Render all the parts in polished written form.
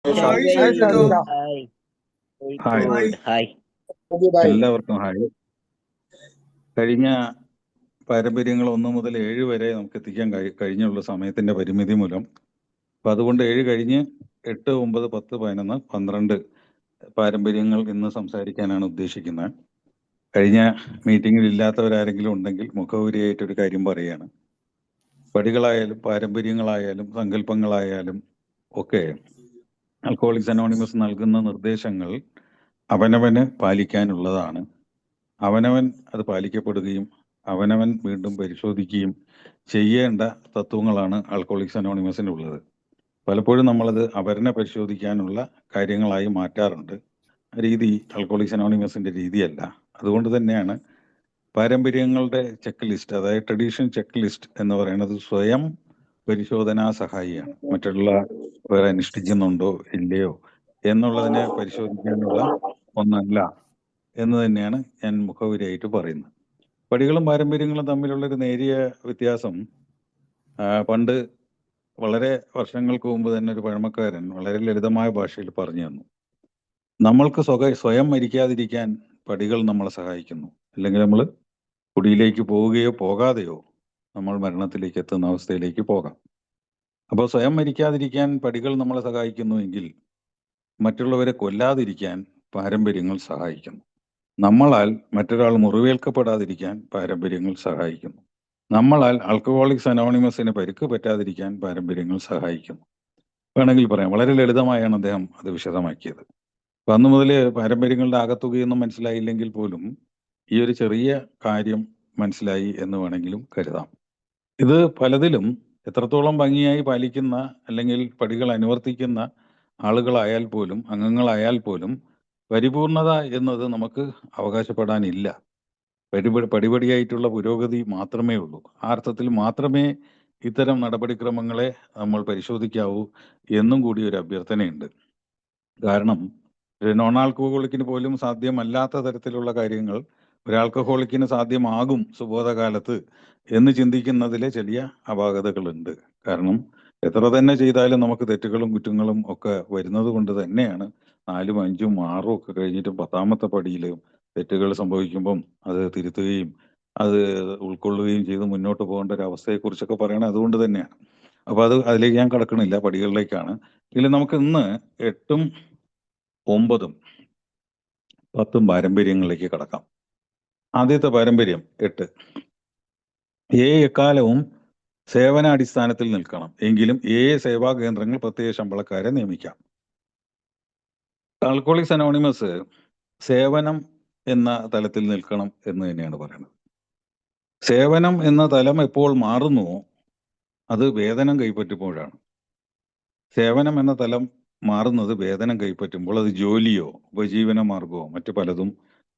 Hi hi ഷാജിക്ക. ഷാജിക്ക. Hi hi Kozhikode hi എല്ലാവർക്കും ഹായ്. കഴിഞ്ഞ പാരമ്പര്യങ്ങൾ 1 മുതൽ 7 വരെ നമുക്ക് എത്തിക്കാൻ കഴിഞ്ഞുള്ള സമയത്തിന്റെ പരിമിതി മൂലം, അപ്പൊ അതുകൊണ്ട് 7 കഴിഞ്ഞ് 8, 9, 10, 11, 12 പാരമ്പര്യങ്ങൾ ഇന്ന് സംസാരിക്കാനാണ് ഉദ്ദേശിക്കുന്നത്. കഴിഞ്ഞ മീറ്റിംഗിൽ ഇല്ലാത്തവരാരെങ്കിലും ഉണ്ടെങ്കിൽ മുഖവുരിയായിട്ടൊരു കാര്യം പറയുകയാണ്. പടികളായാലും പാരമ്പര്യങ്ങളായാലും സങ്കല്പങ്ങളായാലും ഒക്കെ ആൽക്കഹോളിക്സ് അനോണിമസ് നൽകുന്ന നിർദ്ദേശങ്ങൾ അവനവന് പാലിക്കാനുള്ളതാണ്. അവനവൻ അത് പാലിക്കപ്പെടുകയും അവനവൻ വീണ്ടും പരിശോധിക്കുകയും ചെയ്യേണ്ട തത്വങ്ങളാണ് ആൽക്കഹോളിക്സ് അനോണിമസിനുള്ളത്. പലപ്പോഴും നമ്മളത് അവരനെ പരിശോധിക്കാനുള്ള കാര്യങ്ങളായി മാറ്റാറുണ്ട്. ആ രീതി ആൽക്കഹോളിക്സ് അനോണിമസിന്റെ രീതിയല്ല. അതുകൊണ്ട് തന്നെയാണ് പാരമ്പര്യങ്ങളുടെ ചെക്ക് ലിസ്റ്റ്, അതായത് ട്രഡീഷൻ ചെക്ക് ലിസ്റ്റ് എന്ന് പറയുന്നത് സ്വയം പരിശോധനാ സഹായിയാണ്. മറ്റുള്ളവരെ അനുഷ്ഠിക്കുന്നുണ്ടോ ഇല്ലയോ എന്നുള്ളതിനെ പരിശോധിക്കാനുള്ള ഒന്നല്ല എന്ന് തന്നെയാണ് ഞാൻ മുഖവുരയായിട്ട് പറയുന്നത്. പടികളും പാരമ്പര്യങ്ങളും തമ്മിലുള്ളൊരു നേരിയ വ്യത്യാസം, പണ്ട് വളരെ വർഷങ്ങൾക്ക് മുമ്പ് തന്നെ ഒരു പഴമക്കാരൻ വളരെ ലളിതമായ ഭാഷയിൽ പറഞ്ഞു തന്നു. നമ്മൾക്ക് സ്വയം മരിക്കാതിരിക്കാൻ പടികൾ നമ്മളെ സഹായിക്കുന്നു. അല്ലെങ്കിൽ നമ്മൾ കുടിയിലേക്ക് പോവുകയോ പോകാതെയോ നമ്മൾ മരണത്തിലേക്ക് എത്തുന്ന അവസ്ഥയിലേക്ക് പോകാം. അപ്പോൾ സ്വയം മരിക്കാതിരിക്കാൻ പടികൾ നമ്മളെ സഹായിക്കുന്നുവെങ്കിൽ മറ്റുള്ളവരെ കൊല്ലാതിരിക്കാൻ പാരമ്പര്യങ്ങൾ സഹായിക്കുന്നു. നമ്മളാൽ മറ്റൊരാൾ മുറിവേൽക്കപ്പെടാതിരിക്കാൻ പാരമ്പര്യങ്ങൾ സഹായിക്കുന്നു. നമ്മളാൽ ആൽക്കഹോളിക്സ് അനോണിമസിന് പരിക്ക് പറ്റാതിരിക്കാൻ പാരമ്പര്യങ്ങൾ സഹായിക്കുന്നു. വേണമെങ്കിൽ പറയാം, വളരെ ലളിതമായാണ് അദ്ദേഹം അത് വിശദമാക്കിയത്. അപ്പൊ അന്നു മുതൽ പാരമ്പര്യങ്ങളുടെ ആകത്തുകയൊന്നും മനസ്സിലായില്ലെങ്കിൽ പോലും ഈ ഒരു ചെറിയ കാര്യം മനസ്സിലായി എന്ന് വേണമെങ്കിലും കരുതാം. ഇത് പലതിലും എത്രത്തോളം ഭംഗിയായി പാലിക്കുന്ന അല്ലെങ്കിൽ പടികൾ അനുവർത്തിക്കുന്ന ആളുകളായാൽ പോലും, അംഗങ്ങളായാൽ പോലും പരിപൂർണത എന്നത് നമുക്ക് അവകാശപ്പെടാനില്ല. പടിപടിയായിട്ടുള്ള പുരോഗതി മാത്രമേ ഉള്ളൂ. ആ അർത്ഥത്തിൽ മാത്രമേ ഇത്തരം നടപടിക്രമങ്ങളെ നമ്മൾ പരിശോധിക്കാവൂ എന്നും കൂടി ഒരു അഭ്യർത്ഥനയുണ്ട്. കാരണം ഒരു നോൺ ആൽക്കഹോളിക്കിന് പോലും സാധ്യമല്ലാത്ത തരത്തിലുള്ള കാര്യങ്ങൾ ഒരു ആൽക്കഹോളിക്കിന് സാധ്യമാകും സുബോധകാലത്ത് എന്ന് ചിന്തിക്കുന്നതിലെ ചെറിയ അപാകതകളുണ്ട്. കാരണം എത്ര തന്നെ ചെയ്താലും നമുക്ക് തെറ്റുകളും കുറ്റങ്ങളും ഒക്കെ വരുന്നത് കൊണ്ട് തന്നെയാണ് 4, 5, 6 ഒക്കെ കഴിഞ്ഞിട്ടും 10ാമത്തെ പടിയിൽ തെറ്റുകൾ സംഭവിക്കുമ്പം അത് തിരുത്തുകയും അത് ഉൾക്കൊള്ളുകയും ചെയ്ത് മുന്നോട്ട് പോകേണ്ട ഒരു അവസ്ഥയെക്കുറിച്ചൊക്കെ പറയണത് അതുകൊണ്ട് തന്നെയാണ്. അപ്പൊ അതിലേക്ക് ഞാൻ കടക്കണില്ല, പടികളിലേക്കാണ്. ഇതിൽ നമുക്ക് ഇന്ന് 8ഉം 9ഉം 10ഉം പാരമ്പര്യങ്ങളിലേക്ക് കടക്കാം. ആദ്യത്തെ പാരമ്പര്യം 8. എക്കാലവും സേവനാടിസ്ഥാനത്തിൽ നിൽക്കണം, എങ്കിലും സേവാ കേന്ദ്രങ്ങൾ പ്രത്യേക ശമ്പളക്കാരെ നിയമിക്കാം. ആൽക്കഹോളിക്സ് അനോണിമസ് സേവനം എന്ന തലത്തിൽ നിൽക്കണം എന്ന് തന്നെയാണ് പറയുന്നത്. സേവനം എന്ന തലം എപ്പോൾ മാറുന്നുവോ അത് വേതനം കൈപ്പറ്റുമ്പോഴാണ്. സേവനം എന്ന തലം മാറുന്നത് വേതനം കൈപ്പറ്റുമ്പോൾ അത് ജോലിയോ ഉപജീവന മാർഗമോ മറ്റു പലതും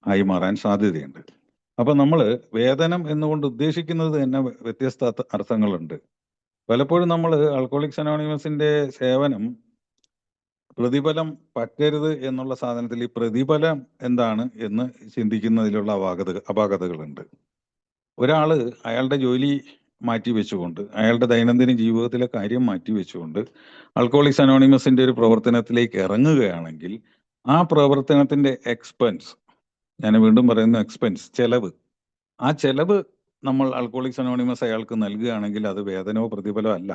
ആയി മാറാൻ സാധ്യതയുണ്ട്. അപ്പൊ നമ്മൾ വേതനം എന്നുകൊണ്ട് ഉദ്ദേശിക്കുന്നത് തന്നെ വ്യത്യസ്ത അർത്ഥങ്ങളുണ്ട്. പലപ്പോഴും നമ്മൾ ആൽക്കഹോളിക്സ് അനോണിമസിന്റെ സേവനം പ്രതിഫലം പറ്റരുത് എന്നുള്ള സാധനത്തിൽ ഈ പ്രതിഫലം എന്താണ് എന്ന് ചിന്തിക്കുന്നതിലുള്ള അപാകതകളുണ്ട്. ഒരാള് അയാളുടെ ജോലി മാറ്റിവെച്ചുകൊണ്ട്, അയാളുടെ ദൈനംദിന ജീവിതത്തിലെ കാര്യം മാറ്റിവെച്ചുകൊണ്ട് ആൽക്കഹോളിക്സ് അനോണിമസിന്റെ ഒരു പ്രവർത്തനത്തിലേക്ക് ഇറങ്ങുകയാണെങ്കിൽ ആ പ്രവർത്തനത്തിന്റെ എക്സ്പെൻസ്, ഞാൻ വീണ്ടും പറയുന്നു എക്സ്പെൻസ്, ചെലവ്, ആ ചെലവ് നമ്മൾ ആൽക്കഹോളിക്സ് അനോണിമസ് അയാൾക്ക് നൽകുകയാണെങ്കിൽ അത് വേതനമോ പ്രതിഫലമോ അല്ല,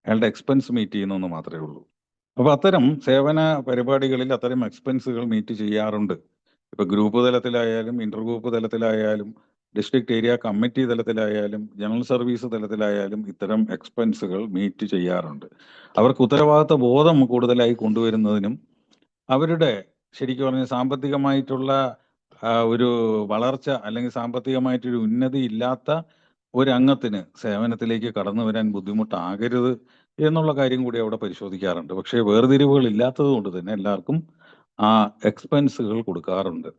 അയാളുടെ എക്സ്പെൻസ് മീറ്റ് ചെയ്യുന്നു മാത്രമേ ഉള്ളൂ. അപ്പൊ അത്തരം സേവന പരിപാടികളിൽ അത്തരം എക്സ്പെൻസുകൾ മീറ്റ് ചെയ്യാറുണ്ട്. ഇപ്പൊ ഗ്രൂപ്പ് തലത്തിലായാലും ഇന്റർ ഗ്രൂപ്പ് തലത്തിലായാലും ഡിസ്ട്രിക്ട് ഏരിയ കമ്മിറ്റി തലത്തിലായാലും ജനറൽ സർവീസ് തലത്തിലായാലും ഇത്തരം എക്സ്പെൻസുകൾ മീറ്റ് ചെയ്യാറുണ്ട്. അവർക്ക് ഉത്തരവാദിത്ത ബോധം കൂടുതലായി കൊണ്ടുവരുന്നതിനും അവരുടെ ശരിക്കും പറഞ്ഞ സാമ്പത്തികമായിട്ടുള്ള ഒരു വളർച്ച അല്ലെങ്കിൽ സാമ്പത്തികമായിട്ടൊരു ഉന്നതി ഇല്ലാത്ത ഒരു അംഗത്തിന് സേവനത്തിലേക്ക് കടന്നു വരാൻ ബുദ്ധിമുട്ടാകരുത് എന്നുള്ള കാര്യം കൂടി അവിടെ പരിശോധിക്കാറുണ്ട്. പക്ഷേ വേർതിരിവുകൾ ഇല്ലാത്തത് കൊണ്ട് തന്നെ എല്ലാവർക്കും ആ എക്സ്പെൻസുകൾ കൊടുക്കാറുണ്ട്.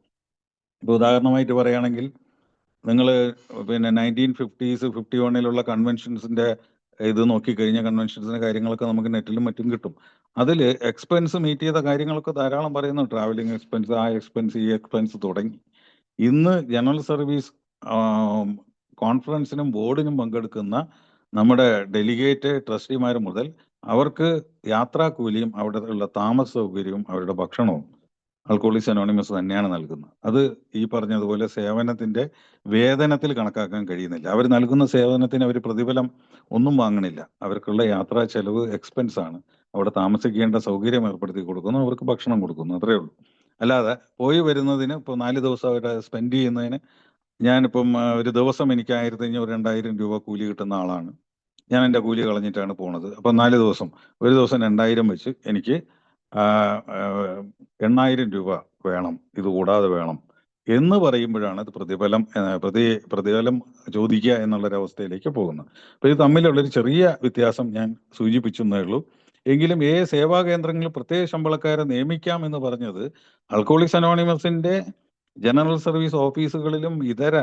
ഇപ്പൊ ഉദാഹരണമായിട്ട് പറയുകയാണെങ്കിൽ നിങ്ങൾ 1950s 51 കൺവെൻഷൻസിന്റെ ഇത് നോക്കിക്കഴിഞ്ഞാൽ കൺവെൻഷൻസിന്റെ കാര്യങ്ങളൊക്കെ നമുക്ക് നെറ്റിലും മറ്റും കിട്ടും. അതിൽ എക്സ്പെൻസ് മീറ്റ് ചെയ്ത കാര്യങ്ങളൊക്കെ ധാരാളം പറയുന്നു. ട്രാവലിംഗ് എക്സ്പെൻസ്, ആ എക്സ്പെൻസ്, ഈ എക്സ്പെൻസ് തുടങ്ങി. ഇന്ന് ജനറൽ സർവീസ് കോൺഫറൻസിനും ബോർഡിനും പങ്കെടുക്കുന്ന നമ്മുടെ ഡെലിഗേറ്റ് ട്രസ്റ്റിമാർ മുതൽ അവർക്ക് യാത്രാക്കൂലിയും അവിടെ ഉള്ള താമസ സൗകര്യവും അവരുടെ ഭക്ഷണവും ആൽക്കഹോളിക്സ് അനോണിമസ് തന്നെയാണ് നൽകുന്നത്. അത് ഈ പറഞ്ഞതുപോലെ സേവനത്തിന്റെ വേതനത്തിൽ കണക്കാക്കാൻ കഴിയുന്നില്ല. അവർ നൽകുന്ന സേവനത്തിന് അവർ പ്രതിഫലം ഒന്നും വാങ്ങണില്ല. അവർക്കുള്ള യാത്രാ ചെലവ് എക്സ്പെൻസ് ആണ്. അവിടെ താമസിക്കേണ്ട സൗകര്യം ഏർപ്പെടുത്തി കൊടുക്കുന്നു, അവർക്ക് ഭക്ഷണം കൊടുക്കുന്നു, അത്രേ ഉള്ളൂ. അല്ലാതെ പോയി വരുന്നതിന് ഇപ്പോൾ 4 ദിവസം അവിടെ സ്പെൻഡ് ചെയ്യുന്നതിന് ഞാനിപ്പം ഒരു ദിവസം എനിക്ക് 1500 2000 രൂപ കൂലി കിട്ടുന്ന ആളാണ്. ഞാൻ എൻ്റെ കൂലി കളഞ്ഞിട്ടാണ് പോണത്. അപ്പം 4 ദിവസം, ഒരു ദിവസം 2000 വെച്ച് എനിക്ക് 8000 രൂപ വേണം, ഇത് കൂടാതെ വേണം എന്ന് പറയുമ്പോഴാണ് ഇത് പ്രതിഫലം ചോദിക്കുക എന്നുള്ളൊരവസ്ഥയിലേക്ക് പോകുന്നത്. അപ്പോൾ ഇത് തമ്മിലുള്ളൊരു ചെറിയ വ്യത്യാസം ഞാൻ സൂചിപ്പിച്ചു എന്നേ ഉള്ളൂ. എങ്കിലും സേവാ കേന്ദ്രങ്ങളിൽ പ്രത്യേക ശമ്പളക്കാരെ നിയമിക്കാം എന്ന് പറഞ്ഞത് ആൽക്കഹോളിക്സ് അനോണിമസിന്റെ ജനറൽ സർവീസ് ഓഫീസുകളിലും ഇതര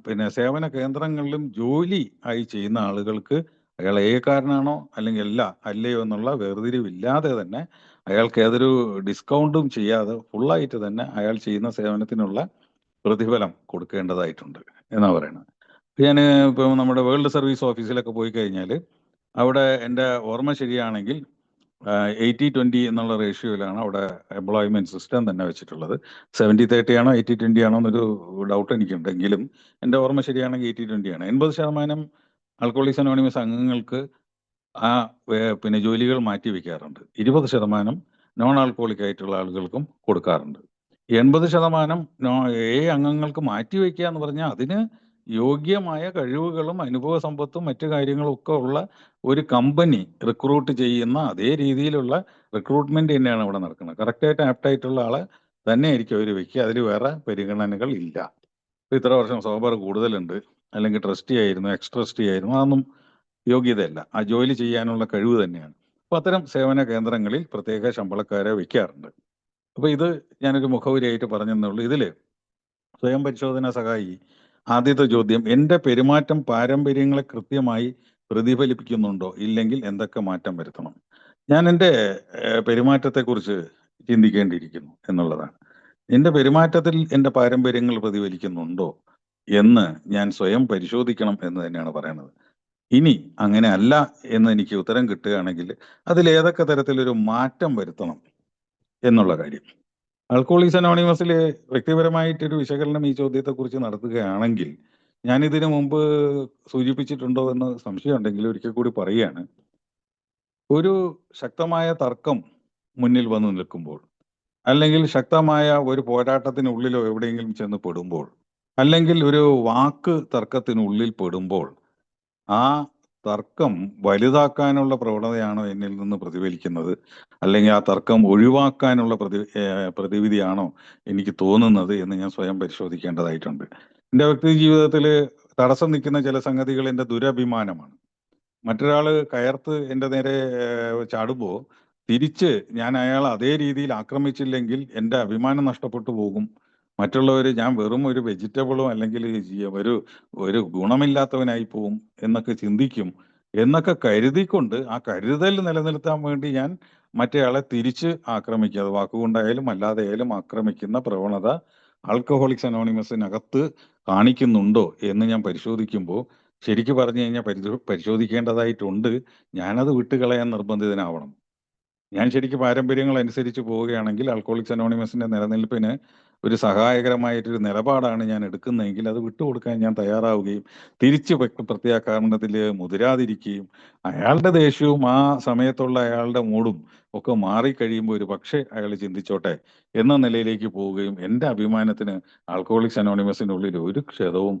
പിന്നെ സേവന കേന്ദ്രങ്ങളിലും ജോലി ആയി ചെയ്യുന്ന ആളുകൾക്ക് അയാൾ കാരനാണോ അല്ലെങ്കിൽ അല്ലയോ എന്നുള്ള വേർതിരിവില്ലാതെ തന്നെ അയാൾക്ക് ഏതൊരു ഡിസ്കൗണ്ടും ചെയ്യാതെ ഫുള്ളായിട്ട് തന്നെ അയാൾ ചെയ്യുന്ന സേവനത്തിനുള്ള പ്രതിഫലം കൊടുക്കേണ്ടതായിട്ടുണ്ട് എന്നാ പറയുന്നത്. ഞാൻ ഇപ്പം നമ്മുടെ വേൾഡ് സർവീസ് ഓഫീസിലൊക്കെ പോയി കഴിഞ്ഞാൽ അവിടെ എൻ്റെ ഓർമ്മ ശരിയാണെങ്കിൽ 80-20 എന്നുള്ള റേഷ്യോയിലാണ് അവിടെ എംപ്ലോയ്മെന്റ് സിസ്റ്റം തന്നെ വെച്ചിട്ടുള്ളത്. 70-30 ആണോ 80-20 ആണോ എന്നൊരു ഡൗട്ട് എനിക്കുണ്ടെങ്കിലും എൻ്റെ ഓർമ്മ ശരിയാണെങ്കിൽ 80-20 ആണ്. 80% ആൽക്കഹോളിക്സ് അനോണിമസ് അംഗങ്ങൾക്ക് പിന്നെ ജോലികൾ മാറ്റി വെക്കാറുണ്ട്. 20% നോൺ ആൽക്കഹോളിക് ആയിട്ടുള്ള ആളുകൾക്കും കൊടുക്കാറുണ്ട്. 80% അംഗങ്ങൾക്ക് മാറ്റിവെക്കുക എന്ന് പറഞ്ഞാൽ അതിന് യോഗ്യമായ കഴിവുകളും അനുഭവ സമ്പത്തും മറ്റു കാര്യങ്ങളും ഒക്കെ ഉള്ള ഒരു കമ്പനി റിക്രൂട്ട് ചെയ്യുന്ന അതേ രീതിയിലുള്ള റിക്രൂട്ട്മെന്റ് തന്നെയാണ് ഇവിടെ നടക്കുന്നത്. കറക്റ്റായിട്ട് ആപ്റ്റായിട്ടുള്ള ആളെ തന്നെ ആയിരിക്കും അവർ വെക്കുക. അതിൽ വേറെ പരിഗണനകൾ ഇല്ല. ഇത്ര വർഷം സോബർ കൂടുതലുണ്ട്, അല്ലെങ്കിൽ ട്രസ്റ്റി ആയിരുന്നു, എക്സ് ട്രസ്റ്റി ആയിരുന്നു, അതൊന്നും യോഗ്യതയല്ല. ആ ജോലി ചെയ്യാനുള്ള കഴിവ് തന്നെയാണ്. അപ്പൊ അത്തരം സേവന കേന്ദ്രങ്ങളിൽ പ്രത്യേക ശമ്പളക്കാരെ വെക്കാറുണ്ട്. അപ്പൊ ഇത് ഞാനൊരു മുഖവുരയായിട്ട് പറഞ്ഞെന്നുള്ളൂ. ഇതില് സ്വയം പരിശോധന സഹായി ആദ്യത്തെ ചോദ്യം, എൻ്റെ പെരുമാറ്റം പാരമ്പര്യങ്ങളെ കൃത്യമായി പ്രതിഫലിപ്പിക്കുന്നുണ്ടോ, ഇല്ലെങ്കിൽ എന്തൊക്കെ മാറ്റം വരുത്തണം? ഞാൻ എൻ്റെ പെരുമാറ്റത്തെക്കുറിച്ച് ചിന്തിക്കേണ്ടിയിരിക്കുന്നു എന്നുള്ളതാണ്. എൻ്റെ പെരുമാറ്റത്തിൽ എൻ്റെ പാരമ്പര്യങ്ങൾ പ്രതിഫലിക്കുന്നുണ്ടോ എന്ന് ഞാൻ സ്വയം പരിശോധിക്കണം എന്ന് തന്നെയാണ് പറയുന്നത്. ഇനി അങ്ങനെ അല്ല എന്ന് എനിക്ക് ഉത്തരം കിട്ടുകയാണെങ്കിൽ അതിൽ ഏതൊക്കെ തരത്തിലൊരു മാറ്റം വരുത്തണം എന്നുള്ള കാര്യം. ആൽക്കഹോളിക്സ് അനോണിമസിലെ വ്യക്തിപരമായിട്ടൊരു വിശകലനം ഈ ചോദ്യത്തെക്കുറിച്ച് നടത്തുകയാണെങ്കിൽ ഞാൻ ഇതിനു മുമ്പ് സൂചിപ്പിച്ചിട്ടുണ്ടോ എന്ന് സംശയമുണ്ടെങ്കിൽ ഒരിക്കൽ കൂടി പറയുകയാണ്. ഒരു ശക്തമായ തർക്കം മുന്നിൽ വന്നു നിൽക്കുമ്പോൾ, അല്ലെങ്കിൽ ശക്തമായ ഒരു പോരാട്ടത്തിനുള്ളിലോ എവിടെയെങ്കിലും ചെന്ന് പെടുമ്പോൾ, അല്ലെങ്കിൽ ഒരു വാക്ക് തർക്കത്തിനുള്ളിൽ പെടുമ്പോൾ ആ തർക്കം വലുതാക്കാനുള്ള പ്രവണതയാണോ എന്നിൽ നിന്ന് പ്രതിഫലിക്കുന്നത്, അല്ലെങ്കിൽ ആ തർക്കം ഒഴിവാക്കാനുള്ള പ്രതിവിധിയാണോ എനിക്ക് തോന്നുന്നത് എന്ന് ഞാൻ സ്വയം പരിശോധിക്കേണ്ടതായിട്ടുണ്ട്. എൻ്റെ വ്യക്തി ജീവിതത്തിൽ തടസ്സം നിൽക്കുന്ന ചില സംഗതികൾ എൻ്റെ ദുരഭിമാനമാണ്. മറ്റൊരാള് കയർത്ത് എൻ്റെ നേരെ ചാടുമ്പോൾ തിരിച്ച് ഞാൻ അയാൾ അതേ രീതിയിൽ ആക്രമിച്ചില്ലെങ്കിൽ എൻ്റെ അഭിമാനം നഷ്ടപ്പെട്ടു പോകും. ഞാൻ വെറും ഒരു വെജിറ്റബിളും അല്ലെങ്കിൽ ഒരു ഗുണമില്ലാത്തവനായി പോവും എന്നൊക്കെ ചിന്തിക്കും എന്നൊക്കെ കരുതിക്കൊണ്ട് ആ കരുതൽ നിലനിർത്താൻ വേണ്ടി ഞാൻ മറ്റേയാളെ തിരിച്ച് ആക്രമിക്കുക, അത് വാക്കുകൊണ്ടായാലും അല്ലാതെ ആയാലും ആക്രമിക്കുന്ന പ്രവണത ആൽക്കഹോളിക്സ് അനോണിമസിനകത്ത് കാണിക്കുന്നുണ്ടോ എന്ന് ഞാൻ പരിശോധിക്കുമ്പോൾ ശരിക്കും പറഞ്ഞു കഴിഞ്ഞാൽ പരിശോധിക്കേണ്ടതായിട്ടുണ്ട്. ഞാനത് വിട്ടുകളയാൻ നിർബന്ധിതനാവണം. ഞാൻ ശരിക്കും പാരമ്പര്യങ്ങൾ അനുസരിച്ച് പോവുകയാണെങ്കിൽ ആൽക്കഹോളിക്സ് അനോണിമസിന്റെ നിലനിൽപ്പിന് ഒരു സഹായകരമായിട്ടൊരു നിലപാടാണ് ഞാൻ എടുക്കുന്നതെങ്കിൽ അത് വിട്ടുകൊടുക്കാൻ ഞാൻ തയ്യാറാവുകയും തിരിച്ച് പ്രത്യാക്രമണത്തിൽ മുതിരാതിരിക്കുകയും അയാളുടെ ദേഷ്യവും ആ സമയത്തുള്ള അയാളുടെ മൂഡും ഒക്കെ മാറിക്കഴിയുമ്പോൾ ഒരു പക്ഷേ അയാൾ ചിന്തിച്ചോട്ടെ എന്ന നിലയിലേക്ക് പോവുകയും എൻ്റെ അഭിമാനത്തിന് ആൽക്കഹോളിക്സ് അനോണിമസിൻ്റെ ഉള്ളിൽ ഒരു ക്ഷതവും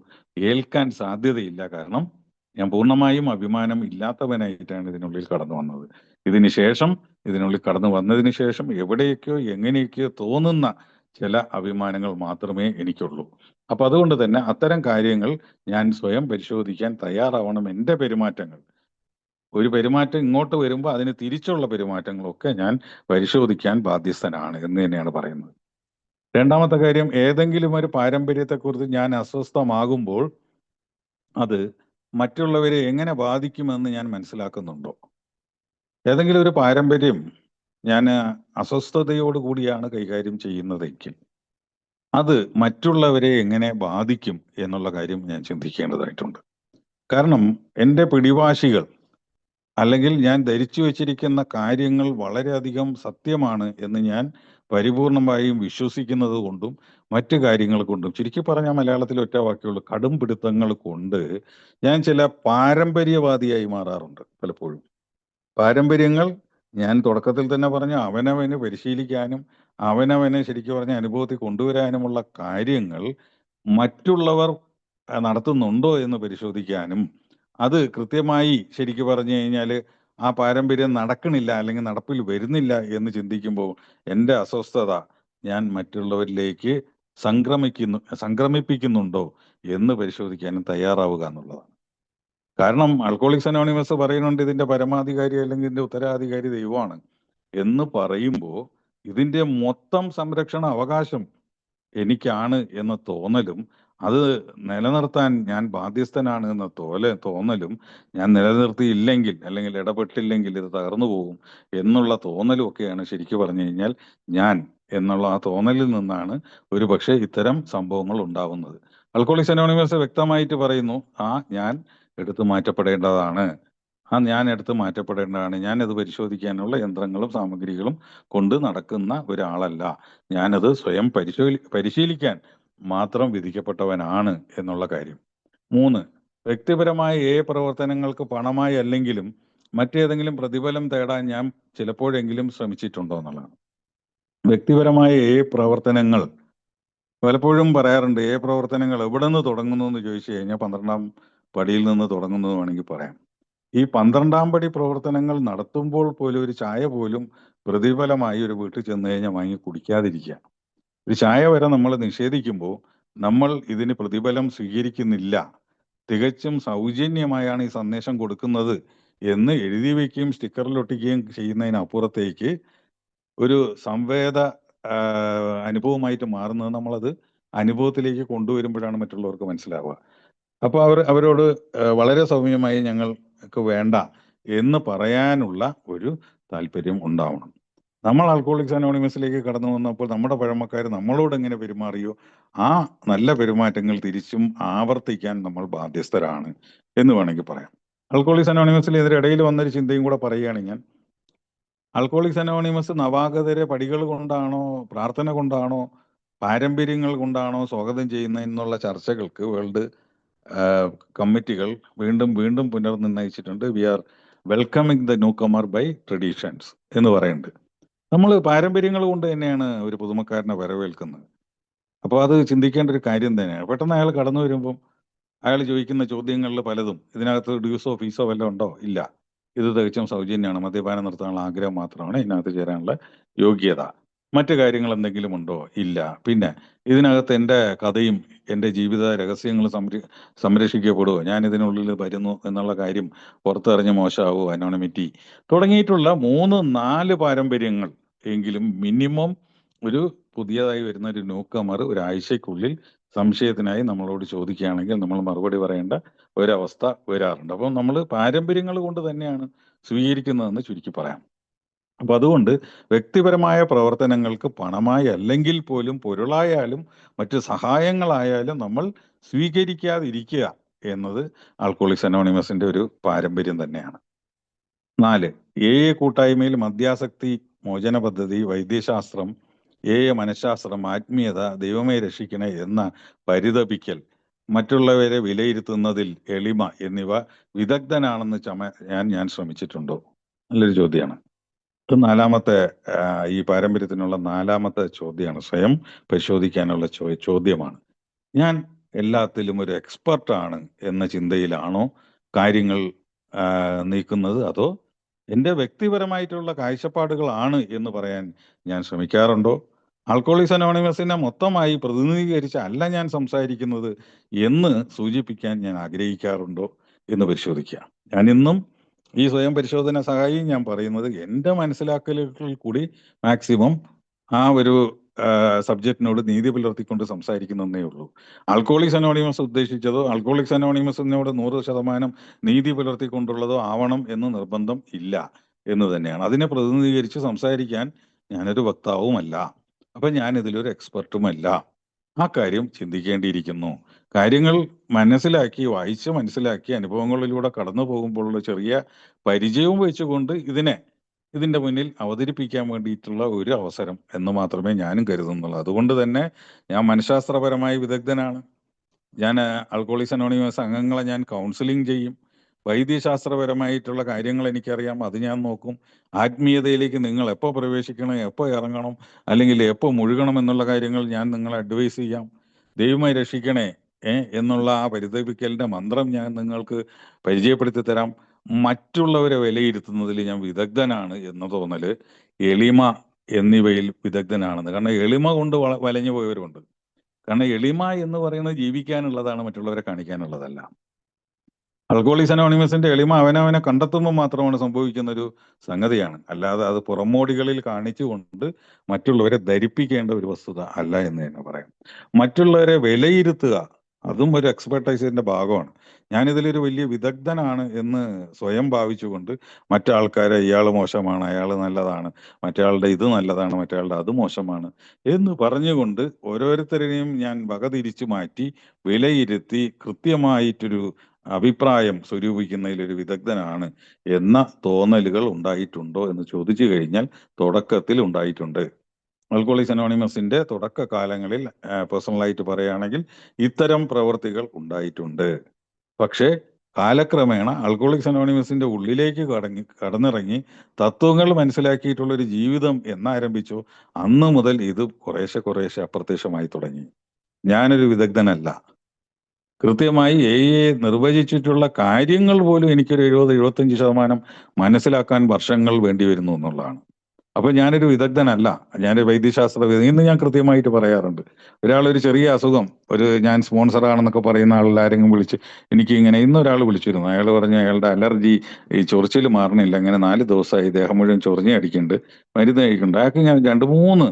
ഏൽക്കാൻ സാധ്യതയില്ല. കാരണം ഞാൻ പൂർണ്ണമായും അഭിമാനം ഇല്ലാത്തവനായിട്ടാണ് ഇതിനുള്ളിൽ കടന്നു വന്നത്. ഇതിനുള്ളിൽ കടന്നു വന്നതിന് ശേഷം എവിടെയൊക്കെയോ എങ്ങനെയൊക്കെയോ തോന്നുന്ന ചില അഭിമാനങ്ങൾ മാത്രമേ എനിക്കുള്ളൂ. അപ്പൊ അതുകൊണ്ട് തന്നെ അത്തരം കാര്യങ്ങൾ ഞാൻ സ്വയം പരിശോധിക്കാൻ തയ്യാറാവണം. എൻ്റെ പെരുമാറ്റങ്ങൾ, ഒരു പെരുമാറ്റം ഇങ്ങോട്ട് വരുമ്പോൾ അതിന് തിരിച്ചുള്ള പെരുമാറ്റങ്ങളൊക്കെ ഞാൻ പരിശോധിക്കാൻ ബാധ്യസ്ഥനാണ് എന്ന് തന്നെയാണ് പറയുന്നത്. രണ്ടാമത്തെ കാര്യം, ഏതെങ്കിലും ഒരു പാരമ്പര്യത്തെക്കുറിച്ച് ഞാൻ അസ്വസ്ഥമാകുമ്പോൾ അത് മറ്റുള്ളവരെ എങ്ങനെ ബാധിക്കുമെന്ന് ഞാൻ മനസ്സിലാക്കുന്നുണ്ടോ? ഏതെങ്കിലും ഒരു പാരമ്പര്യം ഞാൻ അസ്വസ്ഥതയോടുകൂടിയാണ് കൈകാര്യം ചെയ്യുന്നതെങ്കിൽ അത് മറ്റുള്ളവരെ എങ്ങനെ ബാധിക്കും എന്നുള്ള കാര്യം ഞാൻ ചിന്തിക്കേണ്ടതായിട്ടുണ്ട്. കാരണം എൻ്റെ പിടിവാശികൾ അല്ലെങ്കിൽ ഞാൻ ധരിച്ചു വച്ചിരിക്കുന്ന കാര്യങ്ങൾ വളരെയധികം സത്യമാണ് എന്ന് ഞാൻ പരിപൂർണമായും വിശ്വസിക്കുന്നത് കൊണ്ടും മറ്റു കാര്യങ്ങൾ കൊണ്ടും, ചുരുക്കി പറഞ്ഞാൽ മലയാളത്തിൽ ഒറ്റ വാക്കുള്ളൂ, കടും പിടുത്തങ്ങൾ കൊണ്ട് ഞാൻ ചില പാരമ്പര്യവാദിയായി മാറാറുണ്ട് പലപ്പോഴും. പാരമ്പര്യങ്ങൾ ഞാൻ തുടക്കത്തിൽ തന്നെ പറഞ്ഞ അവനവന് പരിശീലിക്കാനും അവനവനെ ശരിക്കും പറഞ്ഞ അനുഭവത്തിൽ കൊണ്ടുവരാനുമുള്ള കാര്യങ്ങൾ മറ്റുള്ളവർ നടത്തുന്നുണ്ടോ എന്ന് പരിശോധിക്കാനും, അത് കൃത്യമായി ശരിക്കു പറഞ്ഞു കഴിഞ്ഞാൽ ആ പാരമ്പര്യം നടക്കണില്ല അല്ലെങ്കിൽ നടപ്പിൽ വരുന്നില്ല എന്ന് ചിന്തിക്കുമ്പോൾ എൻ്റെ അസ്വസ്ഥത ഞാൻ മറ്റുള്ളവരിലേക്ക് സംക്രമിപ്പിക്കുന്നുണ്ടോ എന്ന് പരിശോധിക്കാനും തയ്യാറാവുക എന്നുള്ളതാണ്. കാരണം ആൽക്കോളിക്സ് അനോണിമസ് പറയുന്നുണ്ട് ഇതിന്റെ പരമാധികാരി അല്ലെങ്കിൽ ഇതിന്റെ ഉത്തരാധികാരി ദൈവമാണ് എന്ന് പറയുമ്പോൾ ഇതിന്റെ മൊത്തം സംരക്ഷണ അവകാശം എനിക്കാണ് എന്ന തോന്നലും, അത് നിലനിർത്താൻ ഞാൻ ബാധ്യസ്ഥനാണ് എന്ന തോന്നലും, ഞാൻ നിലനിർത്തിയില്ലെങ്കിൽ അല്ലെങ്കിൽ ഇടപെട്ടില്ലെങ്കിൽ ഇത് തകർന്നു പോകും എന്നുള്ള തോന്നലും ഒക്കെയാണ് ശരിക്കും പറഞ്ഞു കഴിഞ്ഞാൽ ഞാൻ എന്നുള്ള ആ തോന്നലിൽ നിന്നാണ് ഒരു പക്ഷേ ഇത്തരം സംഭവങ്ങൾ ഉണ്ടാവുന്നത്. ആൽക്കോളിക്സ് അനോണിമസ് വ്യക്തമായിട്ട് പറയുന്നു, ഞാൻ എടുത്തു മാറ്റപ്പെടേണ്ടതാണ്, ഞാൻ എടുത്ത് മാറ്റപ്പെടേണ്ടതാണ്, ഞാനത് പരിശോധിക്കാനുള്ള യന്ത്രങ്ങളും സാമഗ്രികളും കൊണ്ട് നടക്കുന്ന ഒരാളല്ല, ഞാനത് സ്വയം പരിശീലിക്കാൻ മാത്രം വിധിക്കപ്പെട്ടവനാണ് എന്നുള്ള കാര്യം. 3, വ്യക്തിപരമായ പ്രവർത്തനങ്ങൾക്ക് പണമായി അല്ലെങ്കിലും മറ്റേതെങ്കിലും പ്രതിഫലം തേടാൻ ഞാൻ ചിലപ്പോഴെങ്കിലും ശ്രമിച്ചിട്ടുണ്ടോ എന്നുള്ളതാണ്. വ്യക്തിപരമായ പ്രവർത്തനങ്ങൾ പലപ്പോഴും പറയാറുണ്ട്, പ്രവർത്തനങ്ങൾ എവിടെ നിന്ന് തുടങ്ങുന്നു എന്ന് ചോദിച്ചു കഴിഞ്ഞാൽ 12ാം പടിയിൽ നിന്ന് തുടങ്ങുന്നു വേണമെങ്കിൽ പറയാം. ഈ 12ാം പടി പ്രവർത്തനങ്ങൾ നടത്തുമ്പോൾ പോലും ഒരു ചായ പോലും പ്രതിഫലമായി ഒരു വീട്ടിൽ ചെന്ന് കഴിഞ്ഞാൽ വാങ്ങി കുടിക്കാതിരിക്കുക. ഒരു ചായ വരെ നമ്മൾ നിഷേധിക്കുമ്പോൾ നമ്മൾ ഇതിന് പ്രതിഫലം സ്വീകരിക്കുന്നില്ല, തികച്ചും സൗജന്യമായാണ് ഈ സന്ദേശം കൊടുക്കുന്നത് എന്ന് എഴുതി വയ്ക്കുകയും സ്റ്റിക്കറിലൊട്ടിക്കുകയും ചെയ്യുന്നതിനപ്പുറത്തേക്ക് ഒരു സംവേദ അനുഭവമായിട്ട് മാറുന്നത് നമ്മളത് അനുഭവത്തിലേക്ക് കൊണ്ടുവരുമ്പോഴാണ് മറ്റുള്ളവർക്ക് മനസ്സിലാവുക. അപ്പോൾ അവരോട് വളരെ സൗമ്യമായി ഞങ്ങൾക്ക് വേണ്ട എന്ന് പറയാനുള്ള ഒരു താല്പര്യം ഉണ്ടാവണം. നമ്മൾ ആൽക്കോളിക്സ് അനോണിമസിലേക്ക് കടന്നു വന്നപ്പോൾ നമ്മുടെ പഴമക്കാർ നമ്മളോട് എങ്ങനെ പെരുമാറിയോ ആ നല്ല പെരുമാറ്റങ്ങൾ തിരിച്ചും ആവർത്തിക്കാൻ നമ്മൾ ബാധ്യസ്ഥരാണ് എന്ന് വേണമെങ്കിൽ പറയാം. ആൽക്കോളിക്സ് അനോണിമസിൽ ഇതിനിടയിൽ വന്നൊരു ചിന്തയും കൂടെ പറയുകയാണ് ഞാൻ. ആൽക്കോളിക്സ് അനോണിമസ് നവാഗതരെ പടികൾ കൊണ്ടാണോ, പ്രാർത്ഥന കൊണ്ടാണോ, പാരമ്പര്യങ്ങൾ കൊണ്ടാണോ സ്വാഗതം ചെയ്യുന്നതെന്നുള്ള ചർച്ചകൾക്ക് വേൾഡ് കമ്മിറ്റികൾ വീണ്ടും വീണ്ടും പുനർനിർണയിച്ചിട്ടുണ്ട്. We are welcoming the newcomer by traditions എന്ന് പറയുന്നുണ്ട്. നമ്മൾ പാരമ്പര്യങ്ങൾ കൊണ്ട് തന്നെയാണ് ഒരു പുതുമക്കാരനെ വരവേൽക്കുന്നത്. അപ്പോൾ അത് ചിന്തിക്കേണ്ട ഒരു കാര്യം തന്നെയാണ്. പെട്ടെന്ന് അയാൾ കടന്നു വരുമ്പം അയാൾ ചോദിക്കുന്ന ചോദ്യങ്ങളിൽ പലതും ഇതിനകത്ത് ഡ്യൂസോ ഫീസോ വല്ലതും ഉണ്ടോ? ഇല്ല, ഇത് തികച്ചും സൗജന്യമാണ്, മദ്യപാനം നിർത്താനുള്ള ആഗ്രഹം മാത്രമാണ് ഇതിനകത്ത് ചേരാനുള്ള യോഗ്യത, മറ്റു കാര്യങ്ങൾ എന്തെങ്കിലും ഉണ്ടോ? ഇല്ല. പിന്നെ ഇതിനകത്ത് എൻ്റെ കഥയും എൻ്റെ ജീവിത രഹസ്യങ്ങളും സംരക്ഷിക്കപ്പെടുമോ? ഞാൻ ഇതിനുള്ളിൽ വരുന്നു എന്നുള്ള കാര്യം പുറത്തെറിഞ്ഞ് മോശമാവോ? അനോണിമിറ്റി തുടങ്ങിയിട്ടുള്ള 3-4 പാരമ്പര്യങ്ങൾ എങ്കിലും മിനിമം ഒരു പുതിയതായി വരുന്ന ഒരു ന്യൂകമർ ഒരാഴ്ചയ്ക്കുള്ളിൽ സംശയത്തിനായി നമ്മളോട് ചോദിക്കുകയാണെങ്കിൽ നമ്മൾ മറുപടി പറയേണ്ട ഒരവസ്ഥ വരാറുണ്ട്. അപ്പം നമ്മൾ പാരമ്പര്യങ്ങൾ കൊണ്ട് തന്നെയാണ് സ്വീകരിക്കുന്നതെന്ന് ചുരുക്കി പറയാം. അപ്പൊ അതുകൊണ്ട് വ്യക്തിപരമായ പ്രവർത്തനങ്ങൾക്ക് പണമായി അല്ലെങ്കിൽ പോലും പൊരുളായാലും മറ്റു സഹായങ്ങളായാലും നമ്മൾ സ്വീകരിക്കാതിരിക്കുക എന്നത് ആൽക്കോളിക്സ് അനോണിമസിന്റെ ഒരു പാരമ്പര്യം തന്നെയാണ്. 4, കൂട്ടായ്മയിൽ മദ്യാസക്തി മോചന പദ്ധതി, വൈദ്യശാസ്ത്രം, മനഃശാസ്ത്രം, ആത്മീയത, ദൈവമേ രക്ഷിക്കണേ എന്ന പരിതപിക്കൽ, മറ്റുള്ളവരെ വിലയിരുത്തുന്നതിൽ എളിമ എന്നിവ വിദഗ്ധനാണെന്ന് ഞാൻ ശ്രമിച്ചിട്ടുണ്ടോ? നല്ലൊരു ചോദ്യമാണ്. 4ാമത്തെ ഈ പാരമ്പര്യത്തിനുള്ള 4ാമത്തെ ചോദ്യമാണ്, സ്വയം പരിശോധിക്കാനുള്ള ചോദ്യമാണ്. ഞാൻ എല്ലാത്തിലും ഒരു എക്സ്പെർട്ടാണ് എന്ന ചിന്തയിലാണോ കാര്യങ്ങൾ നീക്കുന്നത്, അതോ എൻ്റെ വ്യക്തിപരമായിട്ടുള്ള കാഴ്ചപ്പാടുകളാണ് എന്ന് പറയാൻ ഞാൻ ശ്രമിക്കാറുണ്ടോ? ആൽക്കോളിക്സ് അനോണിമസിനെ മൊത്തമായി പ്രതിനിധീകരിച്ച് അല്ല ഞാൻ സംസാരിക്കുന്നത് എന്ന് സൂചിപ്പിക്കാൻ ഞാൻ ആഗ്രഹിക്കാറുണ്ടോ എന്ന് പരിശോധിക്കുക. ഞാൻ ഇന്നും ഈ സ്വയം പരിശോധന സഹായി ഞാൻ പറയുന്നത് എൻ്റെ മനസ്സിലാക്കലുകൾ കൂടി മാക്സിമം ആ ഒരു സബ്ജക്റ്റിനോട് നീതി പുലർത്തിക്കൊണ്ട് സംസാരിക്കുന്നതേ ഉള്ളൂ. ആൽക്കോളിക്സ് അനോണിമസ് ഉദ്ദേശിച്ചതോ ആൽക്കോളിക്സ് അനോണിമസിനോട് 100% നീതി പുലർത്തിക്കൊണ്ടുള്ളതോ ആവണം എന്ന് നിർബന്ധം ഇല്ല എന്ന് തന്നെയാണ്. അതിനെ പ്രതിനിധീകരിച്ച് സംസാരിക്കാൻ ഞാനൊരു വക്താവുമല്ല, അപ്പൊ ഞാൻ ഇതിലൊരു എക്സ്പെർട്ടുമല്ല. ആ കാര്യം ചിന്തിക്കേണ്ടിയിരിക്കുന്നു. കാര്യങ്ങൾ മനസ്സിലാക്കി, വായിച്ച് മനസ്സിലാക്കി അനുഭവങ്ങളിലൂടെ കടന്നു പോകുമ്പോഴുള്ള ചെറിയ പരിചയവും വെച്ചുകൊണ്ട് ഇതിന്റെ മുന്നിൽ അവതരിപ്പിക്കാൻ വേണ്ടിയിട്ടുള്ള ഒരു അവസരം എന്ന് മാത്രമേ ഞാനും കരുതുന്നുള്ളൂ. അതുകൊണ്ട് തന്നെ ഞാൻ മനഃശാസ്ത്രപരമായി വിദഗ്ധനാണ്. ഞാൻ ആൽക്കഹോളിക്സ് അനോണിമസ് അംഗങ്ങളെ ഞാൻ കൗൺസിലിംഗ് ചെയ്യും. വൈദ്യശാസ്ത്രപരമായിട്ടുള്ള കാര്യങ്ങൾ എനിക്കറിയാം. അത് ഞാൻ നോക്കും. ആത്മീയതയിലേക്ക് നിങ്ങൾ എപ്പോ പ്രവേശിക്കണം, എപ്പോ ഇറങ്ങണം, അല്ലെങ്കിൽ എപ്പോ മുഴുകണം എന്നുള്ള കാര്യങ്ങൾ ഞാൻ നിങ്ങളെ അഡ്വൈസ് ചെയ്യാം. ദൈവമേ രക്ഷിക്കണേ എന്നുള്ള ആ പരിതപിക്കലിന്റെ മന്ത്രം ഞാൻ നിങ്ങൾക്ക് പരിചയപ്പെടുത്തി തരാം. മറ്റുള്ളവരെ വിലയിരുത്തുന്നതിൽ ഞാൻ വിദഗ്ധനാണ് എന്ന തോന്നല്, എളിമ എന്നിവയിൽ വിദഗ്ധനാണെന്ന്. കാരണം എളിമ കൊണ്ട് വലഞ്ഞു പോയവരുണ്ട്. കാരണം എളിമ എന്ന് പറയുന്നത് ജീവിക്കാനുള്ളതാണ്, മറ്റുള്ളവരെ കാണിക്കാനുള്ളതല്ല. ആൽക്കഹോളിക്സ് അനോണിമസിന്റെ എളിമ അവനവനെ കണ്ടെത്തുമ്പോൾ മാത്രമാണ് സംഭവിക്കുന്ന ഒരു സംഗതിയാണ്. അല്ലാതെ അത് പുറമോടികളിൽ കാണിച്ചുകൊണ്ട് മറ്റുള്ളവരെ ധരിപ്പിക്കേണ്ട ഒരു വസ്തുത അല്ല എന്ന് തന്നെ പറയാം. മറ്റുള്ളവരെ വിലയിരുത്തുക, അതും ഒരു എക്സ്പെർട്ടൈസിന്റെ ഭാഗമാണ്. ഞാനിതിലൊരു വലിയ വിദഗ്ധനാണ് എന്ന് സ്വയം ഭാവിച്ചുകൊണ്ട് മറ്റാൾക്കാരെ ഇയാൾ മോശമാണ്, അയാൾ നല്ലതാണ്, മറ്റയാളുടെ ഇത് നല്ലതാണ്, മറ്റയാളുടെ അത് മോശമാണ് എന്ന് പറഞ്ഞുകൊണ്ട് ഓരോരുത്തരെയും ഞാൻ വകതിരിച്ചു മാറ്റി വിലയിരുത്തി കൃത്യമായിട്ടൊരു അഭിപ്രായം സ്വരൂപിക്കുന്നതിൽ ഒരു വിദഗ്ധനാണ് എന്ന തോന്നലുകൾ ഉണ്ടായിട്ടുണ്ടോ എന്ന് ചോദിച്ചു കഴിഞ്ഞാൽ തുടക്കത്തിൽ ഉണ്ടായിട്ടുണ്ട്. ആൽക്കഹോളിക്സ് അനോണിമസിന്റെ തുടക്ക കാലങ്ങളിൽ പേഴ്സണലായിട്ട് പറയുകയാണെങ്കിൽ ഇത്തരം പ്രവൃത്തികൾ ഉണ്ടായിട്ടുണ്ട്. പക്ഷേ കാലക്രമേണ ആൽക്കഹോളിക്സ് അനോണിമസിന്റെ ഉള്ളിലേക്ക് കടന്നിറങ്ങി തത്വങ്ങൾ മനസ്സിലാക്കിയിട്ടുള്ള ഒരു ജീവിതം എന്നാരംഭിച്ചോ അന്ന് മുതൽ ഇത് കുറേശ്ശെ അപ്രത്യക്ഷമായി തുടങ്ങി. ഞാനൊരു വിദഗ്ധനല്ല. കൃത്യമായി നിർവചിച്ചിട്ടുള്ള കാര്യങ്ങൾ പോലും എനിക്കൊരു 70-75% മനസ്സിലാക്കാൻ വർഷങ്ങൾ വേണ്ടി വരുന്നു എന്നുള്ളതാണ്. അപ്പൊ ഞാനൊരു വിദഗ്ധനല്ല. ഞാനൊരു ഇന്ന് ഞാൻ കൃത്യമായിട്ട് പറയാറുണ്ട്. ഒരാളൊരു ചെറിയ അസുഖം, ഞാൻ സ്പോൺസർ ആണെന്നൊക്കെ പറയുന്ന ആളാരെങ്കിലും വിളിച്ച് ഇന്നൊരാൾ വിളിച്ചിരുന്നു. അയാൾ പറഞ്ഞു അയാളുടെ അലർജി, ഈ ചൊറിച്ചിൽ മാറണില്ല, ഇങ്ങനെ 4 ദിവസമായി ദേഹം മുഴുവൻ ചൊറിഞ്ഞ് അടിക്കുന്നുണ്ട്, മരുന്ന് കഴിക്കുന്നുണ്ട്. അയാൾക്ക് ഞാൻ 2-3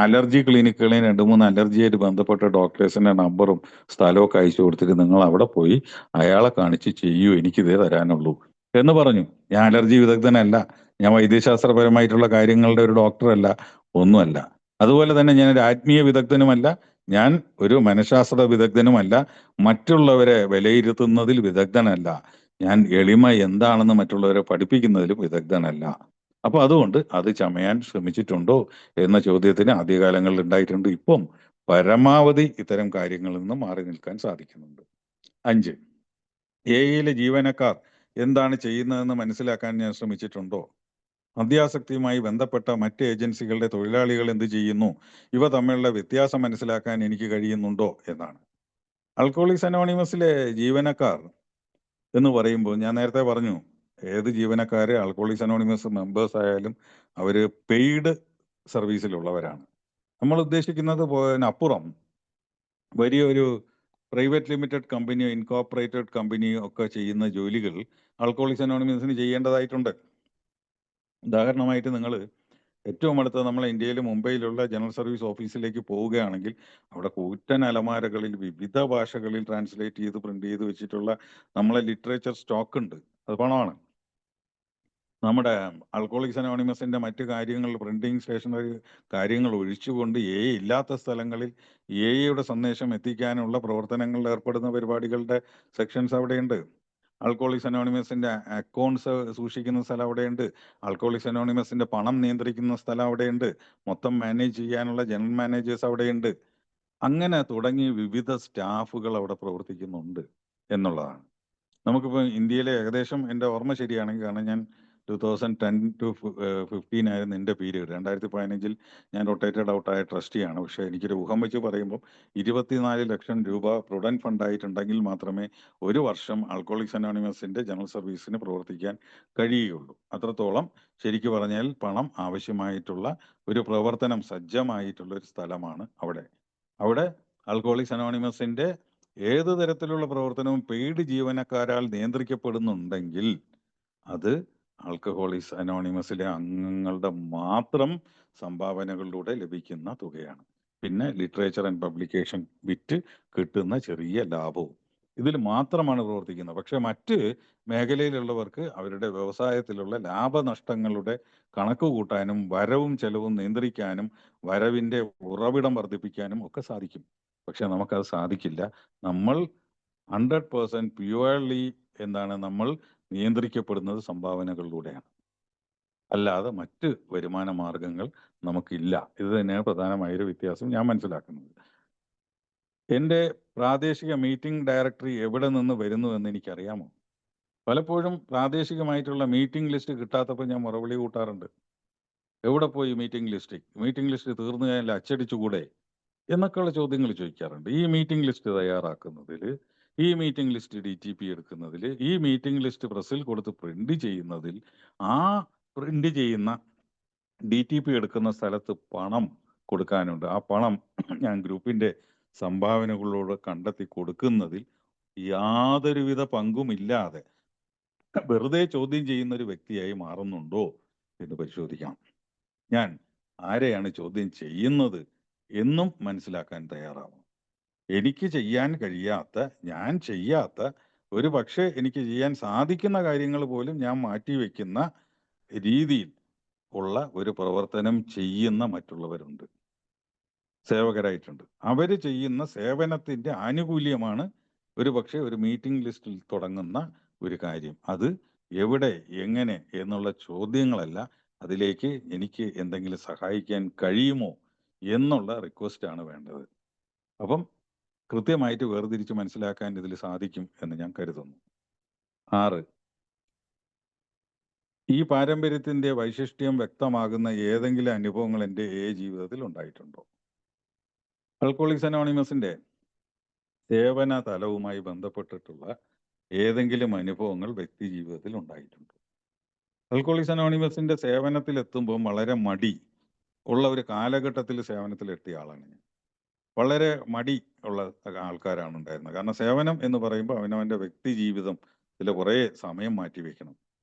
അലർജി ക്ലിനിക്കുകളെയും 2-3 അലർജിയായിട്ട് ബന്ധപ്പെട്ട ഡോക്ടേഴ്സിന്റെ നമ്പറും സ്ഥലമൊക്കെ അയച്ചു കൊടുത്തിട്ട് നിങ്ങൾ അവിടെ പോയി അയാളെ കാണിച്ച് ചെയ്യൂ, എനിക്കിതേ തരാനുള്ളൂ എന്ന് പറഞ്ഞു. ഞാൻ അലർജി വിദഗ്ധനല്ല, ഞാൻ വൈദ്യശാസ്ത്രപരമായിട്ടുള്ള കാര്യങ്ങളുടെ ഒരു ഡോക്ടറല്ല, ഒന്നുമല്ല. അതുപോലെ തന്നെ ഞാനൊരു ആത്മീയ വിദഗ്ധനുമല്ല, ഞാൻ ഒരു മനഃശാസ്ത്ര വിദഗ്ധനുമല്ല, മറ്റുള്ളവരെ വിലയിരുത്തുന്നതിൽ വിദഗ്ധനല്ല, ഞാൻ എളിമ എന്താണെന്ന് മറ്റുള്ളവരെ പഠിപ്പിക്കുന്നതിലും വിദഗ്ധനല്ല. അപ്പൊ അതുകൊണ്ട് അത് ചമയാൻ ശ്രമിച്ചിട്ടുണ്ടോ എന്ന ചോദ്യത്തിന് ആദ്യകാലങ്ങളിൽ ഉണ്ടായിട്ടുണ്ട്. ഇപ്പം പരമാവധി ഇത്തരം കാര്യങ്ങളിൽ നിന്ന് മാറി നിൽക്കാൻ സാധിക്കുന്നുണ്ട്. 5, എയിലെ ജീവനക്കാർ എന്താണ് ചെയ്യുന്നതെന്ന് മനസ്സിലാക്കാൻ ഞാൻ ശ്രമിച്ചിട്ടുണ്ടോ? മദ്യാസക്തിയുമായി ബന്ധപ്പെട്ട മറ്റ് ഏജൻസികളുടെ തൊഴിലാളികൾ എന്ത് ചെയ്യുന്നു? ഇവ തമ്മിലുള്ള വ്യത്യാസം മനസ്സിലാക്കാൻ എനിക്ക് കഴിയുന്നുണ്ടോ എന്നാണ്. ആൽക്കഹോളിക്സ് അനോണിമസിലെ ജീവനക്കാർ എന്ന് പറയുമ്പോൾ ഞാൻ നേരത്തെ പറഞ്ഞു, ഏത് ജീവനക്കാര് ആൽക്കഹോളിക്സ് അനോണിമസ് മെമ്പേഴ്സ് ആയാലും അവര് പെയ്ഡ് സർവീസിലുള്ളവരാണ്. നമ്മൾ ഉദ്ദേശിക്കുന്നത് അപ്പുറം വലിയൊരു പ്രൈവറ്റ് ലിമിറ്റഡ് കമ്പനിയോ ഇൻകോർപ്പറേറ്റഡ് കമ്പനിയോ ഒക്കെ ചെയ്യുന്ന ജോലികൾ ആൽക്കഹോളിക്സ് അനോണിമസിന് ചെയ്യേണ്ടതായിട്ടുണ്ട്. ഉദാഹരണമായിട്ട് നിങ്ങൾ ഏറ്റവും അടുത്ത നമ്മളെ ഇന്ത്യയിലെ മുംബൈയിലുള്ള ജനറൽ സർവീസ് ഓഫീസിലേക്ക് പോവുകയാണെങ്കിൽ അവിടെ കൂറ്റൻ അലമാരകളിൽ വിവിധ ഭാഷകളിൽ ട്രാൻസ്ലേറ്റ് ചെയ്ത് പ്രിന്റ് ചെയ്ത് വെച്ചിട്ടുള്ള നമ്മളെ ലിറ്ററേച്ചർ സ്റ്റോക്ക് ഉണ്ട്. അത് പണമാണ്. നമ്മുടെ ആൽക്കഹോളിക്സ് അനോണിമസിന്റെ മറ്റു കാര്യങ്ങൾ, പ്രിന്റിംഗ് സ്റ്റേഷനറി കാര്യങ്ങൾ ഒഴിച്ചുകൊണ്ട് ഇല്ലാത്ത സ്ഥലങ്ങളിൽ യുടെ സന്ദേശം എത്തിക്കാനുള്ള പ്രവർത്തനങ്ങളിൽ ഏർപ്പെടുന്ന പരിപാടികളുടെ സെക്ഷൻസ് അവിടെയുണ്ട്. ആൽക്കഹോളിക്സ് അനോണിമസിന്റെ അക്കൗണ്ട്സ് സൂക്ഷിക്കുന്ന സ്ഥലം അവിടെയുണ്ട്. ആൽക്കഹോളിക്സ് അനോണിമസിന്റെ പണം നിയന്ത്രിക്കുന്ന സ്ഥലം അവിടെയുണ്ട്. മൊത്തം മാനേജ് ചെയ്യാനുള്ള ജനറൽ മാനേജേഴ്സ് അവിടെയുണ്ട്. അങ്ങനെ തുടങ്ങി വിവിധ സ്റ്റാഫുകൾ അവിടെ പ്രവർത്തിക്കുന്നുണ്ട് എന്നുള്ളതാണ്. നമുക്കിപ്പോൾ ഇന്ത്യയിലെ ഏകദേശം എൻ്റെ ഓർമ്മ ശരിയാണെങ്കിൽ, കാരണം ഞാൻ 2010-15 ആയിരുന്നു എൻ്റെ പീരീഡ്. 2015 ഞാൻ റൊട്ടേറ്റഡ് ഔട്ടായ ട്രസ്റ്റിയാണ്. പക്ഷേ എനിക്കൊരു ഊഹം വെച്ച് പറയുമ്പോൾ 24 ലക്ഷം രൂപ പ്രൊവിഡന്റ് ഫണ്ടായിട്ടുണ്ടെങ്കിൽ മാത്രമേ ഒരു വർഷം ആൽക്കഹോളിക്സ് അനോണിമസിന്റെ ജനറൽ സർവീസിന് പ്രവർത്തിക്കാൻ കഴിയുകയുള്ളൂ. അത്രത്തോളം ശരിക്കു പറഞ്ഞാൽ പണം ആവശ്യമായിട്ടുള്ള ഒരു പ്രവർത്തനം സജ്ജമായിട്ടുള്ള ഒരു സ്ഥലമാണ് അവിടെ. അവിടെ ആൽക്കഹോളിക്സ് അനോണിമസിന്റെ ഏത് തരത്തിലുള്ള പ്രവർത്തനവും പെയ്ഡ് ജീവനക്കാരാൽ നിയന്ത്രിക്കപ്പെടുന്നുണ്ടെങ്കിൽ അത് ആൽക്കഹോളിക്സ് അനോണിമസിലെ അംഗങ്ങളുടെ മാത്രം സംഭാവനകളിലൂടെ ലഭിക്കുന്ന തുകയാണ്. പിന്നെ ലിറ്ററേച്ചർ ആൻഡ് പബ്ലിക്കേഷൻ വിറ്റ് കിട്ടുന്ന ചെറിയ ലാഭവും. ഇതിൽ മാത്രമാണ് പ്രവർത്തിക്കുന്നത്. പക്ഷെ മറ്റ് മേഖലയിലുള്ളവർക്ക് അവരുടെ വ്യവസായത്തിലുള്ള ലാഭനഷ്ടങ്ങളുടെ കണക്ക് കൂട്ടാനും വരവും ചെലവും നിയന്ത്രിക്കാനും വരവിന്റെ ഉറവിടം വർദ്ധിപ്പിക്കാനും ഒക്കെ സാധിക്കും. പക്ഷെ നമുക്കത് സാധിക്കില്ല. നമ്മൾ 100% പ്യുവർലി നമ്മൾ നിയന്ത്രിക്കപ്പെടുന്നത് സംഭാവനകളിലൂടെയാണ്. അല്ലാതെ മറ്റ് വരുമാന മാർഗങ്ങൾ നമുക്കില്ല. ഇത് തന്നെയാണ് പ്രധാനമായൊരു വ്യത്യാസം ഞാൻ മനസ്സിലാക്കുന്നത്. എൻ്റെ പ്രാദേശിക മീറ്റിംഗ് ഡയറക്ടറി എവിടെ നിന്ന് വരുന്നു എന്ന് എനിക്കറിയാമോ? പലപ്പോഴും പ്രാദേശികമായിട്ടുള്ള മീറ്റിംഗ് ലിസ്റ്റ് കിട്ടാത്തപ്പോൾ ഞാൻ മുറവിളി കൂട്ടാറുണ്ട്. എവിടെ പോയി മീറ്റിംഗ് ലിസ്റ്റ്? മീറ്റിംഗ് ലിസ്റ്റ് തീർന്നു കഴിഞ്ഞാൽ അച്ചടിച്ചുകൂടെ? എന്നൊക്കെയുള്ള ചോദ്യങ്ങൾ ചോദിക്കാറുണ്ട്. ഈ മീറ്റിംഗ് ലിസ്റ്റ് തയ്യാറാക്കുന്നതിൽ, ഈ മീറ്റിംഗ് ലിസ്റ്റ് DTP എടുക്കുന്നതിൽ, ഈ മീറ്റിംഗ് ലിസ്റ്റ് പ്രസിൽ കൊടുത്ത് പ്രിന്റ് ചെയ്യുന്നതിൽ, ആ പ്രിന്റ് ചെയ്യുന്ന DTP എടുക്കുന്ന സ്ഥലത്ത് പണം കൊടുക്കാനുണ്ട്. ആ പണം ഞാൻ ഗ്രൂപ്പിന്റെ സംഭാവനകളോട് കണ്ടെത്തി കൊടുക്കുന്നതിൽ യാതൊരുവിധ പങ്കുമില്ലാതെ വെറുതെ ചോദ്യം ചെയ്യുന്ന ഒരു വ്യക്തിയായി മാറുന്നുണ്ടോ എന്ന് പരിശോധിക്കണം. ഞാൻ ആരെയാണ് ചോദ്യം ചെയ്യുന്നത് എന്നും മനസ്സിലാക്കാൻ തയ്യാറാവണം. എനിക്ക് ചെയ്യാൻ കഴിയാത്ത, ഞാൻ ചെയ്യാത്ത, ഒരു പക്ഷേ എനിക്ക് ചെയ്യാൻ സാധിക്കുന്ന കാര്യങ്ങൾ പോലും ഞാൻ മാറ്റിവെക്കുന്ന രീതിയിൽ ഉള്ള ഒരു പ്രവർത്തനം ചെയ്യുന്ന മറ്റുള്ളവരുണ്ട്. സേവകരായിട്ടുണ്ട്. അവര് ചെയ്യുന്ന സേവനത്തിന്റെ ആനുകൂല്യമാണ് ഒരു പക്ഷേ ഒരു മീറ്റിംഗ് ലിസ്റ്റിൽ തുടങ്ങുന്ന ഒരു കാര്യം. അത് എവിടെ, എങ്ങനെ എന്നുള്ള ചോദ്യങ്ങളല്ല, അതിലേക്ക് എനിക്ക് എന്തെങ്കിലും സഹായിക്കാൻ കഴിയുമോ എന്നുള്ള റിക്വസ്റ്റാണ് വേണ്ടത്. അപ്പം കൃത്യമായിട്ട് വേർതിരിച്ച് മനസ്സിലാക്കാൻ ഇതിൽ സാധിക്കും എന്ന് ഞാൻ കരുതുന്നു. 6, ഈ പാരമ്പര്യത്തിന്റെ വൈശിഷ്ട്യം വ്യക്തമാകുന്ന ഏതെങ്കിലും അനുഭവങ്ങൾ എൻ്റെ ജീവിതത്തിൽ ഉണ്ടായിട്ടുണ്ടോ? ആൽക്കഹോളിക്സ് അനോണിമസിന്റെ സേവന തലവുമായി ബന്ധപ്പെട്ടിട്ടുള്ള ഏതെങ്കിലും അനുഭവങ്ങൾ വ്യക്തി ജീവിതത്തിൽ ഉണ്ടായിട്ടുണ്ടോ? ആൽക്കഹോളിക്സ് അനോണിമസിന്റെ സേവനത്തിൽ എത്തുമ്പോൾ വളരെ മടി ഉള്ള ഒരു കാലഘട്ടത്തിൽ സേവനത്തിൽ എത്തിയ ആളാണ് ഞാൻ. വളരെ മടി ഉള്ള ആൾക്കാരാണ് ഉണ്ടായിരുന്നത്. കാരണം സേവനം എന്ന് പറയുമ്പോൾ അവനവന്റെ വ്യക്തി ജീവിതത്തിൽ കുറേ സമയം മാറ്റി വെക്കണം.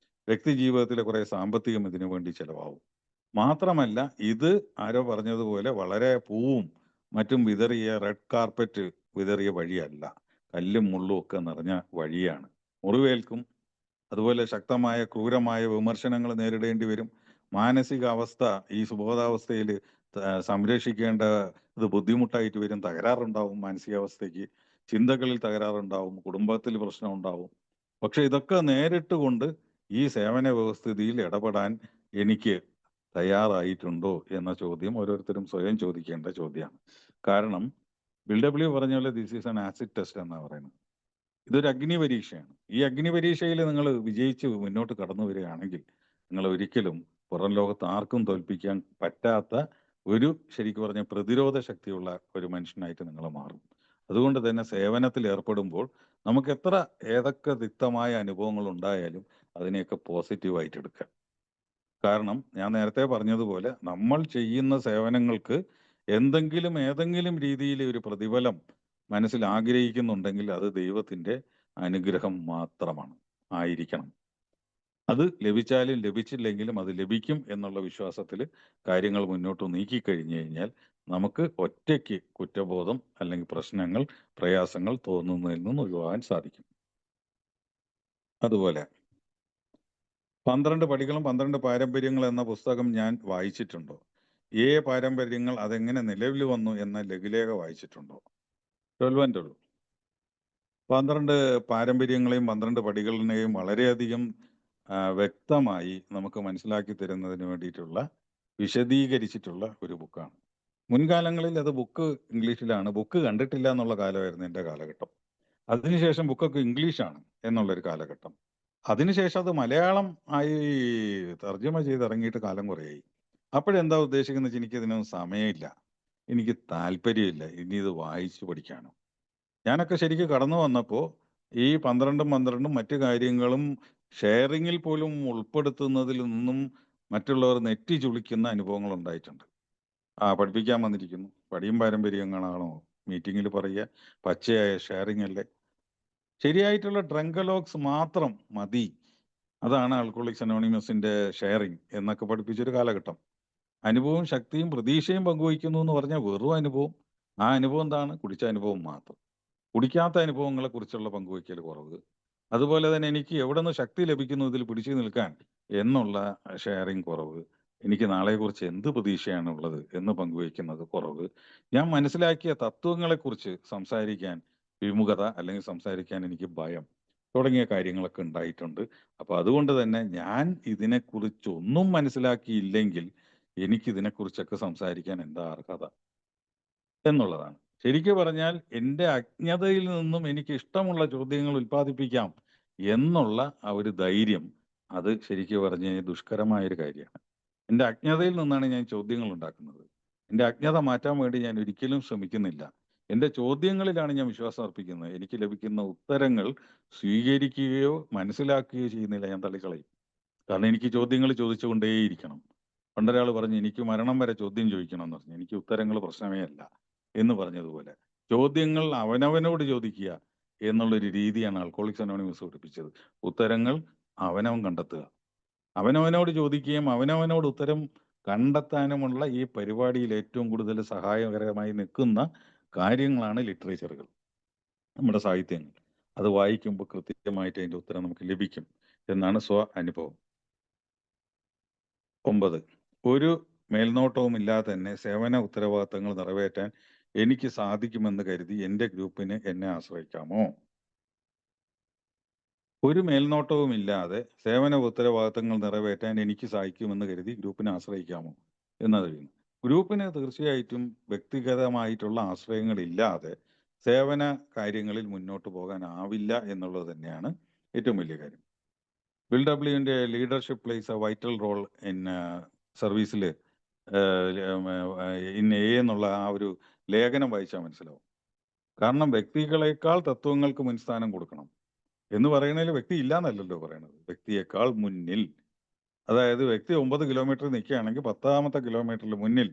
വ്യക്തി ജീവിതത്തിലെ കുറേ സാമ്പത്തികം ഇതിനു വേണ്ടി ചെലവാകും. മാത്രമല്ല ഇത് ആരോ പറഞ്ഞതുപോലെ വളരെ പൂവും മറ്റും വിതറിയ റെഡ് കാർപ്പറ്റ് വിതറിയ വഴിയല്ല. കല്ലും മുള്ളും ഒക്കെ നിറഞ്ഞ വഴിയാണ്. മുറിവേൽക്കും. അതുപോലെ ശക്തമായ ക്രൂരമായ വിമർശനങ്ങൾ നേരിടേണ്ടി വരും. മാനസികാവസ്ഥ ഈ സുബോധാവസ്ഥയിൽ സംരക്ഷിക്കേണ്ട ഇത് ബുദ്ധിമുട്ടായിട്ട് വരും. തകരാറുണ്ടാവും മാനസികാവസ്ഥയ്ക്ക്. ചിന്തകളിൽ തകരാറുണ്ടാവും. കുടുംബത്തിൽ പ്രശ്നം ഉണ്ടാവും. പക്ഷെ ഇതൊക്കെ നേരിട്ട് കൊണ്ട് ഈ സേവന വ്യവസ്ഥിതിയിൽ ഇടപെടാൻ എനിക്ക് തയ്യാറായിട്ടുണ്ടോ എന്ന ചോദ്യം ഓരോരുത്തരും സ്വയം ചോദിക്കേണ്ട ചോദ്യമാണ്. കാരണം BW പറഞ്ഞ പോലെ this is an acid test എന്നാണ് പറയുന്നത്. ഇതൊരു അഗ്നി പരീക്ഷയാണ്. ഈ അഗ്നി പരീക്ഷയിൽ നിങ്ങൾ വിജയിച്ച് മുന്നോട്ട് കടന്നു വരികയാണെങ്കിൽ നിങ്ങൾ ഒരിക്കലും പുറം ലോകത്ത് ആർക്കും തോൽപ്പിക്കാൻ പറ്റാത്ത ഒരു ശരിക്കും പറഞ്ഞ പ്രതിരോധ ശക്തിയുള്ള ഒരു മനുഷ്യനായിട്ട് നിങ്ങൾ മാറും. അതുകൊണ്ട് തന്നെ സേവനത്തിൽ ഏർപ്പെടുമ്പോൾ നമുക്ക് ഏതൊക്കെ തിക്തമായ അനുഭവങ്ങൾ ഉണ്ടായാലും അതിനെയൊക്കെ പോസിറ്റീവായിട്ട് എടുക്കാം. കാരണം ഞാൻ നേരത്തെ പറഞ്ഞതുപോലെ നമ്മൾ ചെയ്യുന്ന സേവനങ്ങൾക്ക് ഏതെങ്കിലും രീതിയിൽ ഒരു പ്രതിഫലം മനസ്സിൽ ആഗ്രഹിക്കുന്നുണ്ടെങ്കിൽ അത് ദൈവത്തിന്റെ അനുഗ്രഹം മാത്രമാണ്, ആയിരിക്കണം. അത് ലഭിച്ചാലും ലഭിച്ചില്ലെങ്കിലും അത് ലഭിക്കും എന്നുള്ള വിശ്വാസത്തിൽ കാര്യങ്ങൾ മുന്നോട്ട് നീക്കിക്കഴിഞ്ഞു കഴിഞ്ഞാൽ നമുക്ക് ഒറ്റയ്ക്ക് കുറ്റബോധം അല്ലെങ്കിൽ പ്രശ്നങ്ങൾ, പ്രയാസങ്ങൾ തോന്നുന്നതിൽ നിന്ന് ഒഴിവാകാൻ സാധിക്കും. അതുപോലെ 12 പടികളും 12 പാരമ്പര്യങ്ങൾ എന്ന പുസ്തകം ഞാൻ വായിച്ചിട്ടുണ്ടോ? പാരമ്പര്യങ്ങൾ അതെങ്ങനെ നിലവിൽ വന്നു എന്ന ലഘുലേഖ വായിച്ചിട്ടുണ്ടോ? റെലവൻ്റ് ഉള്ളൂ. 12 പാരമ്പര്യങ്ങളെയും 12 പടികളിനെയും വളരെയധികം വ്യക്തമായി നമുക്ക് മനസ്സിലാക്കി തരുന്നതിന് വേണ്ടിയിട്ടുള്ള വിശദീകരിച്ചിട്ടുള്ള ഒരു ബുക്കാണ്. മുൻകാലങ്ങളിൽ അത് ബുക്ക് ഇംഗ്ലീഷിലാണ്. ബുക്ക് കണ്ടിട്ടില്ല എന്നുള്ള കാലമായിരുന്നു എൻ്റെ കാലഘട്ടം. അതിനുശേഷം ബുക്കൊക്കെ ഇംഗ്ലീഷാണ് എന്നുള്ളൊരു കാലഘട്ടം. അതിനുശേഷം അത് മലയാളം ആയി തർജ്ജമ ചെയ്ത് ഇറങ്ങിയിട്ട് കാലം കുറേയായി. അപ്പോഴെന്താ ഉദ്ദേശിക്കുന്നത് വെച്ചാൽ എനിക്കിതിനൊന്നും സമയമില്ല, എനിക്ക് താല്പര്യമില്ല, ഇനി ഇത് വായിച്ചു പഠിക്കാനോ. ഞാനൊക്കെ ശരിക്കും കടന്നു വന്നപ്പോൾ ഈ 12 മറ്റു കാര്യങ്ങളും ഷെയറിങ്ങിൽ പോലും ഉൾപ്പെടുത്തുന്നതിൽ നിന്നും മറ്റുള്ളവർ നെറ്റി ചുളിക്കുന്ന അനുഭവങ്ങൾ ഉണ്ടായിട്ടുണ്ട്. പഠിപ്പിക്കാൻ വന്നിരിക്കുന്നു, പടിയും പാരമ്പര്യങ്ങളാണോ മീറ്റിങ്ങിൽ പറയുക, പച്ചയായ ഷെയറിംഗ് അല്ലേ, ശരിയായിട്ടുള്ള ഡ്രങ്കലോഗ്സ് മാത്രം മതി, അതാണ് ആൽക്കഹോളിക്സ് അനോണിമസിന്റെ ഷെയറിംഗ് എന്നൊക്കെ പഠിപ്പിച്ചൊരു കാലഘട്ടം. അനുഭവവും ശക്തിയും പ്രതീക്ഷയും പങ്കുവയ്ക്കുന്നു എന്ന് പറഞ്ഞാൽ വെറും അനുഭവം. ആ അനുഭവം എന്താണ്? കുടിച്ച അനുഭവം മാത്രം. കുടിക്കാത്ത അനുഭവങ്ങളെ കുറിച്ചുള്ള പങ്കുവയ്ക്കൽ കുറവ്. അതുപോലെ തന്നെ എനിക്ക് എവിടുന്ന് ശക്തി ലഭിക്കുന്നു ഇതിൽ പിടിച്ചു നിൽക്കാൻ എന്നുള്ള ഷെയറിങ് കുറവ്. എനിക്ക് നാളെക്കുറിച്ച് എന്ത് പ്രതീക്ഷയാണുള്ളത് എന്ന് പങ്കുവയ്ക്കുന്നത് കുറവ്. ഞാൻ മനസ്സിലാക്കിയ തത്വങ്ങളെക്കുറിച്ച് സംസാരിക്കാൻ വിമുഖത അല്ലെങ്കിൽ സംസാരിക്കാൻ എനിക്ക് ഭയം തുടങ്ങിയ കാര്യങ്ങളൊക്കെ ഉണ്ടായിട്ടുണ്ട്. അപ്പൊ അതുകൊണ്ട് തന്നെ ഞാൻ ഇതിനെക്കുറിച്ചൊന്നും മനസ്സിലാക്കിയില്ലെങ്കിൽ എനിക്കിതിനെക്കുറിച്ചൊക്കെ സംസാരിക്കാൻ എന്താ അർഹത എന്നുള്ളതാണ്. ശരിക്ക് പറഞ്ഞാൽ എന്റെ അജ്ഞതയിൽ നിന്നും എനിക്ക് ഇഷ്ടമുള്ള ചോദ്യങ്ങൾ ഉൽപ്പാദിപ്പിക്കാം എന്നുള്ള ആ ഒരു ധൈര്യം അത് ശരിക്ക് പറഞ്ഞു കഴിഞ്ഞാൽ ദുഷ്കരമായ ഒരു കാര്യമാണ്. എന്റെ അജ്ഞതയിൽ നിന്നാണ് ഞാൻ ചോദ്യങ്ങൾ ഉണ്ടാക്കുന്നത്. എന്റെ അജ്ഞത മാറ്റാൻ വേണ്ടി ഞാൻ ഒരിക്കലും ശ്രമിക്കുന്നില്ല. എന്റെ ചോദ്യങ്ങളിലാണ് ഞാൻ വിശ്വാസം അർപ്പിക്കുന്നത്. എനിക്ക് ലഭിക്കുന്ന ഉത്തരങ്ങൾ സ്വീകരിക്കുകയോ മനസ്സിലാക്കുകയോ ചെയ്യുന്നില്ല, ഞാൻ തള്ളിക്കളയും. കാരണം എനിക്ക് ചോദ്യങ്ങൾ ചോദിച്ചുകൊണ്ടേയിരിക്കണം. പണ്ടൊരാൾ പറഞ്ഞു എനിക്ക് മരണം വരെ ചോദ്യം ചോദിക്കണം എന്ന് പറഞ്ഞു. എനിക്ക് ഉത്തരങ്ങൾ പ്രശ്നമേ അല്ല എന്ന് പറഞ്ഞതുപോലെ ചോദ്യങ്ങൾ അവനവനോട് ചോദിക്കുക എന്നുള്ളൊരു രീതിയാണ് ആൽക്കഹോളിക്സ് അനോണിമസ് പഠിപ്പിച്ചത്. ഉത്തരങ്ങൾ അവനവൻ കണ്ടെത്തുക. അവനവനോട് ചോദിക്കുകയും അവനവനോട് ഉത്തരം കണ്ടെത്താനുമുള്ള ഈ പരിപാടിയിൽ ഏറ്റവും കൂടുതൽ സഹായകരമായി നിൽക്കുന്ന കാര്യങ്ങളാണ് ലിറ്ററേച്ചറുകൾ, നമ്മുടെ സാഹിത്യങ്ങൾ. അത് വായിക്കുമ്പോൾ കൃത്യമായിട്ട് അതിന്റെ ഉത്തരം നമുക്ക് ലഭിക്കും എന്നാണ് അനുഭവം. 9. ഒരു മേൽനോട്ടവും ഇല്ലാതെ തന്നെ സേവന ഉത്തരവാദിത്തങ്ങൾ നിറവേറ്റാൻ എനിക്ക് സാധിക്കുമെന്ന് കരുതി എന്റെ ഗ്രൂപ്പിന് എന്നെ ആശ്രയിക്കാമോ? ഒരു മേൽനോട്ടവും ഇല്ലാതെ സേവന ഉത്തരവാദിത്തങ്ങൾ നിറവേറ്റാൻ എനിക്ക് സാധിക്കുമെന്ന് കരുതി ഗ്രൂപ്പിനെ ആശ്രയിക്കാമോ എന്നത് കഴിയുന്നു. ഗ്രൂപ്പിന് തീർച്ചയായിട്ടും വ്യക്തിഗതമായിട്ടുള്ള ആശ്രയങ്ങളില്ലാതെ സേവന കാര്യങ്ങളിൽ മുന്നോട്ട് പോകാനാവില്ല എന്നുള്ളത് തന്നെയാണ് ഏറ്റവും വലിയ കാര്യം. ബിൽ ഡബ്ല്യുവിന്റെ leadership plays a vital role in സർവീസിൽ ഇൻ എ എന്നുള്ള ആ ഒരു ലേഖനം വായിച്ചാൽ മനസ്സിലാവും. കാരണം വ്യക്തികളെക്കാൾ തത്വങ്ങൾക്ക് മുൻസ്ഥാനം കൊടുക്കണം എന്ന് പറയുന്നതിൽ വ്യക്തി ഇല്ലാന്നല്ലല്ലോ പറയണത്, വ്യക്തിയേക്കാൾ മുന്നിൽ. അതായത് വ്യക്തി 9 കിലോമീറ്റർ നിൽക്കുകയാണെങ്കിൽ 10ാമത്തെ കിലോമീറ്ററിൽ മുന്നിൽ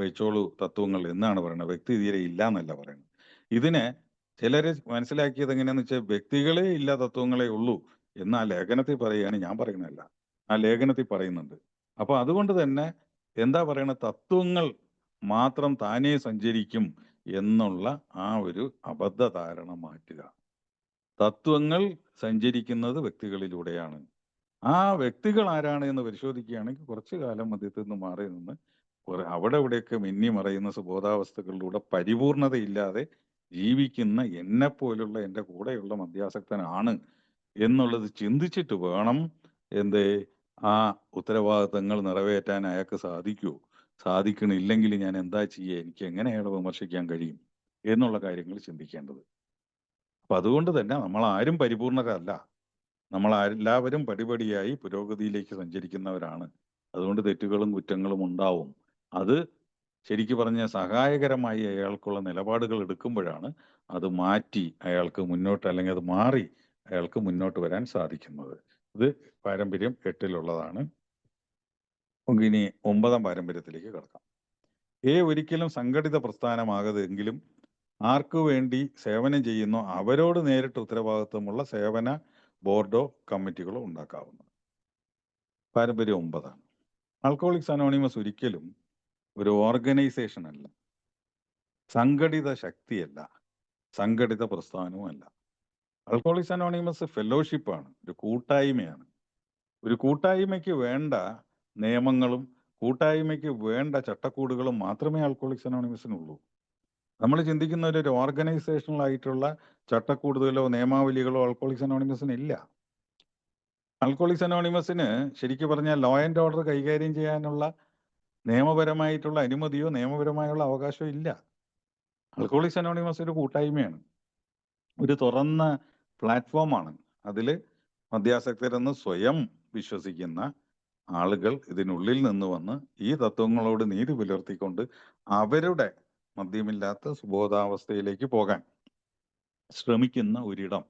വെച്ചോളൂ തത്വങ്ങൾ എന്നാണ് പറയുന്നത്. വ്യക്തി തീരെ ഇല്ല എന്നല്ല പറയുന്നത്. ഇതിനെ ചിലര് മനസ്സിലാക്കിയത് എങ്ങനെയാന്ന് വെച്ചാൽ വ്യക്തികളെ ഇല്ല തത്വങ്ങളെ ഉള്ളൂ എന്ന് ആ ലേഖനത്തിൽ പറയുകയാണ്, ഞാൻ പറയുന്നതല്ല. ആ ലേഖനത്തിൽ പറയുന്നുണ്ട്. അപ്പൊ അതുകൊണ്ട് തന്നെ എന്താ പറയണ, തത്വങ്ങൾ മാത്രം താനേ സഞ്ചരിക്കും എന്നുള്ള ആ ഒരു അബദ്ധധാരണ മാറ്റുക. തത്വങ്ങൾ സഞ്ചരിക്കുന്നത് വ്യക്തികളിലൂടെയാണ്. ആ വ്യക്തികൾ ആരാണ് എന്ന് പരിശോധിക്കുകയാണെങ്കിൽ കുറച്ചു കാലം മദ്യത്തിൽ നിന്ന് മാറി നിന്ന് അവിടെ ഇവിടെയൊക്കെ മിന്നി മറയുന്ന സുബോധാവസ്ഥകളിലൂടെ പരിപൂർണതയില്ലാതെ ജീവിക്കുന്ന എന്നെ പോലുള്ള എൻ്റെ കൂടെയുള്ള മദ്യാസക്തനാണ് എന്നുള്ളത് ചിന്തിച്ചിട്ട് വേണം എന്തേ ആ ഉത്തരവാദിത്തങ്ങൾ നിറവേറ്റാൻ അയാൾക്ക് സാധിക്കുമോ, സാധിക്കണില്ലെങ്കിൽ ഞാൻ എന്താ ചെയ്യുക, എനിക്ക് എങ്ങനെ അയാളെ വിമർശിക്കാൻ കഴിയും എന്നുള്ള കാര്യങ്ങൾ ചിന്തിക്കേണ്ടത്. അപ്പൊ അതുകൊണ്ട് തന്നെ നമ്മൾ ആരും പരിപൂർണരല്ല. നമ്മൾ എല്ലാവരും പടിപടിയായി പുരോഗതിയിലേക്ക് സഞ്ചരിക്കുന്നവരാണ്. അതുകൊണ്ട് തെറ്റുകളും കുറ്റങ്ങളും ഉണ്ടാവും. അത് ശരിക്കു പറഞ്ഞ സഹായകരമായി അയാൾക്കുള്ള നിലപാടുകൾ എടുക്കുമ്പോഴാണ് അത് മാറ്റി അയാൾക്ക് മുന്നോട്ട്, അല്ലെങ്കിൽ അത് മാറി അയാൾക്ക് മുന്നോട്ട് വരാൻ സാധിക്കുന്നത്. ഇത് പാരമ്പര്യം 8-ലുള്ളതാണ്. നമുക്കിനി 9ാം പാരമ്പര്യത്തിലേക്ക് കടക്കാം. ഒരിക്കലും സംഘടിത പ്രസ്ഥാനമാകതെങ്കിലും ആർക്കു വേണ്ടി സേവനം ചെയ്യുന്നോ അവരോട് നേരിട്ട് ഉത്തരവാദിത്വമുള്ള സേവന ബോർഡോ കമ്മിറ്റികളോ ഉണ്ടാക്കാവുന്നത്. പാരമ്പര്യം 9ആണ്. ആൽക്കഹോളിക്സ് അനോണിമസ് ഒരിക്കലും ഒരു ഓർഗനൈസേഷൻ അല്ല, സംഘടിത ശക്തിയല്ല, സംഘടിത പ്രസ്ഥാനവുമല്ല. ആൽക്കഹോളിക്സ് അനോണിമസ് ഫെലോഷിപ്പാണ്, ഒരു കൂട്ടായ്മയാണ്. ഒരു കൂട്ടായ്മയ്ക്ക് വേണ്ട നിയമങ്ങളും കൂട്ടായ്മയ്ക്ക് വേണ്ട ചട്ടക്കൂടുകളും മാത്രമേ ആൽക്കഹോളിക്സ് അനോണിമസിനുള്ളൂ. നമ്മൾ ചിന്തിക്കുന്ന ഒരു ഓർഗനൈസേഷണൽ ആയിട്ടുള്ള ചട്ടക്കൂടുതലോ നിയമാവലികളോ ആൽക്കഹോളിക്സ് അനോണിമസിന് ഇല്ല. ആൽക്കഹോളിക്സ് അനോണിമസിന് ശരിക്കും പറഞ്ഞാൽ ലോ ആൻഡ് ഓർഡർ കൈകാര്യം ചെയ്യാനുള്ള നിയമപരമായിട്ടുള്ള അനുമതിയോ നിയമപരമായുള്ള അവകാശമോ ഇല്ല. ആൽക്കഹോളിക്സ് അനോണിമസ് ഒരു കൂട്ടായ്മയാണ്, ഒരു തുറന്ന പ്ലാറ്റ്ഫോമാണ്. അതിൽ മദ്യാസക്തരെന്ന് സ്വയം വിശ്വസിക്കുന്ന ആളുകൾ ഇതിനുള്ളിൽ നിന്ന് വന്ന് ഈ തത്വങ്ങളോട് നീതി പുലർത്തിക്കൊണ്ട് അവരുടെ മദ്യമില്ലാത്ത സുബോധാവസ്ഥയിലേക്ക് പോകാൻ ശ്രമിക്കുന്ന ഒരിടം.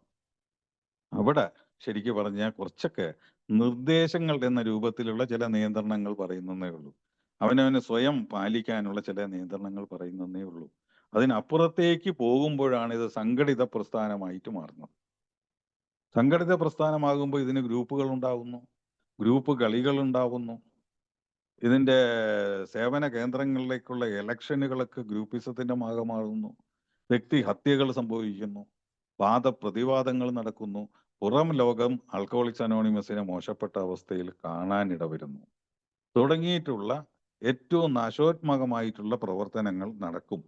അവിടെ ശരിക്കും പറഞ്ഞാൽ കുറച്ചൊക്കെ നിർദ്ദേശങ്ങൾ എന്ന രൂപത്തിലുള്ള ചില നിയന്ത്രണങ്ങൾ പറയുന്നതേ ഉള്ളൂ. അവനവന് സ്വയം പാലിക്കാനുള്ള ചില നിയന്ത്രണങ്ങൾ പറയുന്നതേ ഉള്ളൂ. അതിനപ്പുറത്തേക്ക് പോകുമ്പോഴാണ് ഇത് സംഘടിത പ്രസ്ഥാനമായിട്ട് മാറുന്നത്. സംഘടിത പ്രസ്ഥാനമാകുമ്പോൾ ഇതിന് ഗ്രൂപ്പുകൾ ഉണ്ടാവുന്നു, ഗ്രൂപ്പ് കളികൾ ഉണ്ടാവുന്നു. ഇതിന്റെ സേവന കേന്ദ്രങ്ങളിലേക്കുള്ള ഇലക്ഷനുകളൊക്കെ ഗ്രൂപ്പിസത്തിന്റെ ഭാഗമാകുന്നു. വ്യക്തിഹത്യകൾ സംഭവിക്കുന്നു, വാദപ്രതിവാദങ്ങൾ നടക്കുന്നു, പുറം ലോകം ആൽക്കഹോളിക്സ് അനോണിമസിനെ മോശപ്പെട്ട അവസ്ഥയിൽ കാണാനിട വരുന്നു തുടങ്ങിയിട്ടുള്ള ഏറ്റവും നാശോത്മകമായിട്ടുള്ള പ്രവർത്തനങ്ങൾ നടക്കും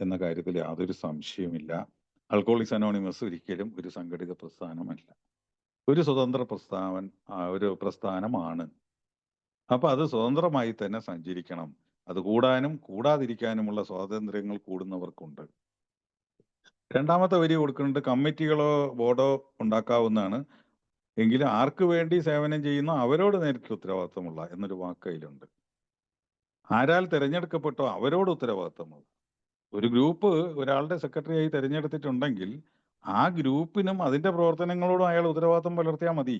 എന്ന കാര്യത്തിൽ യാതൊരു സംശയമില്ല. ആൽക്കഹോളിക്സ് അനോണിമസ് ഒരിക്കലും ഒരു സംഘടിത പ്രസ്ഥാനമല്ല, ഒരു സ്വതന്ത്ര ഒരു പ്രസ്ഥാനമാണ്. അപ്പൊ അത് സ്വതന്ത്രമായി തന്നെ സഞ്ചരിക്കണം. അത് കൂടാനും കൂടാതിരിക്കാനുമുള്ള സ്വാതന്ത്ര്യങ്ങൾ കൂടുന്നവർക്കുണ്ട്. രണ്ടാമത്തെ വരി കൊടുക്കുന്നുണ്ട്, കമ്മിറ്റികളോ ബോർഡോ ഉണ്ടാക്കാവുന്നതാണ്, എങ്കിലും ആർക്ക് വേണ്ടി സേവനം ചെയ്യുന്ന അവരോട് നേരിട്ട് ഉത്തരവാദിത്തമുള്ള എന്നൊരു വാക്ക് അതിലുണ്ട്. ആരാൽ തിരഞ്ഞെടുക്കപ്പെട്ടോ അവരോട് ഉത്തരവാദിത്തമുള്ള. ഒരു ഗ്രൂപ്പ് ഒരാളുടെ സെക്രട്ടറിയായി തിരഞ്ഞെടുത്തിട്ടുണ്ടെങ്കിൽ ആ ഗ്രൂപ്പിനും അതിന്റെ പ്രവർത്തനങ്ങളോടും അയാൾ ഉത്തരവാദിത്തം പുലർത്തിയാൽ മതി.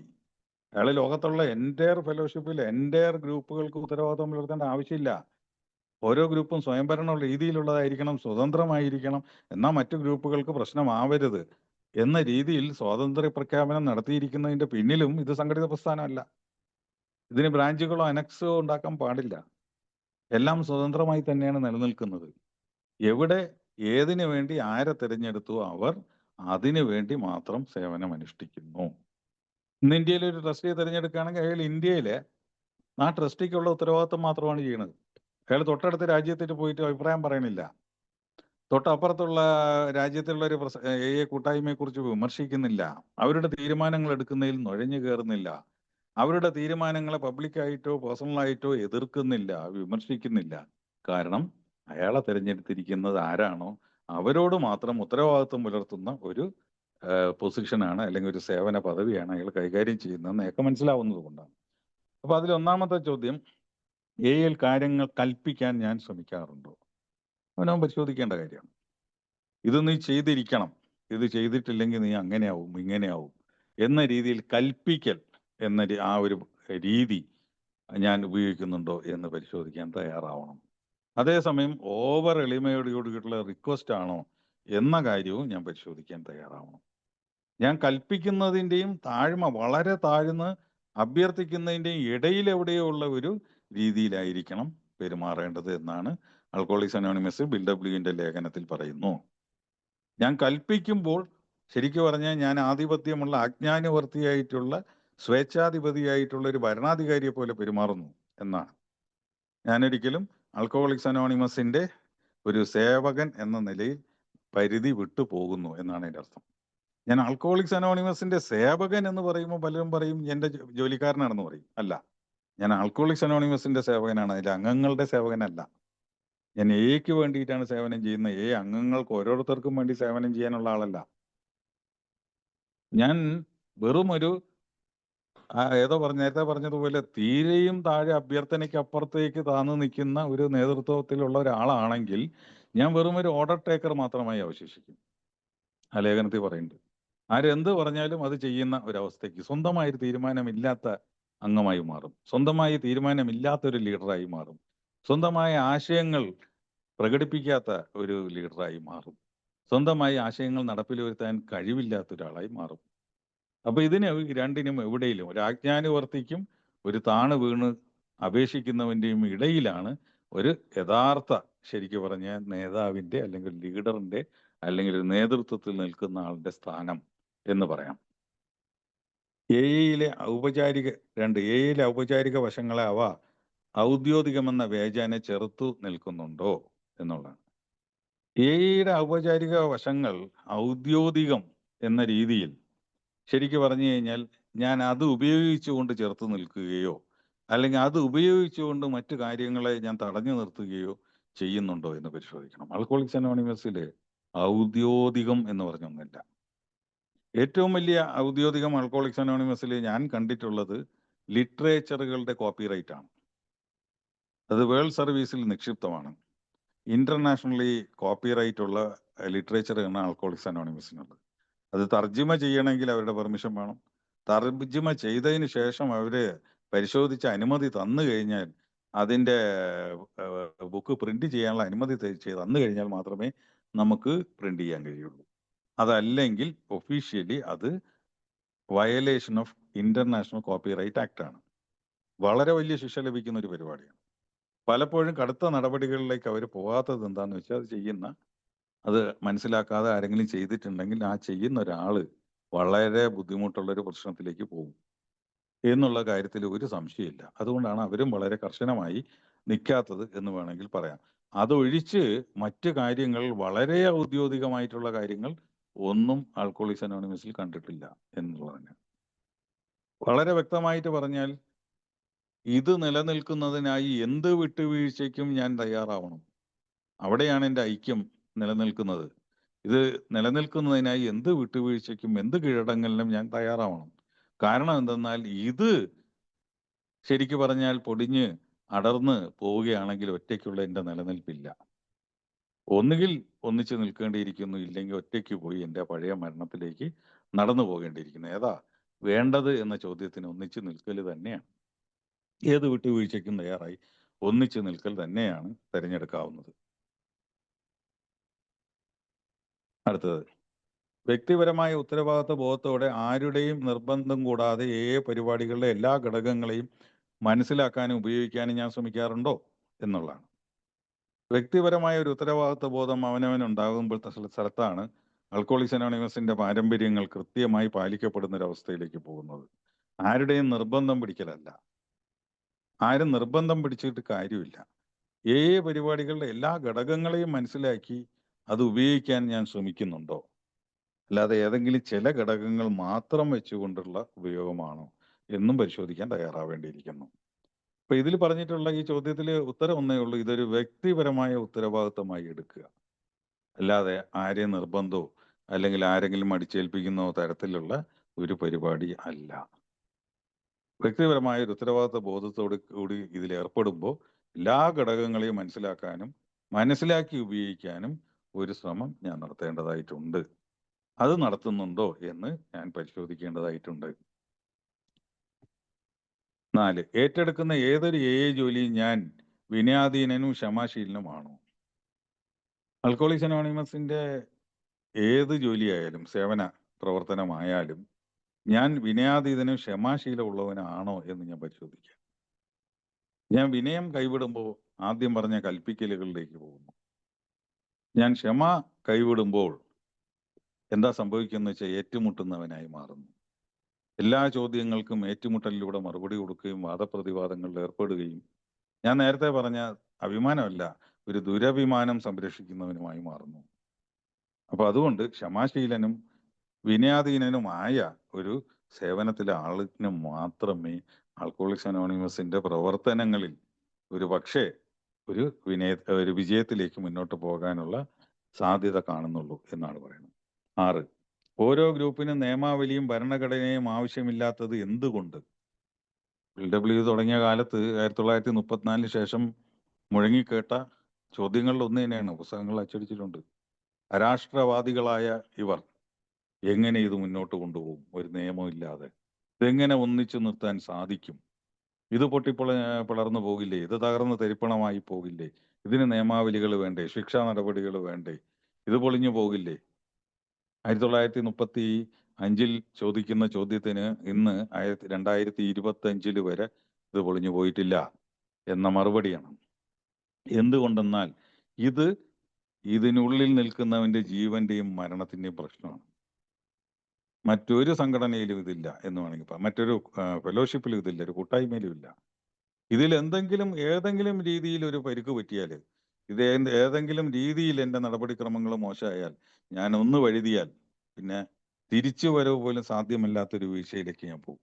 അയാൾ ലോകത്തുള്ള എൻറ്റയർ ഫെലോഷിപ്പിൽ എൻറ്റയർ ഗ്രൂപ്പുകൾക്ക് ഉത്തരവാദിത്തം പുലർത്തേണ്ട ആവശ്യമില്ല. ഓരോ ഗ്രൂപ്പും സ്വയംഭരണ രീതിയിലുള്ളതായിരിക്കണം, സ്വതന്ത്രമായിരിക്കണം, എന്നാൽ മറ്റു ഗ്രൂപ്പുകൾക്ക് പ്രശ്നമാവരുത് എന്ന രീതിയിൽ സ്വാതന്ത്ര്യ പ്രഖ്യാപനം നടത്തിയിരിക്കുന്നതിന്റെ പിന്നിലും ഇത് സംഘടിത പ്രസ്ഥാനമല്ല. ഇതിന് ബ്രാഞ്ചുകളോ അനക്സോ ഉണ്ടാക്കാൻ പാടില്ല. എല്ലാം സ്വതന്ത്രമായി തന്നെയാണ് നിലനിൽക്കുന്നത്. എവിടെ ഏതിനു വേണ്ടി ആരെ തിരഞ്ഞെടുത്തു അവർ അതിനു വേണ്ടി മാത്രം സേവനം അനുഷ്ഠിക്കുന്നു. ഇന്ന് ഇന്ത്യയിൽ ഒരു ട്രസ്റ്റിയെ തിരഞ്ഞെടുക്കുകയാണെങ്കിൽ അയാൾ ഇന്ത്യയിലെ ആ ട്രസ്റ്റിക്കുള്ള ഉത്തരവാദിത്വം മാത്രമാണ് ചെയ്യുന്നത്. അയാൾ തൊട്ടടുത്ത രാജ്യത്തിൽ പോയിട്ട് അഭിപ്രായം പറയണില്ല. തൊട്ടപ്പുറത്തുള്ള രാജ്യത്തുള്ള ഒരു കൂട്ടായ്മയെ കുറിച്ച് വിമർശിക്കുന്നില്ല. അവരുടെ തീരുമാനങ്ങൾ എടുക്കുന്നതിൽ നുഴഞ്ഞു കയറുന്നില്ല. അവരുടെ തീരുമാനങ്ങളെ പബ്ലിക്കായിട്ടോ പേഴ്സണലായിട്ടോ എതിർക്കുന്നില്ല, വിമർശിക്കുന്നില്ല. കാരണം അയാളെ തിരഞ്ഞെടുത്തിരിക്കുന്നത് ആരാണോ അവരോട് മാത്രം ഉത്തരവാദിത്വം പുലർത്തുന്ന ഒരു പൊസിഷനാണ്, അല്ലെങ്കിൽ ഒരു സേവന പദവിയാണ് അയാൾ കൈകാര്യം ചെയ്യുന്നതെന്ന് അയാൾക്ക് മനസ്സിലാവുന്നത് കൊണ്ടാണ്. അപ്പൊ അതിൽ ഒന്നാമത്തെ ചോദ്യം, എയിൽ കാര്യങ്ങൾ കൽപ്പിക്കാൻ ഞാൻ ശ്രമിക്കാറുണ്ടോ? അവനവൻ പരിശോധിക്കേണ്ട കാര്യമാണ്. ഇത് നീ ചെയ്തിരിക്കണം, ഇത് ചെയ്തിട്ടില്ലെങ്കിൽ നീ അങ്ങനെയാവും ഇങ്ങനെയാവും എന്ന രീതിയിൽ കൽപ്പിക്കൽ എന്ന ആ ഒരു രീതി ഞാൻ ഉപയോഗിക്കുന്നുണ്ടോ എന്ന് പരിശോധിക്കാൻ തയ്യാറാവണം. അതേസമയം ഓവർ എളിമയോടുകൂടിയിട്ടുള്ള റിക്വസ്റ്റ് ആണോ എന്ന കാര്യവും ഞാൻ പരിശോധിക്കാൻ തയ്യാറാവണം. ഞാൻ കൽപ്പിക്കുന്നതിൻ്റെയും വളരെ താഴ്ന്ന് അഭ്യർത്ഥിക്കുന്നതിൻ്റെയും ഇടയിൽ എവിടെയോ ഉള്ള ഒരു രീതിയിലായിരിക്കണം പെരുമാറേണ്ടത് എന്നാണ് ആൽക്കഹോളിക്സ് അനോണിമസ് ബിൽഡബ്ല്യുവിന്റെ ലേഖനത്തിൽ പറയുന്നു. ഞാൻ കൽപ്പിക്കുമ്പോൾ ശരിക്കും പറഞ്ഞാൽ ഞാൻ ആധിപത്യമുള്ള അജ്ഞാനുവർത്തിയായിട്ടുള്ള സ്വേച്ഛാധിപതിയായിട്ടുള്ള ഒരു ഭരണാധികാരിയെ പോലെ പെരുമാറുന്നു എന്നാണ്. ഞാനൊരിക്കലും ആൽക്കഹോളിക്സ് അനോണിമസിന്റെ ഒരു സേവകൻ എന്ന നിലയിൽ പരിധി വിട്ടു പോകുന്നു എന്നാണ് എൻ്റെ അർത്ഥം. ഞാൻ ആൽക്കഹോളിക്സ് അനോണിമസിന്റെ സേവകൻ എന്ന് പറയുമ്പോൾ പലരും പറയും എൻ്റെ ജോലിക്കാരനാണെന്ന് പറയും. അല്ല, ഞാൻ ആൽക്കഹോളിക്സ് അനോണിമസിന്റെ സേവകനാണ്, അതിലെ അംഗങ്ങളുടെ സേവകനല്ല. ഞാൻ എക്ക് വേണ്ടിയിട്ടാണ് സേവനം ചെയ്യുന്നത്. അംഗങ്ങൾക്ക് ഓരോരുത്തർക്കും വേണ്ടി സേവനം ചെയ്യാനുള്ള ആളല്ല. ഞാൻ വെറും ഒരു നേരത്തെ പറഞ്ഞതുപോലെ തീരെയും താഴെ അഭ്യർത്ഥനയ്ക്ക് അപ്പുറത്തേക്ക് താന്നു നിൽക്കുന്ന ഒരു നേതൃത്വത്തിലുള്ള ഒരാളാണെങ്കിൽ ഞാൻ വെറും ഒരു ഓർഡർ ടേക്കർ മാത്രമായി അവശേഷിക്കും. ആ ലേഖനത്തിൽ പറയുന്നുണ്ട്, ആരെന്ത് പറഞ്ഞാലും അത് ചെയ്യുന്ന ഒരവസ്ഥയ്ക്ക് സ്വന്തമായി തീരുമാനമില്ലാത്ത അംഗമായി മാറും, സ്വന്തമായി തീരുമാനമില്ലാത്ത ഒരു ലീഡറായി മാറും, സ്വന്തമായ ആശയങ്ങൾ പ്രകടിപ്പിക്കാത്ത ഒരു ലീഡറായി മാറും, സ്വന്തമായി ആശയങ്ങൾ നടപ്പിൽ വരുത്താൻ കഴിവില്ലാത്ത ഒരാളായി മാറും. അപ്പൊ ഇതിന് രണ്ടിനും എവിടെയും ഒരു ആജ്ഞാനുവർത്തിക്കും ഒരു താണു വീണ് അപേക്ഷിക്കുന്നവന്റെയും ഇടയിലാണ് ഒരു യഥാർത്ഥ ശരിക്കും പറഞ്ഞ നേതാവിന്റെ അല്ലെങ്കിൽ ലീഡറിന്റെ അല്ലെങ്കിൽ ഒരു നേതൃത്വത്തിൽ നിൽക്കുന്ന ആളുടെ സ്ഥാനം എന്ന് പറയാം. എയിലെ ഔപചാരിക വശങ്ങളെ അവ ഔദ്യോഗികമെന്ന വേജാനെ ചെറുത്തു നിൽക്കുന്നുണ്ടോ എന്നുള്ളതാണ്. എയുടെ ഔപചാരിക വശങ്ങൾ ഔദ്യോഗികം എന്ന രീതിയിൽ ശരിക്കും പറഞ്ഞു കഴിഞ്ഞാൽ ഞാൻ അത് ഉപയോഗിച്ചുകൊണ്ട് ചേർത്ത് നിൽക്കുകയോ അല്ലെങ്കിൽ അത് ഉപയോഗിച്ചുകൊണ്ട് മറ്റു കാര്യങ്ങളെ ഞാൻ തടഞ്ഞു നിർത്തുകയോ ചെയ്യുന്നുണ്ടോ എന്ന് പരിശോധിക്കണം. ആൽക്കഹോളിക്സ് അനോണിമസിൽ ഔദ്യോഗികം എന്ന് പറഞ്ഞൊന്നുമില്ല. ഏറ്റവും വലിയ ഔദ്യോഗികം ആൽക്കഹോളിക്സ് അനോണിമസിൽ ഞാൻ കണ്ടിട്ടുള്ളത് ലിറ്ററേച്ചറുകളുടെ കോപ്പിറൈറ്റ് ആണ്. അത് വേൾഡ് സർവീസിൽ നിക്ഷിപ്തമാണ്. ഇന്റർനാഷണലി കോപ്പിറൈറ്റ് ഉള്ള ലിറ്ററേച്ചറാണ് ആൽക്കഹോളിക്സ് അനോണിമസിനുള്ളത്. അത് തർജ്ജിമ ചെയ്യണമെങ്കിൽ അവരുടെ പെർമിഷൻ വേണം. തർജ്ജിമ ചെയ്തതിന് ശേഷം അവര് പരിശോധിച്ച് അനുമതി തന്നു കഴിഞ്ഞാൽ അതിൻ്റെ ബുക്ക് പ്രിന്റ് ചെയ്യാനുള്ള അനുമതി തന്നു കഴിഞ്ഞാൽ മാത്രമേ നമുക്ക് പ്രിന്റ് ചെയ്യാൻ കഴിയുള്ളൂ. അതല്ലെങ്കിൽ ഒഫീഷ്യലി അത് violation of international copyright act ആണ്. വളരെ വലിയ ശിക്ഷ ലഭിക്കുന്ന ഒരു പരിപാടിയാണ്. പലപ്പോഴും കടുത്ത നടപടികളിലേക്ക് അവർ പോകാത്തത് എന്താന്ന് വെച്ചാൽ അത് ചെയ്യുന്ന അത് മനസ്സിലാക്കാതെ ആരെങ്കിലും ചെയ്തിട്ടുണ്ടെങ്കിൽ ആ ചെയ്യുന്ന ഒരാള് വളരെ ബുദ്ധിമുട്ടുള്ളൊരു പ്രശ്നത്തിലേക്ക് പോകും എന്നുള്ള കാര്യത്തിൽ ഒരു സംശയമില്ല. അതുകൊണ്ടാണ് അവരും വളരെ കർശനമായി നിൽക്കാത്തത് എന്ന് വേണമെങ്കിൽ പറയാം. അതൊഴിച്ച് മറ്റ് കാര്യങ്ങൾ വളരെ ഔദ്യോഗികമായിട്ടുള്ള കാര്യങ്ങൾ ഒന്നും ആൽക്കഹോളിക്സ് അനോണിമസിൽ കണ്ടിട്ടില്ല എന്നുള്ളതാണ്. വളരെ വ്യക്തമായിട്ട് പറഞ്ഞാൽ ഇത് നിലനിൽക്കുന്നതിനായി എന്ത് വിട്ടുവീഴ്ചയ്ക്കും ഞാൻ തയ്യാറാവണം. അവിടെയാണ് എൻ്റെ ഐക്യം നിലനിൽക്കുന്നത്. ഇത് നിലനിൽക്കുന്നതിനായി എന്ത് വിട്ടുവീഴ്ചയ്ക്കും എന്ത് കീഴടങ്ങലിനും ഞാൻ തയ്യാറാവണം. കാരണം എന്തെന്നാൽ ഇത് ശരിക്ക് പറഞ്ഞാൽ പൊടിഞ്ഞ് അടർന്ന് പോവുകയാണെങ്കിൽ ഒറ്റയ്ക്കുള്ള എൻ്റെ നിലനിൽപ്പില്ല. ഒന്നുകിൽ ഒന്നിച്ച് നിൽക്കേണ്ടിയിരിക്കുന്നു, ഇല്ലെങ്കിൽ ഒറ്റയ്ക്ക് പോയി എൻ്റെ പഴയ മരണത്തിലേക്ക് നടന്നു പോകേണ്ടിയിരിക്കുന്നു. ഏതാ വേണ്ടത് എന്ന ചോദ്യത്തിന് ഒന്നിച്ച് നിൽക്കൽ തന്നെയാണ്. ഏത് വിട്ടുവീഴ്ചയ്ക്കും തയ്യാറായി ഒന്നിച്ച് നിൽക്കൽ തന്നെയാണ് തിരഞ്ഞെടുക്കാവുന്നത്. അടുത്തത്, വ്യക്തിപരമായ ഉത്തരവാദിത്വ ബോധത്തോടെ ആരുടെയും നിർബന്ധം കൂടാതെ പരിപാടികളുടെ എല്ലാ ഘടകങ്ങളെയും മനസ്സിലാക്കാനും ഉപയോഗിക്കാനും ഞാൻ ശ്രമിക്കാറുണ്ടോ എന്നുള്ളതാണ്. വ്യക്തിപരമായ ഒരു ഉത്തരവാദിത്വ ബോധം അവനവനുണ്ടാകുമ്പോഴത്തെ സ്ഥലത്താണ് ആൽക്കഹോളിക്സ് അനോണിമസിന്റെ പാരമ്പര്യങ്ങൾ കൃത്യമായി പാലിക്കപ്പെടുന്ന ഒരു അവസ്ഥയിലേക്ക് പോകുന്നത്. ആരുടെയും നിർബന്ധം പിടിക്കലല്ല. ആരും നിർബന്ധം പിടിച്ചിട്ട് കാര്യമില്ല. പരിപാടികളുടെ എല്ലാ ഘടകങ്ങളെയും മനസ്സിലാക്കി അത് ഉപയോഗിക്കാൻ ഞാൻ ശ്രമിക്കുന്നുണ്ടോ? അല്ലാതെ ഏതെങ്കിലും ചില ഘടകങ്ങൾ മാത്രം വെച്ചുകൊണ്ടുള്ള ഉപയോഗമാണോ എന്നും പരിശോധിക്കാൻ തയ്യാറാവേണ്ടിയിരിക്കുന്നു. അപ്പൊ ഇതിൽ പറഞ്ഞിട്ടുള്ള ഈ ചോദ്യത്തിൽ ഉത്തരം ഒന്നേ ഉള്ളൂ: ഇതൊരു വ്യക്തിപരമായ ഉത്തരവാദിത്തമായി എടുക്കുക. അല്ലാതെ ആരെയും നിർബന്ധമോ അല്ലെങ്കിൽ ആരെങ്കിലും അടിച്ചേൽപ്പിക്കുന്നോ തരത്തിലുള്ള ഒരു പരിപാടി അല്ല. വ്യക്തിപരമായ ഒരു ഉത്തരവാദിത്ത ബോധത്തോട് കൂടി ഇതിൽ ഏർപ്പെടുമ്പോൾ എല്ലാ ഘടകങ്ങളെയും മനസ്സിലാക്കാനും മനസ്സിലാക്കി ഉപയോഗിക്കാനും ഒരു ശ്രമം ഞാൻ നടത്തേണ്ടതായിട്ടുണ്ട്. അത് നടത്തുന്നുണ്ടോ എന്ന് ഞാൻ പരിശോധിക്കേണ്ടതായിട്ടുണ്ട്. 4, ഏറ്റെടുക്കുന്ന ഏതൊരു ജോലിയും ഞാൻ വിനയാധീനനും ക്ഷമാശീലനുമാണോ? ആൽക്കഹോളിക്സ് അനോണിമസിന്റെ ഏത് ജോലിയായാലും സേവന പ്രവർത്തനമായാലും ഞാൻ വിനയാതീതനും ക്ഷമാശീലമുള്ളവനാണോ എന്ന് ഞാൻ പരിശോധിക്കാം. ഞാൻ വിനയം കൈവിടുമ്പോൾ ആദ്യം പറഞ്ഞ കൽപ്പിക്കലുകളിലേക്ക് പോകുന്നു. ഞാൻ ക്ഷമ കൈവിടുമ്പോൾ എന്താ സംഭവിക്കുന്നത് വെച്ചാൽ ഏറ്റുമുട്ടുന്നവനായി മാറുന്നു. എല്ലാ ചോദ്യങ്ങൾക്കും ഏറ്റുമുട്ടലിലൂടെ മറുപടി കൊടുക്കുകയും വാദപ്രതിവാദങ്ങളിൽ ഏർപ്പെടുകയും ഞാൻ നേരത്തെ പറഞ്ഞ അഭിമാനമല്ല, ഒരു ദുരഭിമാനം സംരക്ഷിക്കുന്നവനുമായി മാറുന്നു. അപ്പൊ അതുകൊണ്ട് ക്ഷമാശീലനും വിനയാധീനനുമായ ഒരു സേവനത്തിലെ ആളിന് മാത്രമേ ആൽക്കഹോളിക്സ് അനോണിമസിന്റെ പ്രവർത്തനങ്ങളിൽ ഒരു വിജയത്തിലേക്ക് മുന്നോട്ട് പോകാനുള്ള സാധ്യത കാണുന്നുള്ളൂ എന്നാണ് പറയുന്നത്. 6, ഓരോ ഗ്രൂപ്പിനും നിയമാവലിയും ഭരണഘടനയും ആവശ്യമില്ലാത്തത് എന്തുകൊണ്ട്? LW തുടങ്ങിയ കാലത്ത് 1934 ശേഷം മുഴങ്ങിക്കേട്ട ചോദ്യങ്ങളിൽ ഒന്ന് തന്നെയാണ്, പുസ്തകങ്ങൾ അച്ചടിച്ചിട്ടുണ്ട്. അരാഷ്ട്രവാദികളായ ഇവർ എങ്ങനെ ഇത് മുന്നോട്ട് കൊണ്ടുപോകും? ഒരു നിയമം ഇല്ലാതെ ഇതെങ്ങനെ ഒന്നിച്ചു നിർത്താൻ സാധിക്കും? ഇത് പിളർന്നു പോകില്ലേ? ഇത് തകർന്ന് തരിപ്പണമായി പോകില്ലേ? ഇതിന് നിയമാവലികൾ വേണ്ടേ? ശിക്ഷാ നടപടികൾ വേണ്ടേ? ഇത് പൊളിഞ്ഞു പോകില്ലേ? 1935 ചോദിക്കുന്ന ചോദ്യത്തിന് ഇന്ന് 2025 വരെ ഇത് പൊളിഞ്ഞു പോയിട്ടില്ല എന്ന മറുപടിയാണ്. എന്തുകൊണ്ടെന്നാൽ ഇതിനുള്ളിൽ നിൽക്കുന്നവന്റെ ജീവന്റെയും മരണത്തിന്റെയും പ്രശ്നമാണ്. മറ്റൊരു സംഘടനയിലും ഇതില്ല എന്ന് വേണമെങ്കിൽ പറയാം. മറ്റൊരു ഫെലോഷിപ്പിലും ഇതില്ല, ഒരു കൂട്ടായ്മയിലും ഇല്ല. ഇതിൽ ഏതെങ്കിലും രീതിയിൽ ഒരു പരിക്ക് പറ്റിയാൽ, ഏതെങ്കിലും രീതിയിൽ എൻ്റെ നടപടിക്രമങ്ങൾ മോശമായാൽ, ഞാൻ ഒന്ന് വഴുതിയാൽ പിന്നെ തിരിച്ചു വരവ് പോലും സാധ്യമല്ലാത്തൊരു വീഴ്ചയിലേക്ക് ഞാൻ പോകും.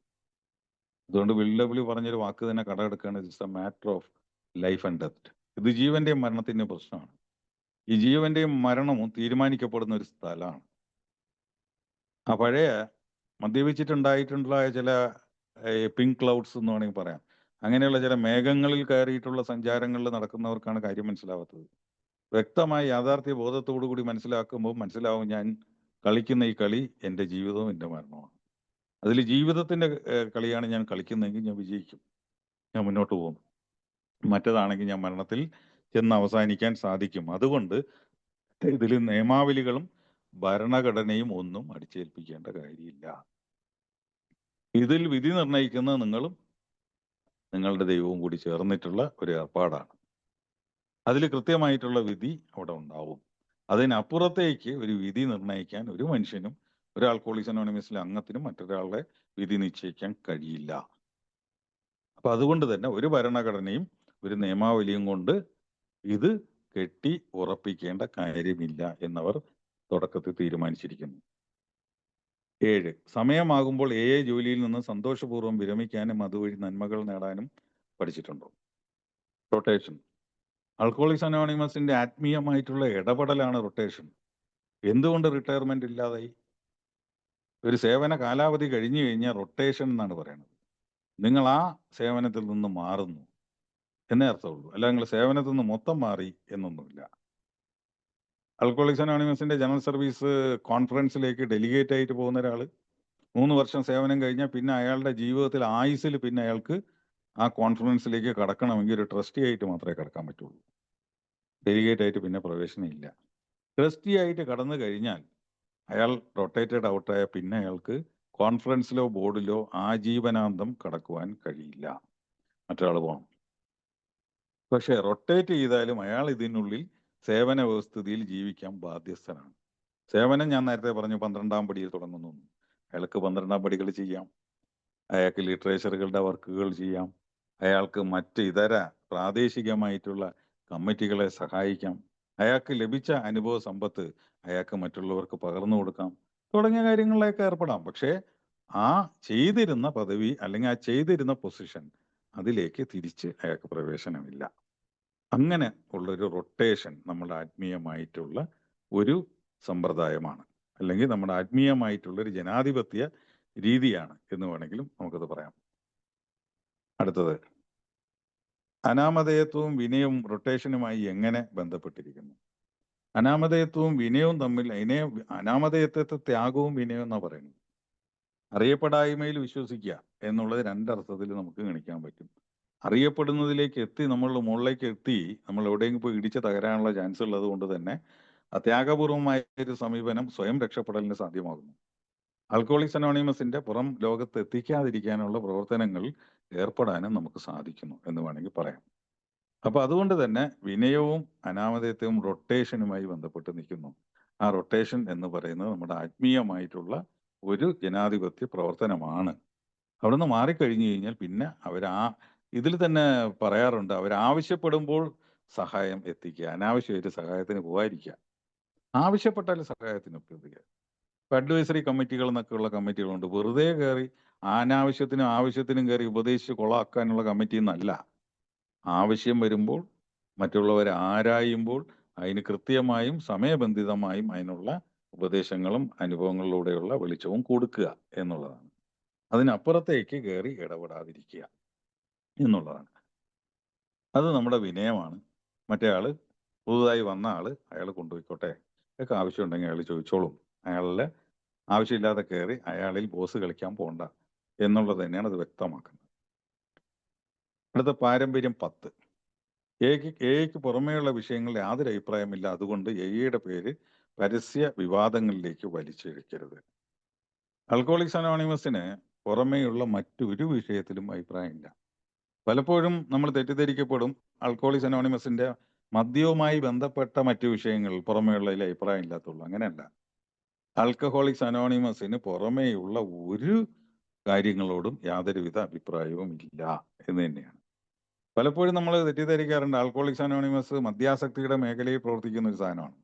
അതുകൊണ്ട് LW പറഞ്ഞൊരു വാക്ക് തന്നെ കടമെടുക്കുകയാണ്: it's a matter of life and death. ഇത് ജീവന്റെയും മരണത്തിന്റെയും പ്രശ്നമാണ്. ഈ ജീവന്റെയും മരണവും തീരുമാനിക്കപ്പെടുന്ന ഒരു സ്ഥലമാണ്. ആ പഴയ മദ്യപിച്ചിട്ടുണ്ടായിട്ടുള്ള ചില പിങ്ക് ക്ലൗഡ്സ് എന്ന് വേണമെങ്കിൽ പറയാം, അങ്ങനെയുള്ള ചില മേഘങ്ങളിൽ കയറിയിട്ടുള്ള സഞ്ചാരങ്ങളിൽ നടക്കുന്നവർക്കാണ് കാര്യം മനസ്സിലാവാത്തത്. വ്യക്തമായി യാഥാർത്ഥ്യ ബോധത്തോടു കൂടി മനസ്സിലാവും ഞാൻ കളിക്കുന്ന ഈ കളി എൻ്റെ ജീവിതവും എൻ്റെ മരണമാണ്. അതിൽ ജീവിതത്തിന്റെ കളിയാണ് ഞാൻ കളിക്കുന്നതെങ്കിൽ ഞാൻ വിജയിക്കും, ഞാൻ മുന്നോട്ട് പോകും. മറ്റേതാണെങ്കിൽ ഞാൻ മരണത്തിൽ ചെന്ന് അവസാനിക്കാൻ സാധിക്കും. അതുകൊണ്ട് ഇതിൽ നിയമാവലികളും ഭരണഘടനയും ഒന്നും അടിച്ചേൽപ്പിക്കേണ്ട കാര്യമില്ല. ഇതിൽ വിധി നിർണ്ണയിക്കുന്ന നിങ്ങളും നിങ്ങളുടെ ദൈവവും കൂടി ചേർന്നിട്ടുള്ള ഒരു ഏർപ്പാടാണ്. അതിൽ കൃത്യമായിട്ടുള്ള വിധി അവിടെ ഉണ്ടാവും. അതിനപ്പുറത്തേക്ക് ഒരു വിധി നിർണ്ണയിക്കാൻ ഒരു മനുഷ്യനും, ഒരു ആൽക്കഹോളിക്സ് അനോണിമസിലെ അംഗത്തിനും മറ്റൊരാളുടെ വിധി നിശ്ചയിക്കാൻ കഴിയില്ല. അപ്പൊ അതുകൊണ്ട് തന്നെ ഒരു ഭരണഘടനയും ഒരു നിയമാവലിയും കൊണ്ട് ഇത് കെട്ടി ഉറപ്പിക്കേണ്ട കാര്യമില്ല എന്നവർ തുടക്കത്തിൽ തീരുമാനിച്ചിരിക്കുന്നു. 7. സമയമാകുമ്പോൾ ജോലിയിൽ നിന്ന് സന്തോഷപൂർവ്വം വിരമിക്കാനും അതുവഴി നന്മകൾ നേടാനും പഠിച്ചിട്ടുണ്ടോ? റൊട്ടേഷൻ. ആൽക്കഹോളിക്സ് അനോണിമസിന്റെ ആത്മീയമായിട്ടുള്ള ഇടപെടലാണ് റൊട്ടേഷൻ. എന്തുകൊണ്ട് റിട്ടയർമെന്റ് ഇല്ലാതായി? ഒരു സേവന കാലാവധി കഴിഞ്ഞു കഴിഞ്ഞാൽ റൊട്ടേഷൻ എന്നാണ് പറയുന്നത്. നിങ്ങൾ ആ സേവനത്തിൽ നിന്ന് മാറുന്നു എന്നേ അർത്ഥമുള്ളൂ. അല്ല നിങ്ങൾ സേവനത്തിൽ നിന്ന് മൊത്തം മാറി എന്നൊന്നുമില്ല. ആൽക്കഹോളിക്സ് അനോണിമസിന്റെ ജനറൽ സർവീസ് കോൺഫറൻസിലേക്ക് ഡെലിഗേറ്റ് ആയിട്ട് പോകുന്ന ഒരാൾ 3 വർഷം സേവനം കഴിഞ്ഞാൽ പിന്നെ അയാളുടെ ജീവിതത്തിൽ ആയുസ്സിൽ പിന്നെ അയാൾക്ക് ആ കോൺഫറൻസിലേക്ക് കടക്കണമെങ്കിൽ ഒരു ട്രസ്റ്റി ആയിട്ട് മാത്രമേ കടക്കാൻ പറ്റുള്ളൂ. ഡെലിഗേറ്റ് ആയിട്ട് പിന്നെ പ്രവേശനം ഇല്ല. ട്രസ്റ്റി ആയിട്ട് കടന്നു കഴിഞ്ഞാൽ അയാൾ റൊട്ടേറ്റഡ് ഔട്ടായ പിന്നെ അയാൾക്ക് കോൺഫറൻസിലോ ബോർഡിലോ ആജീവനാന്തം കടക്കുവാൻ കഴിയില്ല. മറ്റൊരാൾ പോകണം. പക്ഷെ റൊട്ടേറ്റ് ചെയ്താലും അയാൾ ഇതിനുള്ളിൽ സേവന വ്യവസ്ഥിതിയിൽ ജീവിക്കാൻ ബാധ്യസ്ഥനാണ്. സേവനം ഞാൻ നേരത്തെ പറഞ്ഞു 12ാം പടിയിൽ തുടങ്ങുന്നു. അയാൾക്ക് 12ാം പടികൾ ചെയ്യാം, അയാൾക്ക് ലിറ്ററേച്ചറുകളുടെ വർക്കുകൾ ചെയ്യാം, അയാൾക്ക് മറ്റ് ഇതര പ്രാദേശികമായിട്ടുള്ള കമ്മിറ്റികളെ സഹായിക്കാം, അയാൾക്ക് ലഭിച്ച അനുഭവ സമ്പത്ത് അയാൾക്ക് മറ്റുള്ളവർക്ക് പകർന്നു കൊടുക്കാം, തുടങ്ങിയ കാര്യങ്ങളിലേക്ക് ഏർപ്പെടാം. പക്ഷേ ആ ചെയ്തിരുന്ന പദവി അല്ലെങ്കിൽ ആ ചെയ്തിരുന്ന പൊസിഷൻ അതിലേക്ക് തിരിച്ച് അയാൾക്ക് പ്രവേശനമില്ല. അങ്ങനെ ഉള്ളൊരു റൊട്ടേഷൻ നമ്മുടെ ആത്മീയമായിട്ടുള്ള ഒരു സമ്പ്രദായമാണ്, അല്ലെങ്കിൽ നമ്മുടെ ആത്മീയമായിട്ടുള്ള ഒരു ജനാധിപത്യ രീതിയാണ് എന്ന് വേണമെങ്കിലും നമുക്കത് പറയാം. അടുത്തത്, അനാമധേയത്വവും വിനയവും റൊട്ടേഷനുമായി എങ്ങനെ ബന്ധപ്പെട്ടിരിക്കുന്നു? അനാമധേയത്വവും വിനയവും തമ്മിൽ അനാമധേയത്വത്തെ ത്യാഗവും വിനയവും എന്നാ പറയുന്നത്. അറിയപ്പെടായ്മയിൽ വിശ്വസിക്കുക എന്നുള്ളത് രണ്ടർത്ഥത്തിൽ നമുക്ക് ഗണിക്കാൻ പറ്റും. അറിയപ്പെടുന്നതിലേക്ക് എത്തി നമ്മൾ മുകളിലേക്ക് എത്തി നമ്മൾ എവിടെയെങ്കിലും പോയി ഇടിച്ച് തകരാനുള്ള ചാൻസ് ഉള്ളത് കൊണ്ട് തന്നെ ത്യാഗപൂർവമായ ഒരു സമീപനം സ്വയം രക്ഷപ്പെടലിന് സാധ്യമാകുന്നു. ആൽക്കഹോളിക്സ് അനോണിമസിന്റെ പുറം ലോകത്ത് എത്തിക്കാതിരിക്കാനുള്ള പ്രവർത്തനങ്ങളിൽ ഏർപ്പെടാനും നമുക്ക് സാധിക്കുന്നു എന്ന് വേണമെങ്കിൽ പറയാം. അപ്പൊ അതുകൊണ്ട് തന്നെ വിനയവും അനാമധേയത്വവും റൊട്ടേഷനുമായി ബന്ധപ്പെട്ട് നിൽക്കുന്നു. ആ റൊട്ടേഷൻ എന്ന് പറയുന്നത് നമ്മുടെ ആത്മീയമായിട്ടുള്ള ഒരു ജനാധിപത്യ പ്രവർത്തനമാണ്. അവിടുന്ന് മാറിക്കഴിഞ്ഞു കഴിഞ്ഞാൽ പിന്നെ ഇതിൽ തന്നെ പറയാറുണ്ട്, അവരാവശ്യപ്പെടുമ്പോൾ സഹായം എത്തിക്കുക, അനാവശ്യമായിട്ട് സഹായത്തിന് പോകാതിരിക്കുക, ആവശ്യപ്പെട്ടാൽ സഹായത്തിന് ഒപ്പിക്കുക. ഇപ്പൊ അഡ്വൈസറി കമ്മിറ്റികൾ എന്നൊക്കെയുള്ള കമ്മിറ്റികളുണ്ട്. വെറുതെ കയറി അനാവശ്യത്തിനും ആവശ്യത്തിനും കയറി ഉപദേശിച്ച് കൊളാക്കാനുള്ള കമ്മിറ്റി എന്നല്ല. ആവശ്യം വരുമ്പോൾ മറ്റുള്ളവരെ ആരായുമ്പോൾ അതിന് കൃത്യമായും സമയബന്ധിതമായും അതിനുള്ള ഉപദേശങ്ങളും അനുഭവങ്ങളിലൂടെയുള്ള വെളിച്ചവും കൊടുക്കുക എന്നുള്ളതാണ്. അതിനപ്പുറത്തേക്ക് കയറി ഇടപെടാതിരിക്കുക എന്നുള്ളതാണ്. അത് നമ്മുടെ വിനയമാണ്. മറ്റേ ആള് പുതുതായി വന്ന അയാൾ കൊണ്ടുപോയിക്കോട്ടെ, അയാൾക്ക് ആവശ്യമുണ്ടെങ്കിൽ അയാൾ ചോദിച്ചോളും. അയാളുടെ ആവശ്യമില്ലാതെ കയറി അയാളിൽ ബോസ് കളിക്കാൻ പോകണ്ട എന്നുള്ളത് തന്നെയാണ് അത് വ്യക്തമാക്കുന്നത്. അടുത്ത പാരമ്പര്യം 10. എയ്ക്ക് പുറമേയുള്ള വിഷയങ്ങളിൽ യാതൊരു അഭിപ്രായമില്ല, അതുകൊണ്ട് എയുടെ പേര് പരസ്യ വിവാദങ്ങളിലേക്ക് വലിച്ചിഴക്കരുത്. ആൽക്കഹോളിക്സ് അനോണിമസിന് പുറമേയുള്ള മറ്റൊരു വിഷയത്തിലും അഭിപ്രായമില്ല. പലപ്പോഴും നമ്മൾ തെറ്റിദ്ധരിക്കപ്പെടും, ആൽക്കഹോളിക്സ് അനോണിമസിന്റെ മദ്യവുമായി ബന്ധപ്പെട്ട മറ്റു വിഷയങ്ങൾ പുറമേയുള്ളതിൽ അഭിപ്രായം ഇല്ലാത്തുള്ളൂ. അങ്ങനെയല്ല. ആൽക്കഹോളിക്സ് അനോണിമസിന് പുറമേയുള്ള ഒരു കാര്യങ്ങളോടും യാതൊരുവിധ അഭിപ്രായവും ഇല്ല എന്ന് തന്നെയാണ്. പലപ്പോഴും നമ്മൾ തെറ്റിദ്ധരിക്കാറുണ്ട്, ആൽക്കഹോളിക്സ് അനോണിമസ് മദ്യാസക്തിയുടെ മേഖലയിൽ പ്രവർത്തിക്കുന്ന ഒരു സാധനമാണ്.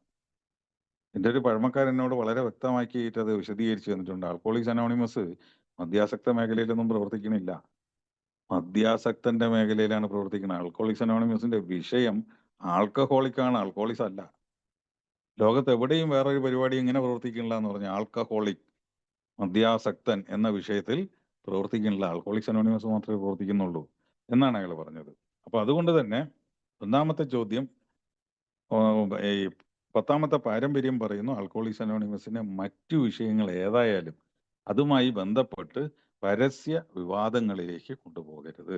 എൻ്റെ ഒരു പഴമക്കാരൻ എന്നോട് വളരെ വ്യക്തമാക്കിയിട്ട് അത് വിശദീകരിച്ചു തന്നിട്ടുണ്ട്. ആൽക്കഹോളിക്സ് അനോണിമസ് മദ്യാസക്ത മേഖലയിലൊന്നും പ്രവർത്തിക്കണില്ല, മദ്യാസക്തന്റെ മേഖലയിലാണ് പ്രവർത്തിക്കുന്നത്. ആൽക്കഹോളിക്സ് അനോണിമസിന്റെ വിഷയം ആൽക്കഹോളിക്കാണ്, ആൽക്കഹോളിക്സ് അല്ല. ലോകത്ത് എവിടെയും വേറൊരു പരിപാടി ഇങ്ങനെ പ്രവർത്തിക്കണില്ല എന്ന് പറഞ്ഞാൽ ആൽക്കഹോളിക്, മദ്യാസക്തൻ എന്ന വിഷയത്തിൽ പ്രവർത്തിക്കണില്ല, ആൽക്കഹോളിക്സ് അനോണിമസ് മാത്രമേ പ്രവർത്തിക്കുന്നുള്ളൂ എന്നാണ് അയാൾ പറഞ്ഞത്. അപ്പൊ അതുകൊണ്ട് തന്നെ ഒന്നാമത്തെ ചോദ്യം, ഈ 10ാമത്തെ പാരമ്പര്യം പറയുന്നു ആൽക്കഹോളിക്സ് അനോണിമസിനെ മറ്റു വിഷയങ്ങൾ ഏതായാലും അതുമായി ബന്ധപ്പെട്ട് പരസ്യ വിവാദങ്ങളിലേക്ക് കൊണ്ടുപോകരുത്.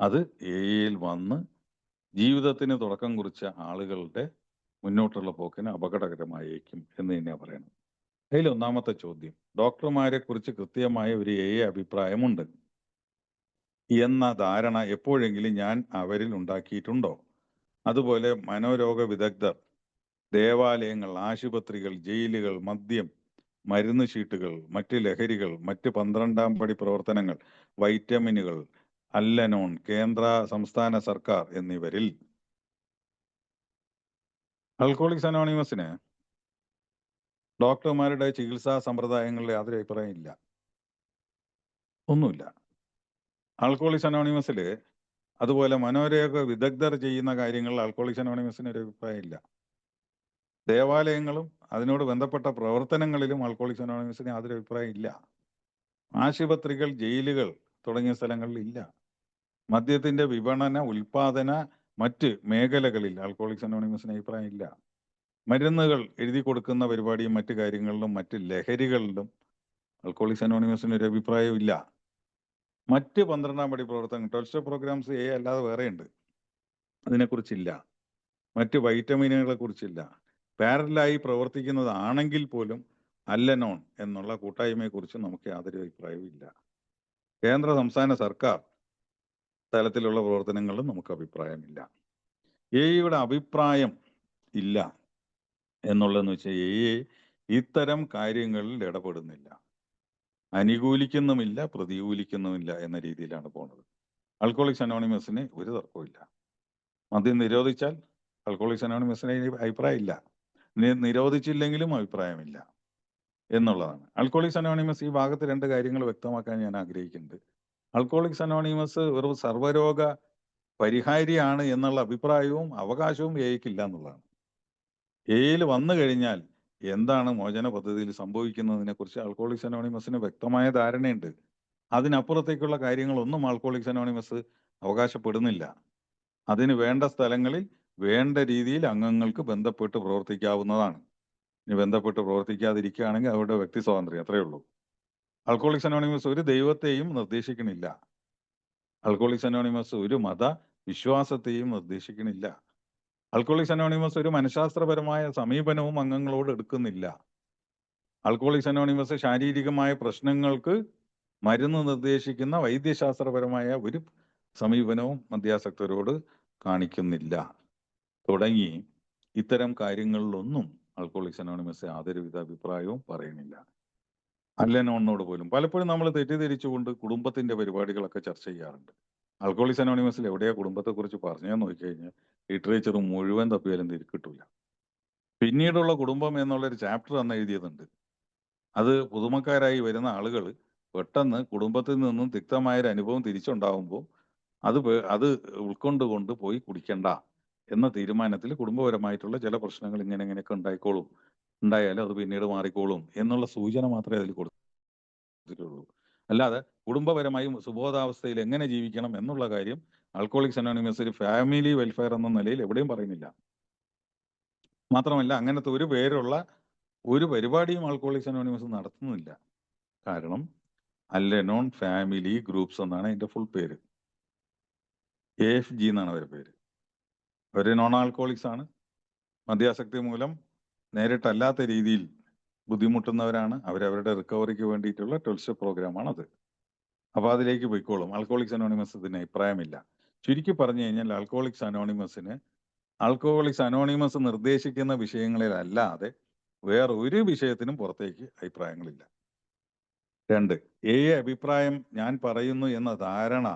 അത് എയിൽ വന്ന് ജീവിതത്തിന് തുടക്കം കുറിച്ച ആളുകളുടെ മുന്നോട്ടുള്ള പോക്കിന് അപകടകരമായേക്കും എന്ന് തന്നെയാണ് പറയുന്നത്. അതിൽ ഒന്നാമത്തെ ചോദ്യം, ഡോക്ടർമാരെ കുറിച്ച് കൃത്യമായ ഒരു അഭിപ്രായമുണ്ട് എന്ന ധാരണ എപ്പോഴെങ്കിലും ഞാൻ അവരിൽ ഉണ്ടാക്കിയിട്ടുണ്ടോ? അതുപോലെ മനോരോഗ വിദഗ്ധർ ദേവാലയങ്ങൾ, ആശുപത്രികൾ, ജയിലുകൾ, മദ്യം, മരുന്ന് ഷീട്ടുകൾ, മറ്റ് ലഹരികൾ, മറ്റ് 12-ാം പടി പ്രവർത്തനങ്ങൾ, വൈറ്റമിനുകൾ, അല്ലനോൺ, കേന്ദ്ര സംസ്ഥാന സർക്കാർ എന്നിവരിൽ ആൽക്കഹോളിക്സ് അനോണിമസിന് ഡോക്ടർമാരുടെ ചികിത്സാ സമ്പ്രദായങ്ങളിൽ യാതൊരു അഭിപ്രായം ഇല്ല, ഒന്നുമില്ല. ആൽക്കഹോളിക്സ് അനോണിമസിൽ അതുപോലെ മനോരോഗ വിദഗ്ധർ ചെയ്യുന്ന കാര്യങ്ങളിൽ ആൽക്കഹോളിക്സ് അനോണിമസിന് ഒരു അഭിപ്രായം ഇല്ല. ദേവാലയങ്ങളും അതിനോട് ബന്ധപ്പെട്ട പ്രവർത്തനങ്ങളിലും ആൽക്കഹോളിക്സ് അനോണിമസിന് യാതൊരു അഭിപ്രായം ഇല്ല. ആശുപത്രികൾ, ജയിലുകൾ തുടങ്ങിയ സ്ഥലങ്ങളിൽ ഇല്ല. മദ്യത്തിന്റെ വിപണന, ഉൽപാദന, മറ്റ് മേഖലകളിൽ ആൽക്കഹോളിക്സ് അനോണിമസിന് അഭിപ്രായം ഇല്ല. മരുന്നുകൾ എഴുതി കൊടുക്കുന്ന പരിപാടിയും മറ്റു കാര്യങ്ങളിലും മറ്റ് ലഹരികളിലും ആൽക്കഹോളിക്സ് അനോണിമസിന് ഒരു അഭിപ്രായവും ഇല്ല. മറ്റ് 12-ാം പടി പ്രവർത്തനങ്ങൾ, 12 സ്റ്റെപ്പ് പ്രോഗ്രാംസ് അല്ലാതെ വേറെയുണ്ട്, അതിനെക്കുറിച്ചില്ല. മറ്റ് വൈറ്റമിനുകളെ കുറിച്ചില്ല. പാരലായി പ്രവർത്തിക്കുന്നതാണെങ്കിൽ പോലും അല്ലനോൺ എന്നുള്ള കൂട്ടായ്മയെക്കുറിച്ച് നമുക്ക് യാതൊരു അഭിപ്രായവും ഇല്ല. കേന്ദ്ര സംസ്ഥാന സർക്കാർ തലത്തിലുള്ള പ്രവർത്തനങ്ങളിലും നമുക്ക് അഭിപ്രായമില്ല. എയുടെ അഭിപ്രായം ഇല്ല എന്നുള്ളതെന്ന് വെച്ചാൽ ഇത്തരം കാര്യങ്ങളിൽ ഇടപെടുന്നില്ല, അനുകൂലിക്കുന്നുമില്ല, പ്രതികൂലിക്കുന്നുമില്ല എന്ന രീതിയിലാണ് പോകുന്നത്. ആൽക്കഹോളിക്സ് അനോണിമസിന് ഒരു തർക്കമില്ല. മദ്യം നിരോധിച്ചാൽ ആൽക്കഹോളിക്സ് അനോണിമസിന് അഭിപ്രായം ഇല്ല, നിരോധിച്ചില്ലെങ്കിലും അഭിപ്രായമില്ല എന്നുള്ളതാണ്. ആൽക്കഹോളിക്സ് അനോണിമസ് ഈ ഭാഗത്ത് 2 കാര്യങ്ങൾ വ്യക്തമാക്കാൻ ഞാൻ ആഗ്രഹിക്കുന്നുണ്ട്. ആൽക്കഹോളിക്സ് അനോണിമസ് ഒരു സർവ്വരോഗ പരിഹാരിയാണ് എന്നുള്ള അഭിപ്രായവും അവകാശവും എയ്ക്കില്ല എന്നുള്ളതാണ്. എയിൽ വന്നു കഴിഞ്ഞാൽ എന്താണ് മോചന പദ്ധതിയിൽ സംഭവിക്കുന്നതിനെ കുറിച്ച് ആൽക്കഹോളിക്സ് അനോണിമസിന് വ്യക്തമായ ധാരണയുണ്ട്. അതിനപ്പുറത്തേക്കുള്ള കാര്യങ്ങളൊന്നും ആൽക്കഹോളിക്സ് അനോണിമസ് അവകാശപ്പെടുന്നില്ല. അതിന് വേണ്ട സ്ഥലങ്ങളിൽ വേണ്ട രീതിയിൽ അംഗങ്ങൾക്ക് ബന്ധപ്പെട്ട് പ്രവർത്തിക്കാവുന്നതാണ്. ഇനി ബന്ധപ്പെട്ട് പ്രവർത്തിക്കാതിരിക്കുകയാണെങ്കിൽ അവരുടെ വ്യക്തി സ്വാതന്ത്ര്യം, അത്രയേ ഉള്ളൂ. ആൽക്കഹോളിക്സ് അനോണിമസ് ഒരു ദൈവത്തെയും നിർദ്ദേശിക്കണില്ല. ആൽക്കഹോളിക്സ് അനോണിമസ് ഒരു മത വിശ്വാസത്തെയും നിർദ്ദേശിക്കണില്ല. ആൽക്കഹോളിക്സ് അനോണിമസ് ഒരു മനഃശാസ്ത്രപരമായ സമീപനവും അംഗങ്ങളോട് എടുക്കുന്നില്ല. ആൽക്കഹോളിക്സ് അനോണിമസ് ശാരീരികമായ പ്രശ്നങ്ങൾക്ക് മരുന്ന് നിർദ്ദേശിക്കുന്ന വൈദ്യശാസ്ത്രപരമായ ഒരു സമീപനവും മദ്യാസക്തരോട് കാണിക്കുന്നില്ല. തുടങ്ങി ഇത്തരം കാര്യങ്ങളിലൊന്നും ആൽക്കഹോളിക്സ് അനോണിമസ് യാതൊരുവിധ അഭിപ്രായവും പറയുന്നില്ല. അല്ലനോണിനോട് പോലും പലപ്പോഴും നമ്മൾ തെറ്റിദ്ധരിച്ചുകൊണ്ട് കുടുംബത്തിന്റെ പരിപാടികളൊക്കെ ചർച്ച ചെയ്യാറുണ്ട്. ആൽക്കഹോളിക്സ് അനോണിമസിൽ എവിടെയാ കുടുംബത്തെക്കുറിച്ച് പറഞ്ഞതെന്ന് നോക്കിക്കഴിഞ്ഞാൽ ലിറ്ററേച്ചർ മുഴുവൻ തപ്പിയാലും കിട്ടൂല. പിന്നീടുള്ള കുടുംബം എന്നുള്ളൊരു ചാപ്റ്റർ അന്ന് എഴുതിയതുണ്ട്. അത് പുതുമക്കാരായി വരുന്ന ആളുകൾ പെട്ടെന്ന് കുടുംബത്തിൽ നിന്നും തിക്തമായൊരു അനുഭവം തിരിച്ചുണ്ടാകുമ്പോൾ അത് ഉൾക്കൊണ്ടുകൊണ്ട് പോയി കുടിക്കണ്ട എന്ന തീരുമാനത്തിൽ കുടുംബപരമായിട്ടുള്ള ചില പ്രശ്നങ്ങൾ ഇങ്ങനെയൊക്കെ ഉണ്ടായാലും അത് പിന്നീട് മാറിക്കോളും എന്നുള്ള സൂചന മാത്രമേ അതിൽ കൊടുത്തിട്ടുള്ളൂ. അല്ലാതെ കുടുംബപരമായും സുബോധാവസ്ഥയിൽ എങ്ങനെ ജീവിക്കണം എന്നുള്ള കാര്യം ആൽക്കഹോളിക്സ് അനോണിമസ് ഒരു ഫാമിലി വെൽഫെയർ എന്ന നിലയിൽ എവിടെയും പറയുന്നില്ല. മാത്രമല്ല അങ്ങനത്തെ ഒരു പേരുള്ള ഒരു പരിപാടിയും ആൽക്കഹോളിക്സ് അനോണിമസ് നടത്തുന്നില്ല. കാരണം അല്ലനോൺ ഫാമിലി ഗ്രൂപ്പ്സ് എന്നാണ് അതിന്റെ ഫുൾ പേര്. AFG എന്നാണ് അവരുടെ പേര്. അവർ നോൺ ആൽക്കഹോളിക്സ് ആണ്. മദ്യാസക്തി മൂലം നേരിട്ടല്ലാത്ത രീതിയിൽ ബുദ്ധിമുട്ടുന്നവരാണ്. അവരവരുടെ റിക്കവറിക്ക് വേണ്ടിയിട്ടുള്ള 12 സ്റ്റെപ്പ് പ്രോഗ്രാമാണത്. അപ്പൊ അതിലേക്ക് പോയിക്കോളും. ആൽക്കഹോളിക്സ് അനോണിമസ് ഇതിന് അഭിപ്രായമില്ല. ചുരുക്കി പറഞ്ഞു കഴിഞ്ഞാൽ ആൽക്കഹോളിക്സ് അനോണിമസ് നിർദ്ദേശിക്കുന്ന വിഷയങ്ങളിലല്ലാതെ വേറെ ഒരു വിഷയത്തിനും പുറത്തേക്ക് അഭിപ്രായങ്ങളില്ല. 2, അഭിപ്രായം ഞാൻ പറയുന്നു എന്ന ധാരണ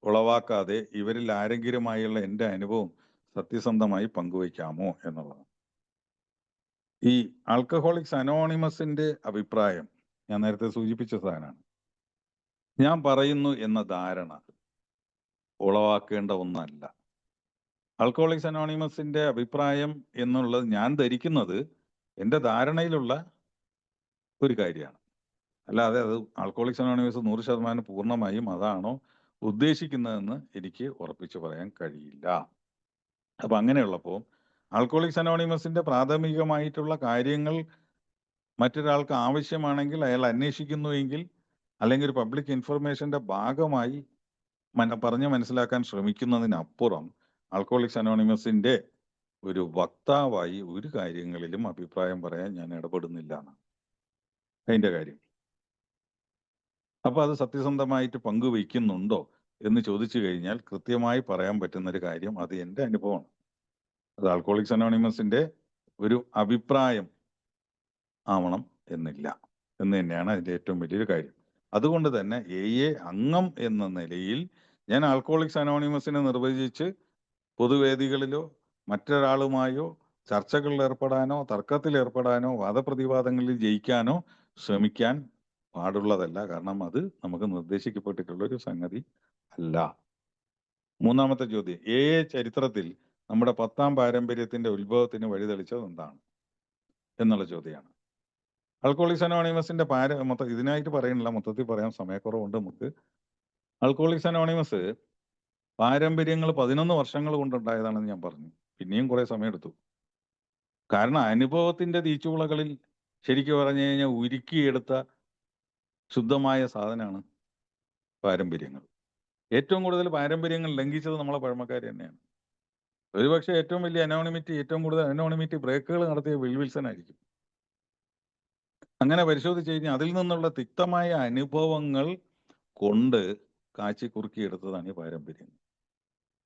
ഉളവാക്കാതെ ഇവരിൽ ആരെങ്കിലുമായുള്ള എൻ്റെ അനുഭവം സത്യസന്ധമായി പങ്കുവയ്ക്കാമോ എന്നുള്ളതാണ്. ഈ ആൽക്കഹോളിക്സ് അനോണിമസിന്റെ അഭിപ്രായം ഞാൻ നേരത്തെ സൂചിപ്പിച്ച സാധനമാണ്. ഞാൻ പറയുന്നു എന്ന ധാരണ ഉളവാക്കേണ്ട ഒന്നല്ല. ആൽക്കഹോളിക്സ് അനോണിമസിന്റെ അഭിപ്രായം എന്നുള്ളത് ഞാൻ ധരിക്കുന്നത് എൻ്റെ ധാരണയിലുള്ള ഒരു കാര്യമാണ്. അല്ലാതെ അത് ആൽക്കഹോളിക്സ് അനോണിമസ് 100% പൂർണ്ണമായും അതാണോ ഉദ്ദേശിക്കുന്നതെന്ന് എനിക്ക് ഉറപ്പിച്ചു പറയാൻ കഴിയില്ല. അപ്പൊ അങ്ങനെയുള്ളപ്പോൾ ആൽക്കഹോളിക്സ് അനോണിമസിന്റെ പ്രാഥമികമായിട്ടുള്ള കാര്യങ്ങൾ മറ്റൊരാൾക്ക് ആവശ്യമാണെങ്കിൽ അയാൾ അന്വേഷിക്കുന്നുവെങ്കിൽ, അല്ലെങ്കിൽ ഒരു പബ്ലിക് ഇൻഫർമേഷന്റെ ഭാഗമായി പറഞ്ഞ് മനസ്സിലാക്കാൻ ശ്രമിക്കുന്നതിനപ്പുറം ആൽക്കഹോളിക്സ് അനോണിമസിന്റെ ഒരു വക്താവായി ഒരു കാര്യങ്ങളിലും അഭിപ്രായം പറയാൻ ഞാൻ ഇടപെടുന്നില്ല എന്നാണ് അതിന്റെ കാര്യം. അപ്പൊ അത് സത്യസന്ധമായിട്ട് പങ്കുവയ്ക്കുന്നുണ്ടോ എന്ന് ചോദിച്ചു കഴിഞ്ഞാൽ കൃത്യമായി പറയാൻ പറ്റുന്ന ഒരു കാര്യം അത് എൻ്റെ അനുഭവമാണ്. അത് ആൽക്കഹോളിക്സ് അനോണിമസിന്റെ ഒരു അഭിപ്രായം ആവണം എന്നില്ല എന്ന് തന്നെയാണ് അതിൻ്റെ ഏറ്റവും വലിയൊരു കാര്യം. അതുകൊണ്ട് തന്നെ AA അംഗം എന്ന നിലയിൽ ഞാൻ ആൽക്കഹോളിക്സ് അനോണിമസിനെ നിർവചിച്ച് പൊതുവേദികളിലോ മറ്റൊരാളുമായോ ചർച്ചകളിൽ ഏർപ്പെടാനോ തർക്കത്തിൽ ഏർപ്പെടാനോ വാദപ്രതിവാദങ്ങളിൽ ജയിക്കാനോ ശ്രമിക്കാൻ പാടുള്ളതല്ല. കാരണം അത് നമുക്ക് നിർദ്ദേശിക്കപ്പെട്ടിട്ടുള്ള ഒരു സംഗതി അല്ല. മൂന്നാമത്തെ ചോദ്യം, AA ചരിത്രത്തിൽ നമ്മുടെ 10ാം പാരമ്പര്യത്തിന്റെ ഉത്ഭവത്തിന് വഴിതെളിച്ചത് എന്താണ് എന്നുള്ള ചോദ്യമാണ്. ആൽക്കഹോളിക്സ് അനോണിമസിന്റെ മൊത്തം ഇതിനായിട്ട് പറയുന്നില്ല, മൊത്തത്തിൽ പറയാൻ സമയക്കുറവുണ്ട് നമുക്ക്. ആൽക്കഹോളിക്സ് അനോണിമസ് പാരമ്പര്യങ്ങൾ 11 വർഷങ്ങൾ കൊണ്ടുണ്ടായതാണെന്ന് ഞാൻ പറഞ്ഞു. പിന്നെയും കുറെ സമയം എടുത്തു. കാരണം അനുഭവത്തിന്റെ തീച്ചുളകളിൽ ശരിക്കും പറഞ്ഞു കഴിഞ്ഞാൽ ഉരുക്കിയെടുത്ത ശുദ്ധമായ സാധനമാണ് പാരമ്പര്യങ്ങൾ. ഏറ്റവും കൂടുതൽ പാരമ്പര്യങ്ങൾ ലംഘിച്ചത് നമ്മളെ പഴമക്കാർ തന്നെയാണ്. ഒരുപക്ഷെ ഏറ്റവും വലിയ ഏറ്റവും കൂടുതൽ അനോണിമിറ്റി ബ്രേക്കുകൾ നടത്തിയ വിൽസൺ ആയിരിക്കും. അങ്ങനെ പരിശോധിച്ച് കഴിഞ്ഞാൽ അതിൽ നിന്നുള്ള തിക്തമായ അനുഭവങ്ങൾ കൊണ്ട് കാച്ചി കുറുക്കിയെടുത്തതാണ് ഈ പാരമ്പര്യം.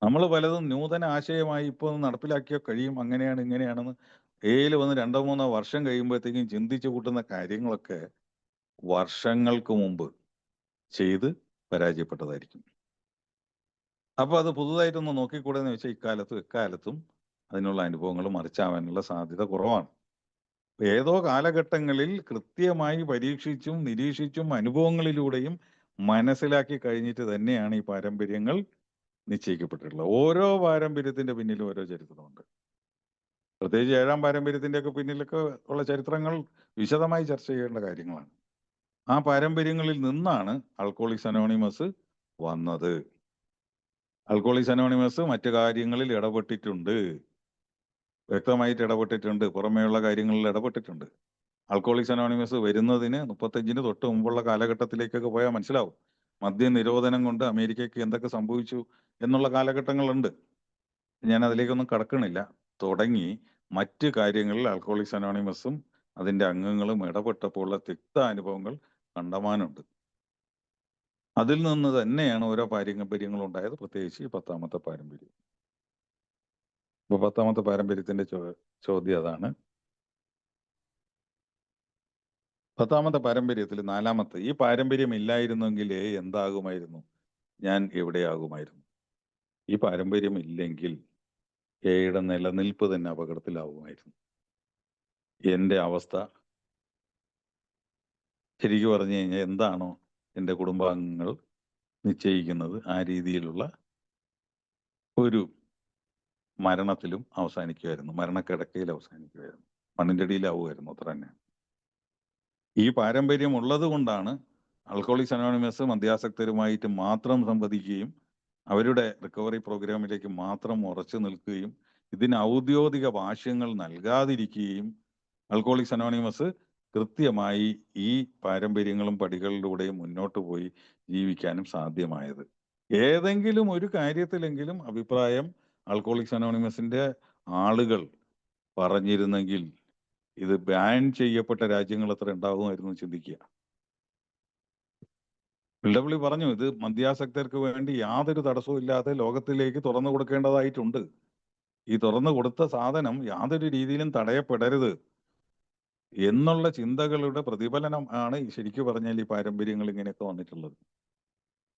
നമ്മൾ പലതും നൂതന ആശയമായി ഇപ്പോൾ നടപ്പിലാക്കിയോ കഴിയും, അങ്ങനെയാണ് ഇങ്ങനെയാണെന്ന് ഏയിൽ വന്ന് 2-3 വർഷം കഴിയുമ്പോഴത്തേക്കും ചിന്തിച്ചു കൂട്ടുന്ന കാര്യങ്ങളൊക്കെ വർഷങ്ങൾക്ക് മുമ്പ് ചെയ്ത് പരാജയപ്പെട്ടതായിരിക്കും. അപ്പൊ അത് പുതുതായിട്ടൊന്ന് നോക്കിക്കൂടെ എന്ന് വെച്ചാൽ എക്കാലത്തും അതിനുള്ള അനുഭവങ്ങൾ മറിച്ചാവാനുള്ള സാധ്യത കുറവാണ്. ഏതോ കാലഘട്ടങ്ങളിൽ കൃത്യമായി പരീക്ഷിച്ചും നിരീക്ഷിച്ചും അനുഭവങ്ങളിലൂടെയും മനസ്സിലാക്കി കഴിഞ്ഞിട്ട് തന്നെയാണ് ഈ പാരമ്പര്യങ്ങൾ നിശ്ചയിക്കപ്പെട്ടിട്ടുള്ളത്. ഓരോ പാരമ്പര്യത്തിന്റെ പിന്നിലും ഓരോ ചരിത്രമുണ്ട്. പ്രത്യേകിച്ച് 7ാം പാരമ്പര്യത്തിന്റെ ഒക്കെ പിന്നിലൊക്കെ ഉള്ള ചരിത്രങ്ങൾ വിശദമായി ചർച്ച ചെയ്യേണ്ട കാര്യങ്ങളാണ്. ആ പാരമ്പര്യങ്ങളിൽ നിന്നാണ് ആൽക്കഹോളിക്സ് അനോണിമസ് വന്നത്. ആൽക്കഹോളിക്സ് അനോണിമസ് മറ്റു കാര്യങ്ങളിൽ ഇടപെട്ടിട്ടുണ്ട്, വ്യക്തമായിട്ട് ഇടപെട്ടിട്ടുണ്ട്, പുറമേയുള്ള കാര്യങ്ങളിൽ ഇടപെട്ടിട്ടുണ്ട്. ആൽക്കഹോളിക്സ് അനോണിമസ് വരുന്നതിന് 35-ന് തൊട്ട് മുമ്പുള്ള കാലഘട്ടത്തിലേക്കൊക്കെ പോയാൽ മനസ്സിലാവും. മദ്യ നിരോധനം കൊണ്ട് അമേരിക്കയ്ക്ക് എന്തൊക്കെ സംഭവിച്ചു എന്നുള്ള കാലഘട്ടങ്ങളുണ്ട്. ഞാൻ അതിലേക്കൊന്നും കടക്കണില്ല. തുടങ്ങി മറ്റ് കാര്യങ്ങളിൽ ആൽക്കഹോളിക്സ് അനോണിമസും അതിന്റെ അംഗങ്ങളും ഇടപെട്ടപ്പോൾ ഉള്ള തിക്ത അനുഭവങ്ങൾ കണ്ടമാനുണ്ട്. അതിൽ നിന്ന് തന്നെയാണ് ഓരോ പാരമ്പര്യങ്ങളും ഉണ്ടായത്, പ്രത്യേകിച്ച് ഈ 10ാമത്തെ പാരമ്പര്യം. അപ്പൊ 10ാമത്തെ പാരമ്പര്യത്തിന്റെ ചോദ്യം അതാണ്. 10ാമത്തെ പാരമ്പര്യത്തിൽ 4ാമത്തെ, ഈ പാരമ്പര്യം ഇല്ലായിരുന്നെങ്കിൽ എന്താകുമായിരുന്നു, ഞാൻ എവിടെയാകുമായിരുന്നു? ഈ പാരമ്പര്യം ഇല്ലെങ്കിൽ എയുടെ നിലനിൽപ്പ് തന്നെ അപകടത്തിലാവുമായിരുന്നു. എൻ്റെ അവസ്ഥ ശരിക്കും പറഞ്ഞു കഴിഞ്ഞാൽ എന്താണോ എൻ്റെ കുടുംബാംഗങ്ങൾ നിശ്ചയിക്കുന്നത് ആ രീതിയിലുള്ള ഒരു മരണത്തിലും അവസാനിക്കുമായിരുന്നു, മരണക്കിടക്കയിൽ അവസാനിക്കുമായിരുന്നു, മണ്ണിൻ്റെ അടിയിലാവുമായിരുന്നു. അത്ര തന്നെ. ഈ പാരമ്പര്യം ഉള്ളത് കൊണ്ടാണ് ആൽക്കഹോളിക്സ് അനോണിമസ് മദ്യാസക്തരുമായിട്ട് മാത്രം സംവദിക്കുകയും അവരുടെ റിക്കവറി പ്രോഗ്രാമിലേക്ക് മാത്രം ഉറച്ചു നിൽക്കുകയും ഇതിന് ഔദ്യോഗിക ഭാഷ്യങ്ങൾ നൽകാതിരിക്കുകയും ആൽക്കഹോളിക്സ് അനോണിമസ് കൃത്യമായി ഈ പാരമ്പര്യങ്ങളും പടികളിലൂടെയും മുന്നോട്ട് പോയി ജീവിക്കാനും സാധ്യമായത്. ഏതെങ്കിലും ഒരു കാര്യത്തിലെങ്കിലും അഭിപ്രായം ആൽക്കഹോളിക്സ് അനോണിമസിന്റെ ആളുകൾ പറഞ്ഞിരുന്നെങ്കിൽ ഇത് ബാൻ ചെയ്യപ്പെട്ട രാജ്യങ്ങൾ എത്ര ഉണ്ടാകുമായിരുന്നു ചിന്തിക്കുക. പിള്ളപ്പള്ളി പറഞ്ഞു, ഇത് മദ്യാസക്തർക്ക് വേണ്ടി യാതൊരു തടസ്സവും ഇല്ലാതെ ലോകത്തിലേക്ക് തുറന്നു കൊടുക്കേണ്ടതായിട്ടുണ്ട്. ഈ തുറന്നു കൊടുത്ത സാധനം യാതൊരു രീതിയിലും തടയപ്പെടരുത് എന്നുള്ള ചിന്തകളുടെ പ്രതിഫലനം ആണ് ശരിക്കും പറഞ്ഞാൽ ഈ പാരമ്പര്യങ്ങൾ ഇങ്ങനെയൊക്കെ വന്നിട്ടുള്ളത്.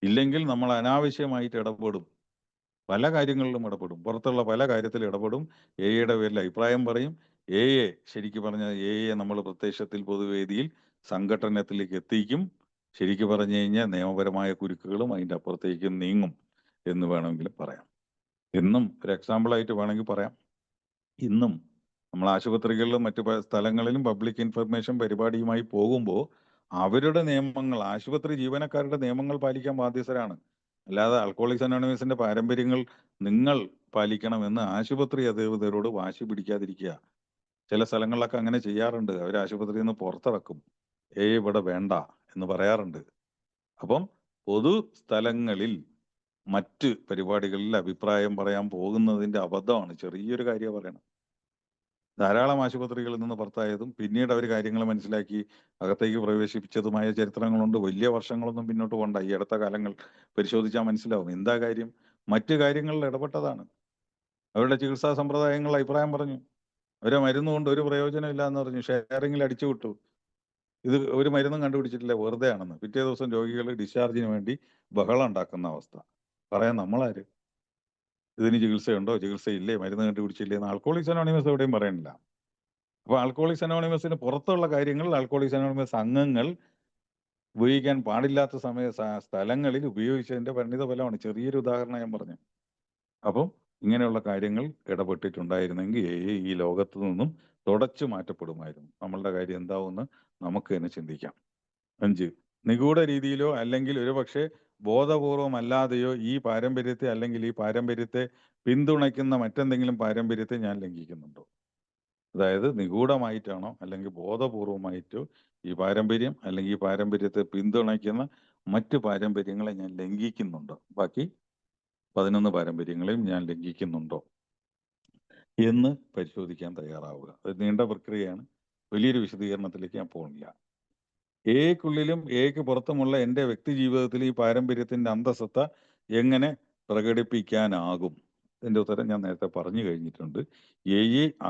ഇല്ലെങ്കിൽ നമ്മൾ അനാവശ്യമായിട്ട് ഇടപെടും, പല കാര്യങ്ങളിലും ഇടപെടും, പുറത്തുള്ള പല കാര്യത്തിലും ഇടപെടും, എയുടെ പേരിൽ അഭിപ്രായം പറയും. ശരിക്കും പറഞ്ഞാൽ നമ്മൾ പ്രത്യക്ഷത്തിൽ പൊതുവേദിയിൽ സംഘടനത്തിലേക്ക് എത്തിക്കും. ശരിക്കും പറഞ്ഞു കഴിഞ്ഞാൽ നിയമപരമായ കുരുക്കുകളും അതിൻ്റെ അപ്പുറത്തേക്കും നീങ്ങും എന്ന് വേണമെങ്കിലും പറയാം. ഇന്നും ഒരു എക്സാമ്പിളായിട്ട് വേണമെങ്കിൽ പറയാം, ഇന്നും നമ്മൾ ആശുപത്രികളിലും മറ്റു സ്ഥലങ്ങളിലും പബ്ലിക് ഇൻഫർമേഷൻ പരിപാടിയുമായി പോകുമ്പോൾ അവരുടെ നിയമങ്ങൾ, ആശുപത്രി ജീവനക്കാരുടെ നിയമങ്ങൾ പാലിക്കാൻ ബാധ്യസ്ഥരാണ്. അല്ലാതെ ആൽക്കഹോളിക്സ് അനോണിമസിന്റെ പാരമ്പര്യങ്ങൾ നിങ്ങൾ പാലിക്കണമെന്ന് ആശുപത്രി അധികൃതരോട് വാശി പിടിക്കാതിരിക്കുക. ചില സ്ഥലങ്ങളിലൊക്കെ അങ്ങനെ ചെയ്യാറുണ്ട്. അവർ ആശുപത്രിയിൽ നിന്ന് പുറത്തിറക്കും, ഇവിടെ വേണ്ട എന്ന് പറയാറുണ്ട്. അപ്പം പൊതു സ്ഥലങ്ങളിൽ മറ്റ് പരിപാടികളിൽ അഭിപ്രായം പറയാൻ പോകുന്നതിന്റെ അബദ്ധമാണ്. ചെറിയൊരു കാര്യം പറയണം. ധാരാളം ആശുപത്രികളിൽ നിന്ന് പുറത്തായതും പിന്നീട് അവർ കാര്യങ്ങൾ മനസ്സിലാക്കി അകത്തേക്ക് പ്രവേശിപ്പിച്ചതുമായ ചരിത്രങ്ങളുണ്ട്. വലിയ വർഷങ്ങളൊന്നും പിന്നോട്ട് പോകണ്ട, ഈ അടുത്ത കാലങ്ങൾ പരിശോധിച്ചാൽ മനസ്സിലാവും. എന്താ കാര്യം? മറ്റു കാര്യങ്ങളിൽ ഇടപെട്ടതാണ്. അവരുടെ ചികിത്സാ സമ്പ്രദായങ്ങളിൽ അഭിപ്രായം പറഞ്ഞു, അവരെ മരുന്ന് കൊണ്ട് ഒരു പ്രയോജനം ഇല്ല എന്ന് പറഞ്ഞു ഷെയറിങ്ങിൽ അടിച്ചു വിട്ടു. ഇത് ഒരു മരുന്നും കണ്ടുപിടിച്ചിട്ടില്ല, വെറുതെ ആണെന്ന്. പിറ്റേ ദിവസം രോഗികൾ ഡിസ്ചാർജിന് വേണ്ടി ബഹളം ഉണ്ടാക്കുന്ന അവസ്ഥ. പറയാൻ നമ്മളാര്? ഇതിന് ചികിത്സയുണ്ടോ, ചികിത്സയില്ലേ, മരുന്ന് കണ്ടുപിടിച്ചില്ലേ എന്ന് ആൽക്കോളിക്സ് അനോണിമസ് എവിടെയും പറയണില്ല. അപ്പൊ ആൽക്കോളിക്സ് അനോണിമസിന് പുറത്തുള്ള കാര്യങ്ങൾ ആൽക്കോളിക്സ് അനോണിമസ് അംഗങ്ങൾ ഉപയോഗിക്കാൻ പാടില്ലാത്ത സ്ഥലങ്ങളിൽ ഉപയോഗിച്ചതിന്റെ പരിണിത ഫലമാണ്. ചെറിയൊരു ഉദാഹരണം ഞാൻ പറഞ്ഞു. അപ്പം ഇങ്ങനെയുള്ള കാര്യങ്ങൾ ഇടപെട്ടിട്ടുണ്ടായിരുന്നെങ്കിൽ ഈ ലോകത്ത് നിന്നും തുടച്ചു മാറ്റപ്പെടുമായിരുന്നു. നമ്മളുടെ കാര്യം എന്താവുമെന്ന് നമുക്ക് തന്നെ ചിന്തിക്കാം. 5, നിഗൂഢ രീതിയിലോ അല്ലെങ്കിൽ ഒരുപക്ഷെ ബോധപൂർവമല്ലാതെയോ ഈ പാരമ്പര്യത്തെ അല്ലെങ്കിൽ ഈ പാരമ്പര്യത്തെ പിന്തുണയ്ക്കുന്ന മറ്റെന്തെങ്കിലും പാരമ്പര്യത്തെ ഞാൻ ലംഘിക്കുന്നുണ്ടോ? അതായത് നിഗൂഢമായിട്ടാണോ അല്ലെങ്കിൽ ബോധപൂർവമായിട്ടോ ഈ പാരമ്പര്യം അല്ലെങ്കിൽ ഈ പാരമ്പര്യത്തെ പിന്തുണയ്ക്കുന്ന മറ്റു പാരമ്പര്യങ്ങളെ ഞാൻ ലംഘിക്കുന്നുണ്ടോ? ബാക്കി 11 പാരമ്പര്യങ്ങളെയും ഞാൻ ലംഘിക്കുന്നുണ്ടോ എന്ന് പരിശോധിക്കാൻ തയ്യാറാവുക. അത് നീണ്ട പ്രക്രിയയാണ്. വലിയൊരു വിശദീകരണത്തിലേക്ക് ഞാൻ പോകുന്നില്ല. എക്കുള്ളിലും എക്ക് പുറത്തുമുള്ള എൻ്റെ വ്യക്തി ജീവിതത്തിൽ ഈ പാരമ്പര്യത്തിന്റെ അന്തസത്ത എങ്ങനെ പ്രകടിപ്പിക്കാനാകും? ഇതിന്റെ ഉത്തരം ഞാൻ നേരത്തെ പറഞ്ഞു കഴിഞ്ഞിട്ടുണ്ട്.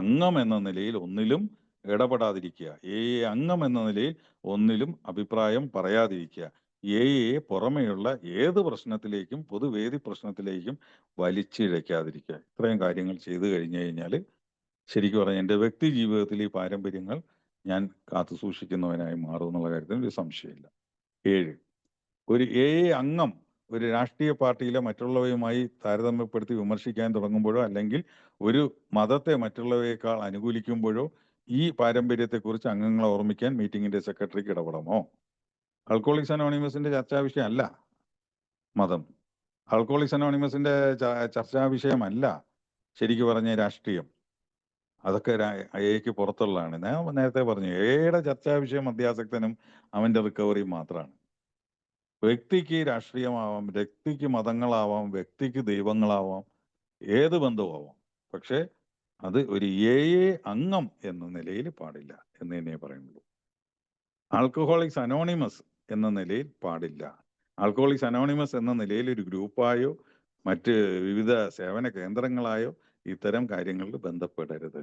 അംഗം എന്ന നിലയിൽ ഒന്നിലും ഇടപെടാതിരിക്കുക. അംഗം എന്ന നിലയിൽ ഒന്നിലും അഭിപ്രായം പറയാതിരിക്കുക. പുറമെയുള്ള ഏത് പ്രശ്നത്തിലേക്കും പൊതുവേദി പ്രശ്നത്തിലേക്കും വലിച്ചിഴയ്ക്കാതിരിക്കുക. ഇത്രയും കാര്യങ്ങൾ ചെയ്തു കഴിഞ്ഞു കഴിഞ്ഞാൽ ശരിക്കും പറഞ്ഞാൽ എൻ്റെ വ്യക്തി ജീവിതത്തിൽ ഈ പാരമ്പര്യങ്ങൾ ഞാൻ കാത്തു സൂക്ഷിക്കുന്നവനായി മാറും എന്നുള്ള കാര്യത്തിൽ ഒരു സംശയമില്ല. 7, ഒരു അംഗം ഒരു രാഷ്ട്രീയ പാർട്ടിയിലെ മറ്റുള്ളവയുമായി താരതമ്യപ്പെടുത്തി വിമർശിക്കാൻ തുടങ്ങുമ്പോഴോ അല്ലെങ്കിൽ ഒരു മതത്തെ മറ്റുള്ളവയേക്കാൾ അനുകൂലിക്കുമ്പോഴോ ഈ പാരമ്പര്യത്തെക്കുറിച്ച് അംഗങ്ങളെ ഓർമ്മിക്കാൻ മീറ്റിംഗിന്റെ സെക്രട്ടറിക്ക് ഇടപെടാമോ? ആൽക്കോളിക്സ് അനോണിമസിന്റെ ചർച്ചാ വിഷയമല്ല മതം. ആൽക്കോളിക്സ് അനോണിമസിന്റെ ചർച്ചാ വിഷയമല്ല ശരിക്കും പറഞ്ഞ രാഷ്ട്രീയം. അതൊക്കെ എക്ക് പുറത്തുള്ളതാണ്. ഞാൻ നേരത്തെ പറഞ്ഞു എയുടെ ചർച്ചാ വിഷയം അത്യാസക്തനും അവന്റെ റിക്കവറിയും മാത്രമാണ്. വ്യക്തിക്ക് രാഷ്ട്രീയമാവാം, വ്യക്തിക്ക് മതങ്ങളാവാം, വ്യക്തിക്ക് ദൈവങ്ങളാവാം, ഏത് ബന്ധവുമാവാം. പക്ഷെ അത് ഒരു അംഗം എന്ന നിലയിൽ പാടില്ല എന്ന് തന്നെ പറയുന്നുള്ളൂ. ആൽക്കഹോളിക്സ് അനോണിമസ് എന്ന നിലയിൽ പാടില്ല. ആൽക്കഹോളിക്സ് അനോണിമസ് എന്ന നിലയിൽ ഒരു ഗ്രൂപ്പായോ മറ്റ് വിവിധ സേവന കേന്ദ്രങ്ങളായോ ഇത്തരം കാര്യങ്ങളിൽ ബന്ധപ്പെടരുത്.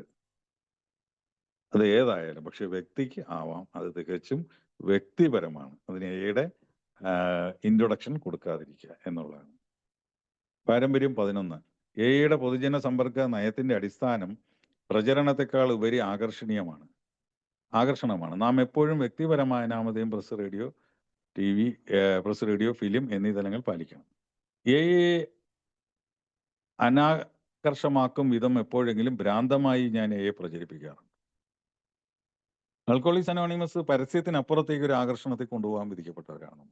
അത് ഏതായാലും പക്ഷെ വ്യക്തിക്ക് ആവാം. അത് തികച്ചും വ്യക്തിപരമാണ്. അതിന് എയുടെ ഇൻട്രൊഡക്ഷൻ കൊടുക്കാതിരിക്കുക എന്നുള്ളതാണ്. പാരമ്പര്യം 11. എയുടെ പൊതുജന സമ്പർക്ക നയത്തിന്റെ അടിസ്ഥാനം പ്രചരണത്തെക്കാൾ ഉപരി ആകർഷണമാണ്. നാം എപ്പോഴും വ്യക്തിപരമായ നാമധേയം പ്രസ് റേഡിയോ, ഫിലിം എന്നീ തലങ്ങൾ പാലിക്കണം. അനാകർഷമാക്കും വിധം എപ്പോഴെങ്കിലും ഭ്രാന്തമായി ഞാൻ പ്രചരിപ്പിക്കാറുണ്ട്. ആൽക്കോളിക്സ് അനോണിമസ് പരസ്യത്തിനപ്പുറത്തേക്ക് ഒരു ആകർഷണത്തെ കൊണ്ടുപോകാൻ വിധിക്കപ്പെട്ടവരാണ്.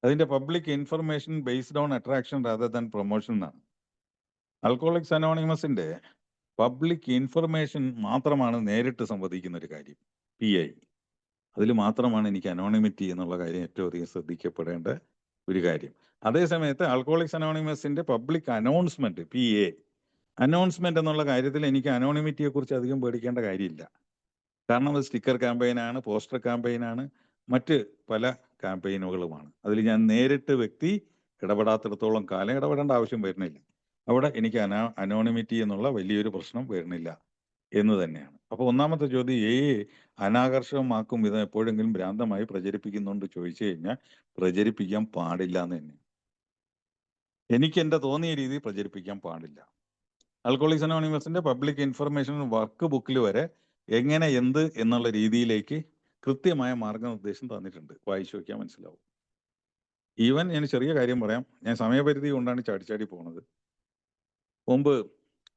അതിന്റെ public information based on attraction rather than promotion എന്നാണ്. ആൽക്കോളിക്സ് അനോണിമസിന്റെ പബ്ലിക് ഇൻഫർമേഷൻ മാത്രമാണ് നേരിട്ട് സംവദിക്കുന്ന ഒരു കാര്യം, PI. അതിൽ മാത്രമാണ് എനിക്ക് അനോണിമിറ്റി എന്നുള്ള കാര്യം ഏറ്റവും അധികം ശ്രദ്ധിക്കപ്പെടേണ്ട ഒരു കാര്യം. അതേസമയത്ത് ആൽക്കോളിക്സ് അനോണിമസിന്റെ പബ്ലിക് അനൗൺസ്മെന്റ്, PA അനൗൺസ്മെന്റ് എന്നുള്ള കാര്യത്തിൽ എനിക്ക് അനോണിമിറ്റിയെ കുറിച്ച് അധികം പേടിക്കേണ്ട കാര്യമില്ല. കാരണം അത് സ്റ്റിക്കർ ക്യാമ്പയിനാണ്, പോസ്റ്റർ ക്യാമ്പയിനാണ്, മറ്റ് പല ക്യാമ്പയിനുകളുമാണ്. അതിൽ ഞാൻ നേരിട്ട് വ്യക്തി ഇടപെടാത്തിടത്തോളം കാലം ഇടപെടേണ്ട ആവശ്യം വരുന്നില്ല. അവിടെ എനിക്ക് അനോണിമിറ്റി എന്നുള്ള വലിയൊരു പ്രശ്നം വരുന്നില്ല എന്ന് തന്നെയാണ്. അപ്പോൾ ഒന്നാമത്തെ ചോദ്യം അനാകർഷകമാക്കും വിധം എപ്പോഴെങ്കിലും ഭ്രാന്തമായി പ്രചരിപ്പിക്കുന്നുണ്ട് ചോദിച്ചു കഴിഞ്ഞാൽ പ്രചരിപ്പിക്കാൻ പാടില്ല എന്ന് തന്നെയാണ്. എനിക്ക് എൻ്റെ തോന്നിയ രീതിയിൽ പ്രചരിപ്പിക്കാൻ പാടില്ല. ആൽക്കോളിക്സ് അനോണിമസിന്റെ പബ്ലിക് ഇൻഫർമേഷൻ വർക്ക് ബുക്കിൽ വരെ എങ്ങനെ എന്ത് എന്നുള്ള രീതിയിലേക്ക് കൃത്യമായ മാർഗനിർദ്ദേശം തന്നിട്ടുണ്ട്. വായിച്ചു നോക്കിയാൽ മനസ്സിലാവും. ഈവൻ ഞാൻ ചെറിയ കാര്യം പറയാം, ഞാൻ സമയപരിധി കൊണ്ടാണ് ചാടി പോകുന്നത്. മുമ്പ്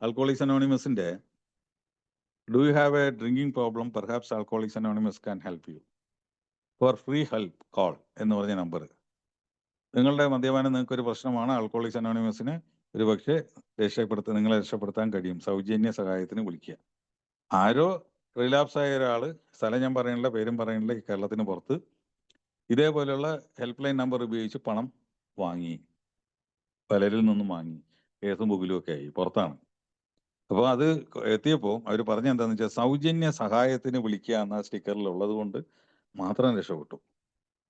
ആൽക്കോളിക്സ് അനോണിമസിന്റെ do you have a drinking problem, perhaps alcoholics anonymous can help you, for free help call എന്ന് പറഞ്ഞ നമ്പർ. നിങ്ങളുടെ മദ്യപാനം നിങ്ങൾക്കൊരു പ്രശ്നമാണ്, ആൽക്കോളിക്സ് അനോണിമസിന് ഒരു പക്ഷേ നിങ്ങളെ രക്ഷപ്പെടുത്താൻ കഴിയും, സൗജന്യ സഹായത്തിന് വിളിക്കുക. ആരോ റിലാപ്സ് ആയ ഒരാൾ, സ്ഥലം ഞാൻ പറയണില്ല, പേരും പറയണില്ല, ഈ കേരളത്തിന് പുറത്ത് ഇതേപോലെയുള്ള ഹെൽപ്പ് ലൈൻ നമ്പർ ഉപയോഗിച്ച് പണം വാങ്ങി, പലരിൽ നിന്നും വാങ്ങി, കേസും ബുക്കിലും ഒക്കെ ആയി, പുറത്താണ്. അപ്പോൾ അത് എത്തിയപ്പോൾ അവർ പറഞ്ഞ എന്താണെന്ന് വെച്ചാൽ സൗജന്യ സഹായത്തിന് വിളിക്കുക എന്ന സ്റ്റിക്കറിൽ ഉള്ളത് കൊണ്ട് മാത്രം രക്ഷപ്പെട്ടു.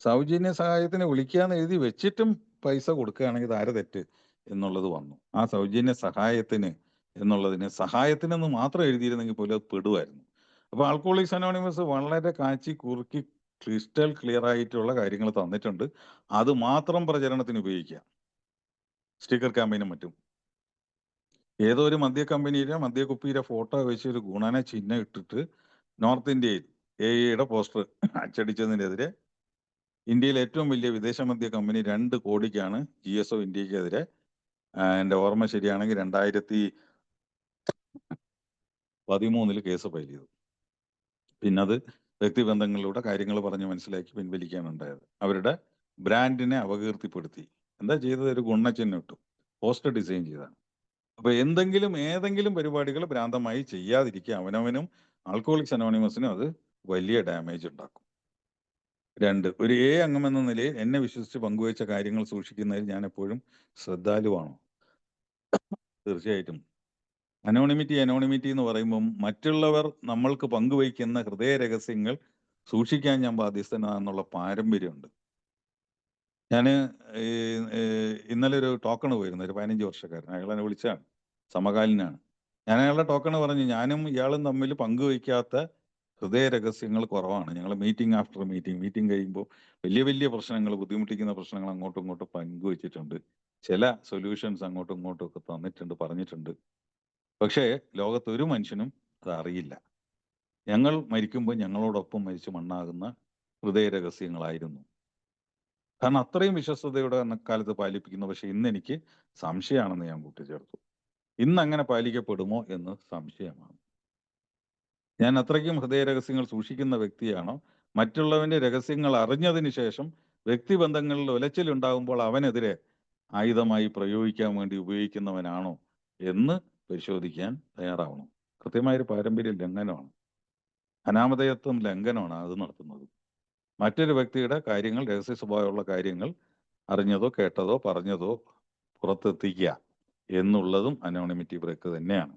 സൗജന്യ സഹായത്തിന് വിളിക്കുക എന്ന് എഴുതി വെച്ചിട്ടും പൈസ കൊടുക്കുകയാണെങ്കിൽ ഇത് ആരെ തെറ്റ് എന്നുള്ളത് വന്നു. ആ സൗജന്യ സഹായത്തിന് എന്നുള്ളതിന് സഹായത്തിനെന്ന് മാത്രം എഴുതിയിരുന്നെങ്കിൽ പോലും അത് പെടുമായിരുന്നു. അപ്പോൾ ആൽക്കഹോളിക്സ് അനോണിമസ് വളരെ കാച്ചി കുറുക്കി ക്രിസ്റ്റൽ ക്ലിയർ ആയിട്ടുള്ള കാര്യങ്ങൾ തന്നിട്ടുണ്ട്. അത് മാത്രം പ്രചരണത്തിന് ഉപയോഗിക്കുക, സ്റ്റിക്കർ ക്യാമ്പയിനും മറ്റും. ഏതോ ഒരു മദ്യ കമ്പനിയിലെ മദ്യക്കുപ്പിയിലെ ഫോട്ടോ വെച്ച് ഒരു ഗുണന ചിഹ്നം ഇട്ടിട്ട് നോർത്ത് ഇന്ത്യയിൽ എയുടെ പോസ്റ്റർ അച്ചടിച്ചതിനെതിരെ ഇന്ത്യയിലെ ഏറ്റവും വലിയ വിദേശ മദ്യ കമ്പനി 2 കോടിക്കാണ് GSO ഇന്ത്യക്കെതിരെ, എൻ്റെ ഓർമ്മ ശരിയാണെങ്കിൽ 2013 കേസ് ഫയൽ ചെയ്തു. പിന്നത് വ്യക്തിബന്ധങ്ങളിലൂടെ കാര്യങ്ങൾ പറഞ്ഞ് മനസ്സിലാക്കി പിൻവലിക്കുകയാണ് ഉണ്ടായത്. അവരുടെ ബ്രാൻഡിനെ അപകീർത്തിപ്പെടുത്തി. എന്താ ചെയ്തത്? ഒരു ഗുണചിഹ്നം ഇട്ടു, പോസ്റ്റർ ഡിസൈൻ ചെയ്താണ്. അപ്പൊ ഏതെങ്കിലും പരിപാടികൾ ഭ്രാന്തമായി ചെയ്യാതിരിക്കുക. അവനവനും ആൽക്കഹോളിക്സ് അനോണിമസിനും അത് വലിയ ഡാമേജ് ഉണ്ടാക്കും. 2, ഒരു അംഗം എന്ന നിലയിൽ എന്നെ വിശ്വസിച്ച് പങ്കുവച്ച കാര്യങ്ങൾ സൂക്ഷിക്കുന്നതിൽ ഞാൻ എപ്പോഴും ശ്രദ്ധാലുവാണോ? തീർച്ചയായിട്ടും. അനോണിമിറ്റി എന്ന് പറയുമ്പം മറ്റുള്ളവർ നമ്മൾക്ക് പങ്കുവയ്ക്കുന്ന ഹൃദയ രഹസ്യങ്ങൾ സൂക്ഷിക്കാൻ ഞാൻ ബാധ്യസ്ഥനാണെന്നുള്ള പാരമ്പര്യമുണ്ട്. ഞാൻ ഇന്നലെ ഒരു ടോക്കൺ പോയിരുന്നു, ഒരു 15 വർഷക്കാരൻ. അയാൾ എന്നെ വിളിച്ചാണ്, സമകാലീനാണ്. ഞാൻ അയാളുടെ ടോക്കൺ പറഞ്ഞു, ഞാനും ഇയാളും തമ്മിൽ പങ്കുവയ്ക്കാത്ത ഹൃദയ രഹസ്യങ്ങൾ കുറവാണ്. ഞങ്ങൾ മീറ്റിംഗ് ആഫ്റ്റർ മീറ്റിംഗ് കഴിയുമ്പോൾ വലിയ പ്രശ്നങ്ങൾ, ബുദ്ധിമുട്ടിക്കുന്ന പ്രശ്നങ്ങൾ അങ്ങോട്ടും ഇങ്ങോട്ടും പങ്കുവച്ചിട്ടുണ്ട്. ചില സൊല്യൂഷൻസ് അങ്ങോട്ടും ഇങ്ങോട്ടും ഒക്കെ തന്നിട്ടുണ്ട്, പറഞ്ഞിട്ടുണ്ട്. പക്ഷേ ലോകത്ത് ഒരു മനുഷ്യനും അത് അറിയില്ല. ഞങ്ങൾ മരിക്കുമ്പോൾ ഞങ്ങളോടൊപ്പം മരിച്ചു മണ്ണാകുന്ന ഹൃദയ രഹസ്യങ്ങളായിരുന്നു. കാരണം അത്രയും വിശ്വസ്തയോടെ അന്നക്കാലത്ത് പാലിപ്പിക്കുന്നു. പക്ഷെ ഇന്ന് എനിക്ക് സംശയമാണെന്ന് ഞാൻ കൂട്ടിച്ചേർത്തു. ഇന്ന് അങ്ങനെ പാലിക്കപ്പെടുമോ എന്ന് സംശയമാണ്. ഞാൻ അത്രയ്ക്കും ഹൃദയ രഹസ്യങ്ങൾ സൂക്ഷിക്കുന്ന വ്യക്തിയാണോ? മറ്റുള്ളവന്റെ രഹസ്യങ്ങൾ അറിഞ്ഞതിന് ശേഷം വ്യക്തിബന്ധങ്ങളിൽ ഉലച്ചിലുണ്ടാകുമ്പോൾ അവനെതിരെ ആയുധമായി പ്രയോഗിക്കാൻ വേണ്ടി ഉപയോഗിക്കുന്നവനാണോ എന്ന് പരിശോധിക്കാൻ തയ്യാറാവണം. കൃത്യമായൊരു പാരമ്പര്യ ലംഘനമാണ്, അനാമധേയത്വം ലംഘനമാണ് അത് നടത്തുന്നത്. മറ്റൊരു വ്യക്തിയുടെ കാര്യങ്ങൾ, രഹസ്യ സ്വഭാവമുള്ള കാര്യങ്ങൾ അറിഞ്ഞതോ കേട്ടതോ പറഞ്ഞതോ പുറത്തെത്തിക്കുക എന്നുള്ളതും അനോണിമിറ്റി ബ്രേക്ക് തന്നെയാണ്.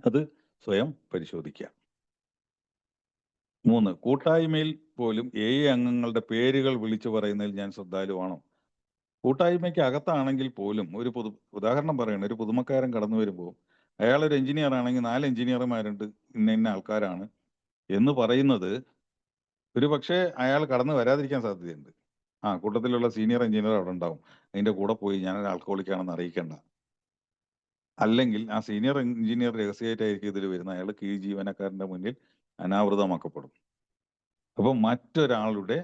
അത് സ്വയം പരിശോധിക്കുക. 3, കൂട്ടായ്മയിൽ പോലും അംഗങ്ങളുടെ പേരുകൾ വിളിച്ചു പറയുന്നതിൽ ഞാൻ ശ്രദ്ധാലുവാണോ? കൂട്ടായ്മയ്ക്ക് അകത്താണെങ്കിൽ പോലും ഉദാഹരണം പറയണം, ഒരു പുതുമക്കാരൻ കടന്നു വരുമ്പോൾ അയാളൊരു എഞ്ചിനീയർ ആണെങ്കിൽ 4 എഞ്ചിനീയർമാരുണ്ട്, ഇന്ന ആൾക്കാരാണ് എന്ന് പറയുന്നത് ഒരു പക്ഷേ അയാൾ കടന്നു വരാതിരിക്കാൻ സാധ്യതയുണ്ട്. കൂട്ടത്തിലുള്ള സീനിയർ എഞ്ചിനീയർ അവിടെ ഉണ്ടാവും, അതിന്റെ കൂടെ പോയി ഞാനൊരു ആൽക്കഹോളിക്കാണെന്ന് അറിയിക്കേണ്ട. അല്ലെങ്കിൽ ആ സീനിയർ എഞ്ചിനീയർ രഹസ്യമായിട്ടായിരിക്കും ഇതിൽ വരുന്നത്, അയാൾ കീഴ് ജീവനക്കാരന്റെ മുന്നിൽ അനാവൃതമാക്കപ്പെടും. അപ്പം മറ്റൊരാളുടെ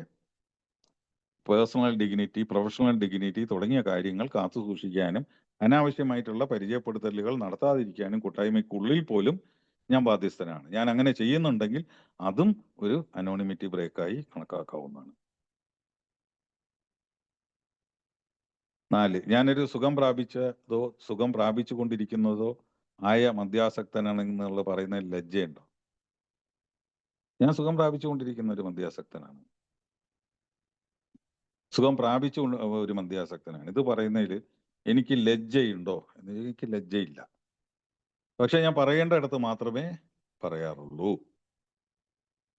പേഴ്സണൽ ഡിഗ്നിറ്റി, പ്രൊഫഷണൽ ഡിഗ്നിറ്റി തുടങ്ങിയ കാര്യങ്ങൾ കാത്തു സൂക്ഷിക്കാനും അനാവശ്യമായിട്ടുള്ള പരിചയപ്പെടുത്തലുകൾ നടത്താതിരിക്കാനും കൂട്ടായ്മയ്ക്കുള്ളിൽ പോലും ഞാൻ ബാധ്യസ്ഥനാണ്. ഞാൻ അങ്ങനെ ചെയ്യുന്നുണ്ടെങ്കിൽ അതും ഒരു അനോണിമിറ്റി ബ്രേക്കായി കണക്കാക്കാവുന്നതാണ്. 4, ഞാനൊരു സുഖം പ്രാപിച്ചു കൊണ്ടിരിക്കുന്നതോ ആയ മദ്യാസക്തനാണെന്നുള്ള പറയുന്ന ലജ്ജയുണ്ടോ? ഞാൻ സുഖം പ്രാപിച്ചുകൊണ്ടിരിക്കുന്ന ഒരു മദ്യാസക്തനാണ്. സുഖം പ്രാപിച്ചു ഒരു മദ്യാസക്തനാണ്. ഇത് പറയുന്നതിൽ എനിക്ക് ലജ്ജയുണ്ടോ? എനിക്ക് ലജ്ജയില്ല. പക്ഷെ ഞാൻ പറയേണ്ടയിടത്ത് മാത്രമേ പറയാറുള്ളൂ.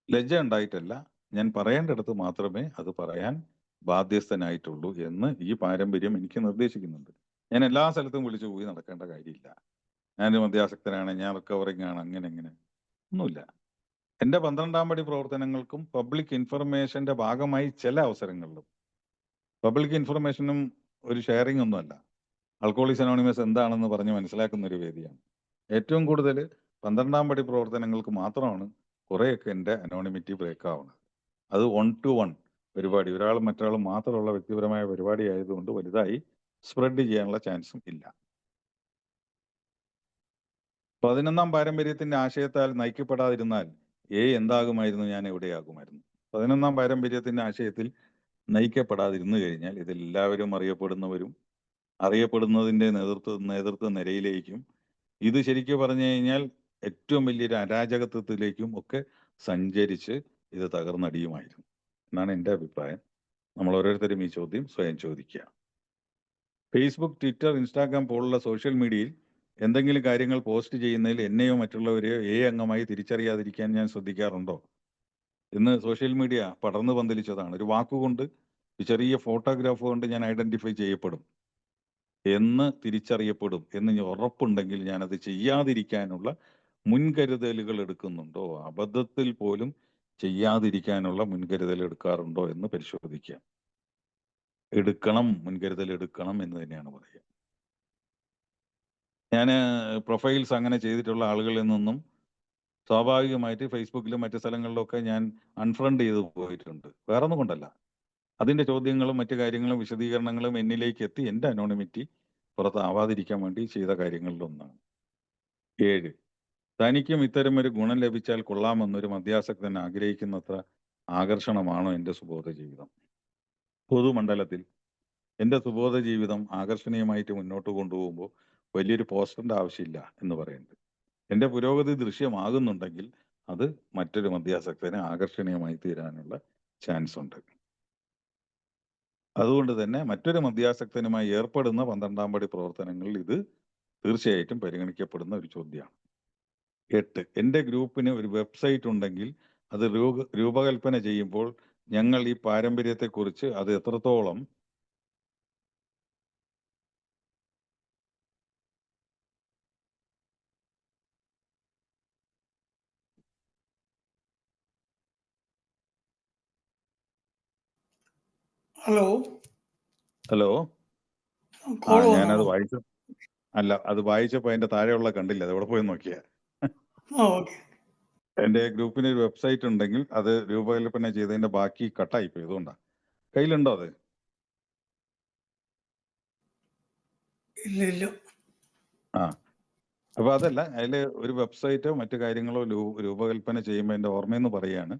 ലജ്ജ ഉണ്ടായിട്ടല്ല, ഞാൻ പറയേണ്ടയിടത്ത് മാത്രമേ അത് പറയാൻ ബാധ്യസ്ഥനായിട്ടുള്ളൂ എന്ന് ഈ പാരമ്പര്യം എനിക്ക് നിർദ്ദേശിക്കുന്നുണ്ട്. ഞാൻ എല്ലാ സ്ഥലത്തും വിളിച്ചു പോയി നടക്കേണ്ട കാര്യമില്ല. ഞാനൊരു മദ്യാസക്തനാണ്, ഞാൻ റിക്കവറിങ് ആണ്, അങ്ങനെ ഒന്നുമില്ല. എൻ്റെ 12-ാം പടി പ്രവർത്തനങ്ങൾക്കും പബ്ലിക് ഇൻഫർമേഷന്റെ ഭാഗമായി ചില അവസരങ്ങളിലും, പബ്ലിക് ഇൻഫർമേഷനും ഒരു ഷെയറിംഗ് ഒന്നുമല്ല, ആൽക്കഹോളിക്സ് അനോണിമസ് എന്താണെന്ന് പറഞ്ഞ് മനസ്സിലാക്കുന്ന ഒരു വേദിയാണ്. ഏറ്റവും കൂടുതൽ 12-ാം പടി പ്രവർത്തനങ്ങൾക്ക് മാത്രമാണ് കുറേയൊക്കെ എൻ്റെ അനോണിമിറ്റി ബ്രേക്ക് ആവുന്നത്. അത് 1-to-1 പരിപാടി, ഒരാളും മറ്റൊരാളും മാത്രമുള്ള വ്യക്തിപരമായ പരിപാടി ആയതുകൊണ്ട് വലുതായി സ്പ്രെഡ് ചെയ്യാനുള്ള ചാൻസും ഇല്ല. 11-ാം പാരമ്പര്യത്തിന്റെ ആശയത്താൽ നയിക്കപ്പെടാതിരുന്നാൽ എന്താകുമായിരുന്നു? ഞാൻ എവിടെയാകുമായിരുന്നു? 11-ാം പാരമ്പര്യത്തിന്റെ ആശയത്തിൽ നയിക്കപ്പെടാതിരുന്നു കഴിഞ്ഞാൽ ഇതെല്ലാവരും അറിയപ്പെടുന്നവരും അറിയപ്പെടുന്നതിന്റെ നേതൃത്വ നിരയിലേക്കും, ഇത് ശരിക്കും പറഞ്ഞു കഴിഞ്ഞാൽ ഏറ്റവും വലിയൊരു അരാജകത്വത്തിലേക്കും ഒക്കെ സഞ്ചരിച്ച് ഇത് തകർന്നടിയുമായിരുന്നു എന്നാണ് എൻ്റെ അഭിപ്രായം. നമ്മൾ ഓരോരുത്തരും ഈ ചോദ്യം സ്വയം ചോദിക്കുക. ഫേസ്ബുക്ക്, ട്വിറ്റർ, ഇൻസ്റ്റാഗ്രാം പോലുള്ള സോഷ്യൽ മീഡിയയിൽ എന്തെങ്കിലും കാര്യങ്ങൾ പോസ്റ്റ് ചെയ്യുന്നതിൽ എന്നെയോ മറ്റുള്ളവരെയോ അംഗമായി തിരിച്ചറിയാതിരിക്കാൻ ഞാൻ ശ്രദ്ധിക്കാറുണ്ടോ? ഇന്ന് സോഷ്യൽ മീഡിയ പടർന്നു പന്തലിച്ചതാണ്. ഒരു വാക്കുകൊണ്ട്, ഒരു ചെറിയ ഫോട്ടോഗ്രാഫ് കൊണ്ട് ഞാൻ ഐഡന്റിഫൈ ചെയ്യപ്പെടും. എന്ന് തിരിച്ചറിയപ്പെടും എന്ന് ഉറപ്പുണ്ടെങ്കിൽ ഞാനത് ചെയ്യാതിരിക്കാനുള്ള മുൻകരുതലുകൾ എടുക്കുന്നുണ്ടോ, അബദ്ധത്തിൽ പോലും ചെയ്യാതിരിക്കാനുള്ള മുൻകരുതൽ എടുക്കാറുണ്ടോ എന്ന് പരിശോധിക്കുക. എടുക്കണം, മുൻകരുതൽ എടുക്കണം എന്ന് തന്നെയാണ് പറയുക. ഞാൻ പ്രൊഫൈൽസ് അങ്ങനെ ചെയ്തിട്ടുള്ള ആളുകളിൽ നിന്നും സ്വാഭാവികമായിട്ട് ഫേസ്ബുക്കിലും മറ്റു സ്ഥലങ്ങളിലൊക്കെ ഞാൻ അൺഫ്രണ്ട് ചെയ്ത് പോയിട്ടുണ്ട്. വേറെ ഒന്നും കൊണ്ടല്ല, അതിന്റെ ചോദ്യങ്ങളും മറ്റു കാര്യങ്ങളും വിശദീകരണങ്ങളും എന്നിലേക്ക് എത്തി എൻ്റെ അനോണിമിറ്റി പുറത്താവാതിരിക്കാൻ വേണ്ടി ചെയ്ത കാര്യങ്ങളിലൊന്നാണ്. 7, തനിക്കും ഇത്തരം ഒരു ഗുണം ലഭിച്ചാൽ കൊള്ളാമെന്നൊരു മദ്യാസക്തൻ ആഗ്രഹിക്കുന്നത്ര ആകർഷണമാണോ എൻ്റെ സുബോധ ജീവിതം? പൊതുമണ്ഡലത്തിൽ എൻ്റെ സുബോധ ജീവിതം ആകർഷണീയമായിട്ട് മുന്നോട്ട് കൊണ്ടുപോകുമ്പോൾ വലിയൊരു പോസ്റ്ററിന്റെ ആവശ്യമില്ല എന്ന് പറയുന്നുണ്ട്. എൻ്റെ പുരോഗതി ദൃശ്യമാകുന്നുണ്ടെങ്കിൽ അത് മറ്റൊരു മദ്യാസക്തന് ആകർഷണീയമായി തീരാനുള്ള ചാൻസ് ഉണ്ട്. അതുകൊണ്ട് തന്നെ മറ്റൊരു മദ്യാസക്തനുമായി ഏർപ്പെടുന്ന 12-ാം പടി പ്രവർത്തനങ്ങളിൽ ഇത് തീർച്ചയായിട്ടും പരിഗണിക്കപ്പെടുന്ന ഒരു ചോദ്യമാണ്. 8, എൻ്റെ ഗ്രൂപ്പിന് ഒരു വെബ്സൈറ്റ് ഉണ്ടെങ്കിൽ അത് രൂപകൽപ്പന ചെയ്യുമ്പോൾ ഞങ്ങൾ ഈ പാരമ്പര്യത്തെക്കുറിച്ച് അത് എത്രത്തോളം ഹലോ ഞാനത് വായിച്ചു. അല്ല, അത് വായിച്ചപ്പോ അതിന്റെ താഴെയുള്ള കണ്ടില്ല, അത് എവിടെ പോയി നോക്കിയാ. എന്റെ ഗ്രൂപ്പിന് ഒരു വെബ്സൈറ്റ് ഉണ്ടെങ്കിൽ അത് രൂപകൽപ്പന ചെയ്തതിന്റെ ബാക്കി കട്ടായി പോയി. അതുകൊണ്ടാ. കയ്യിലുണ്ടോ അത്? ഇല്ല. ആ, അപ്പൊ അതല്ല, അതില് ഒരു വെബ്സൈറ്റോ മറ്റു കാര്യങ്ങളോ രൂപകൽപ്പന ചെയ്യുമ്പോൾ എന്റെ ഓർമ്മയെന്ന് പറയാണ്,